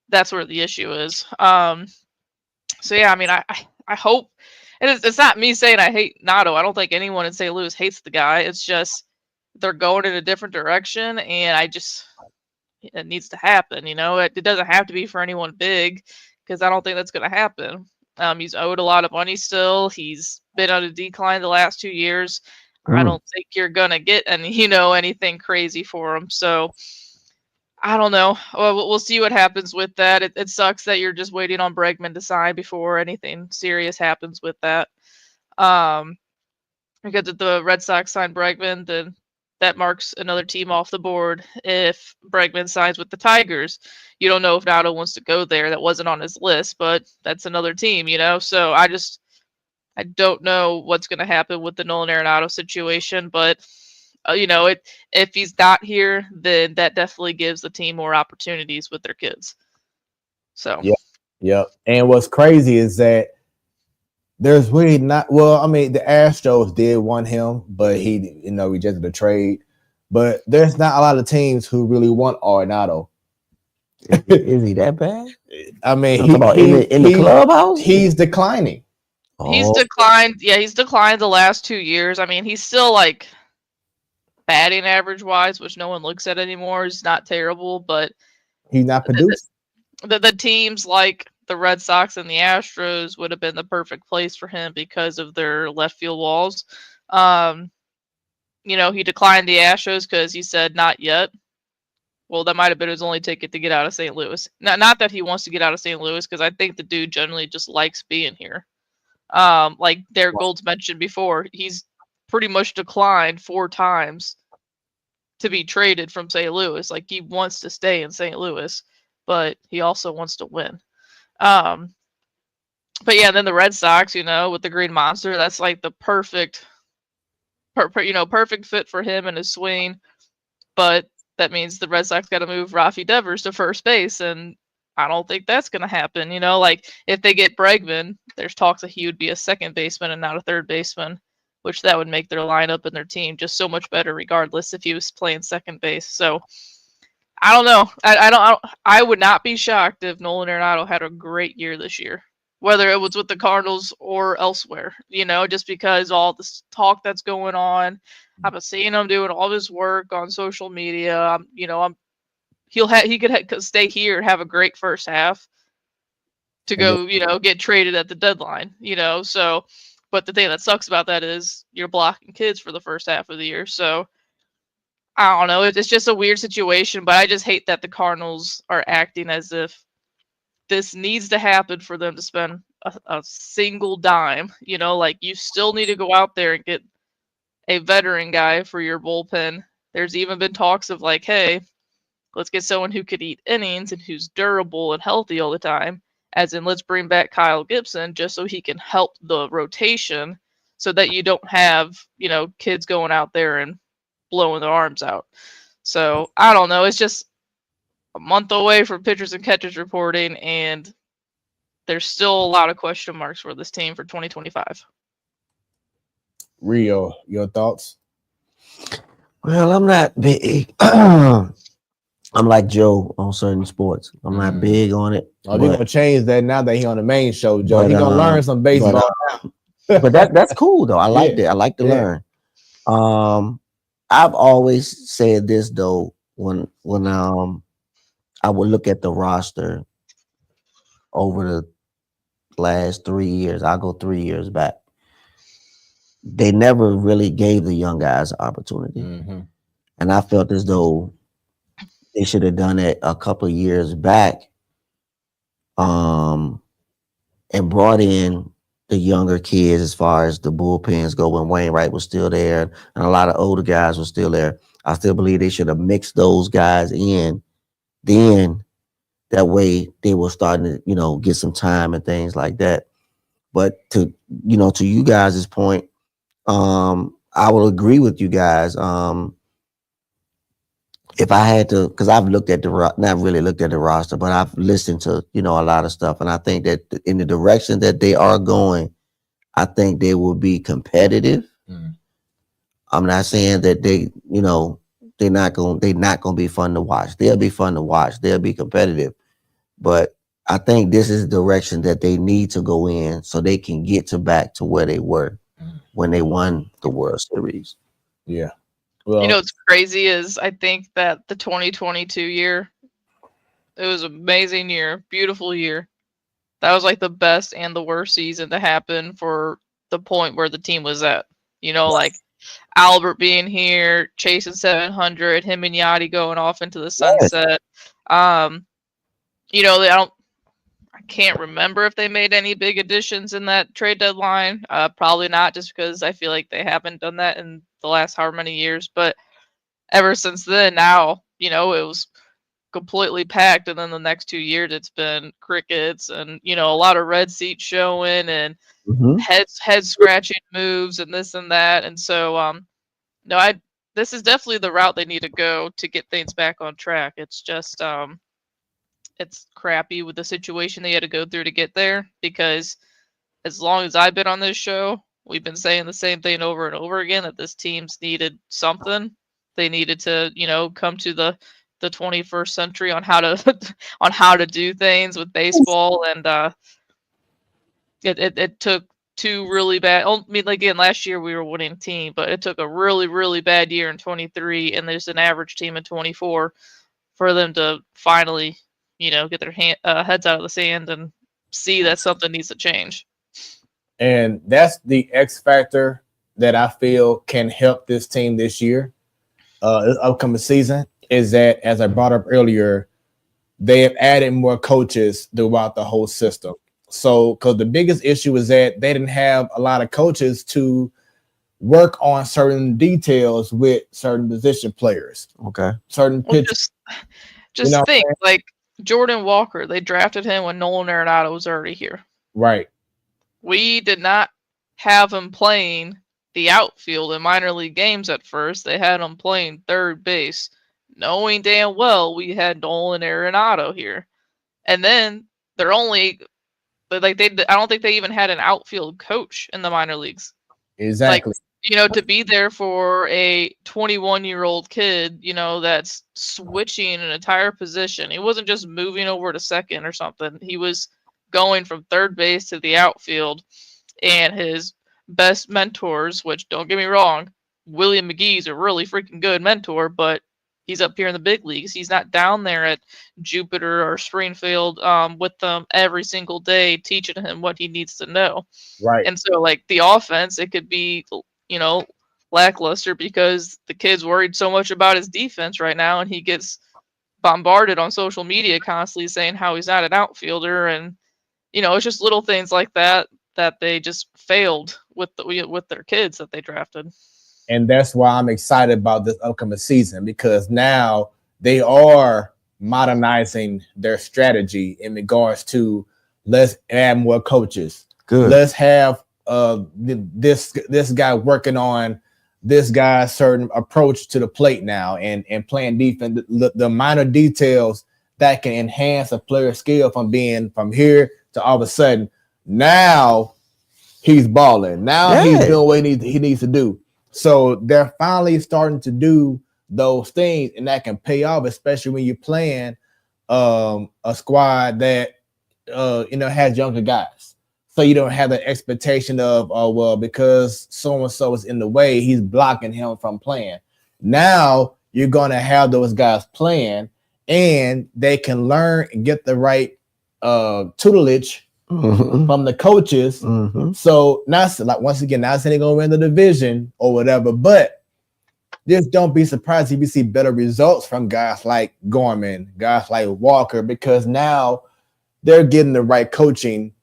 that's where the issue is. So yeah, I mean, I hope, and it's not me saying I hate Nato. I don't think anyone in St. Louis hates the guy. It's just they're going in a different direction, and it needs to happen. It doesn't have to be for anyone big, because I don't think that's going to happen. He's owed a lot of money still. He's been on a decline the last 2 years. I don't think you're gonna get anything crazy for him. So I don't know. We'll see what happens with that. It sucks that you're just waiting on Bregman to sign before anything serious happens with that. Because if the Red Sox sign Bregman, then that marks another team off the board. If Bregman signs with the Tigers, you don't know if Nato wants to go there. That wasn't on his list, but that's another team, So I don't know what's going to happen with the Nolan Arenado situation, but if he's not here, then that definitely gives the team more opportunities with their kids. So yeah. And what's crazy is that there's really not. Well, I mean, the Astros did want him, but he rejected the trade. But there's not a lot of teams who really want Arenado. Is he that bad? I mean, in the clubhouse, he's declining. He's declined. Yeah, he's declined the last 2 years. I mean, he's still like batting average wise, which no one looks at anymore, is not terrible, but he's not produced. The teams like the Red Sox and the Astros would have been the perfect place for him because of their left field walls. He declined the Astros because he said not yet. Well, that might have been his only ticket to get out of St. Louis. Not that he wants to get out of St. Louis, because I think the dude generally just likes being here. Like Derek Gold's mentioned before, he's pretty much declined 4 times to be traded from St. Louis. Like, he wants to stay in St. Louis, but he also wants to win. But yeah, then the Red Sox, with the Green Monster, that's like the perfect fit for him and his swing. But that means the Red Sox got to move Rafi Devers to first base, and I don't think that's going to happen. Like if they get Bregman, there's talks that he would be a second baseman and not a third baseman, which that would make their lineup and their team just so much better regardless if he was playing second base. So I don't know. I would not be shocked if Nolan Arenado had a great year this year, whether it was with the Cardinals or elsewhere, just because all this talk that's going on. I've been seeing him doing all his work on social media. He could stay here and have a great first half. to go, get traded at the deadline, so, but the thing that sucks about that is you're blocking kids for the first half of the year. So I don't know. It's just a weird situation, but I just hate that the Cardinals are acting as if this needs to happen for them to spend a single dime, like you still need to go out there and get a veteran guy for your bullpen. There's even been talks of like, hey, let's get someone who could eat innings and who's durable and healthy all the time. As in, let's bring back Kyle Gibson just so he can help the rotation so that you don't have, kids going out there and blowing their arms out. So I don't know. It's just a month away from pitchers and catchers reporting, and there's still a lot of question marks for this team for 2025. Rio, your thoughts? Well, I'm not big. I'm like Joe on certain sports. I'm not big on it. Oh, they're gonna change that now that he on the main show, Joe. He gonna learn some baseball. But that's cool though. I like that. I like to learn. I've always said this though, when I would look at the roster over the last 3 years. I'll go 3 years back. They never really gave the young guys an opportunity. And I felt as though they should have done it a couple of years back, and brought in the younger kids as far as the bullpens go when Wainwright was still there and a lot of older guys were still there. I still believe they should have mixed those guys in. Then that way they were starting to, get some time and things like that. But to you guys' point, I will agree with you guys. If I had to, because I've looked at not really looked at the roster, but I've listened to, a lot of stuff. And I think that in the direction that they are going, I think they will be competitive. I'm not saying that they're not going to be fun to watch. They'll be fun to watch. They'll be competitive. But I think this is the direction that they need to go in so they can get back to where they were when they won the World Series. Yeah. Well, what's crazy is I think that the 2022 year, it was an amazing year, beautiful year. That was like the best and the worst season to happen for the point where the team was at. Like Albert being here, chasing 700, him and Yachty going off into the sunset. I can't remember if they made any big additions in that trade deadline. Probably not, just because I feel like they haven't done that in the last however many years. But ever since then, now, it was completely packed. And then the next 2 years, it's been crickets and, a lot of red seats showing and head scratching moves and this and that. And so, this is definitely the route they need to go to get things back on track. It's just, it's crappy with the situation they had to go through to get there, because as long as I've been on this show, we've been saying the same thing over and over again, that this team's needed something. They needed to, come to the 21st century on how to do things with baseball. And it took two really bad. I mean, again, last year we were a winning team, but it took a really, really bad year in 23, and there's an average team in 24 for them to finally, get their heads out of the sand and see that something needs to change. And that's the X factor that I feel can help this team this year, this upcoming season, is that, as I brought up earlier, they have added more coaches throughout the whole system. So, because the biggest issue is that they didn't have a lot of coaches to work on certain details with certain position players. Okay. Certain pitches. Just think, like Jordan Walker, they drafted him when Nolan Arenado was already here. Right. We did not have him playing the outfield in minor league games at first. They had him playing third base, knowing damn well we had Nolan Arenado here. And then they're only I don't think they even had an outfield coach in the minor leagues. Exactly. To be there for a 21-year-old kid, that's switching an entire position. He wasn't just moving over to second or something. He was going from third base to the outfield, and his best mentors, which, don't get me wrong, William McGee's a really freaking good mentor, but He's up here in the big leagues. He's not down there at Jupiter or Springfield with them every single day, teaching him what he needs to know. Right. And so, like, the offense, it could be, you know, lackluster because the kid's worried so much about his defense right now, and he gets bombarded on social media constantly saying how he's not an outfielder, and you know, it's just little things like that that they just failed with their kids that they drafted. And that's why I'm excited about this upcoming season, because now they are modernizing their strategy in regards to let's add more coaches. Good. Let's have this guy working on this guy's certain approach to the plate now and playing defense, the minor details that can enhance a player's skill from being from here to all of a sudden now he's balling. Now he's doing what he needs to do. So they're finally starting to do those things, and that can pay off, especially when you're playing a squad that has younger guys. So you don't have the expectation of, oh, well, because so-and-so is in the way, he's blocking him from playing. Now you're going to have those guys playing, and they can learn and get the right tutelage from the coaches. So not like, once again, not saying they're going to win the division or whatever, but just don't be surprised if you see better results from guys like Gorman, guys like Walker, because now they're getting the right coaching,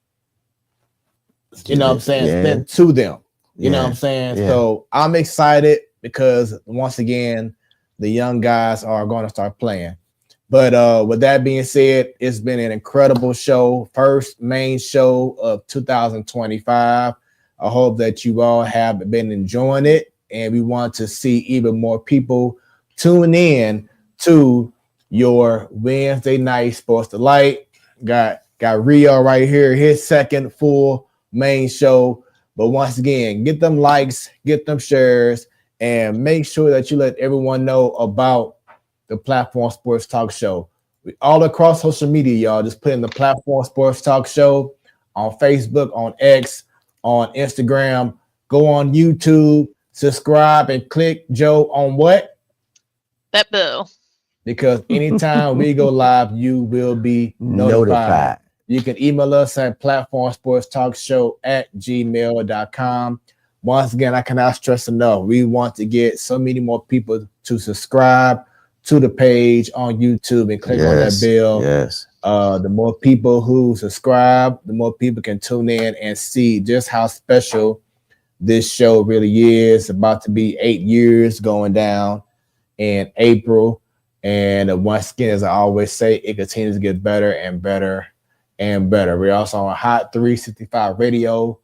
you know what I'm saying, sent to them. You know what I'm saying? Yeah. So I'm excited because once again, the young guys are going to start playing. But with that being said, it's been an incredible show. First main show of 2025. I hope that you all have been enjoying it, and we want to see even more people tune in to your Wednesday night Sports Delight. Got Rio right here, his second full main show. But once again, get them likes, get them shares, and make sure that you let everyone know about the Platform Sports Talk Show. We all across social media, y'all. Just put in the Platform Sports Talk Show on Facebook, on X, on Instagram. Go on YouTube, subscribe, and click Joe on what? That bell. Because anytime we go live, you will be notified. You can email us at platformsportstalkshow@gmail.com. Once again, I cannot stress enough, we want to get so many more people to subscribe to the page on YouTube and click on that bell. Yes. The more people who subscribe, the more people can tune in and see just how special this show really is. About to be 8 years going down in April. And once again, as I always say, it continues to get better and better and better. We're also on Hot 365 Radio.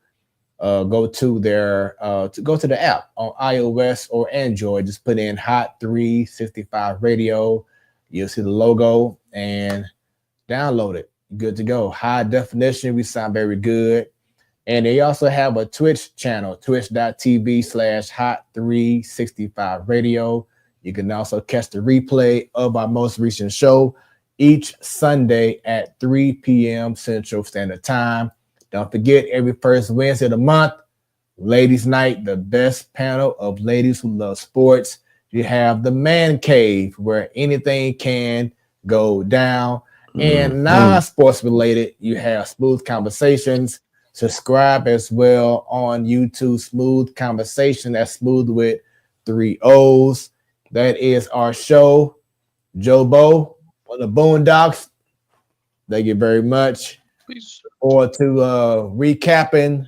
Go to the app on iOS or Android. Just put in Hot 365 Radio. You'll see the logo and download it. Good to go. High definition. We sound very good. And they also have a Twitch channel, twitch.tv/Hot 365 Radio. You can also catch the replay of our most recent show each Sunday at 3 p.m. Central Standard Time. Don't forget, every first Wednesday of the month, Ladies Night, the best panel of ladies who love sports. You have the Man Cave, where anything can go down. And non-sports related, you have Smooth Conversations. Subscribe as well on YouTube, Smooth Conversation. That's smooth with 3 O's. That is our show. Joe Bo on the Boondocks. Thank you very much. Or to recapping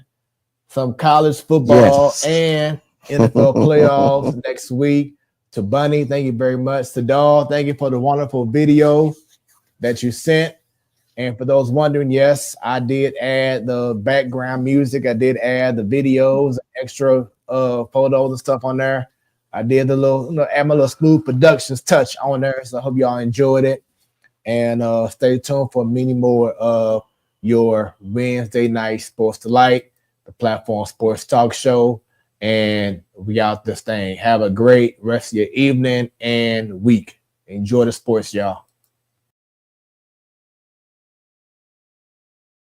some college football and NFL playoffs next week. To Bunny, thank you very much. To Doll, thank you for the wonderful video that you sent. And for those wondering, yes, I did add the background music. I did add the videos, extra photos and stuff on there. I did the add my little Smoooth Productions touch on there. So I hope y'all enjoyed it. And stay tuned for many more of your Wednesday night Sports Delight, the Platform Sports Talk Show. And we out this thing. Have a great rest of your evening and week. Enjoy the sports, y'all.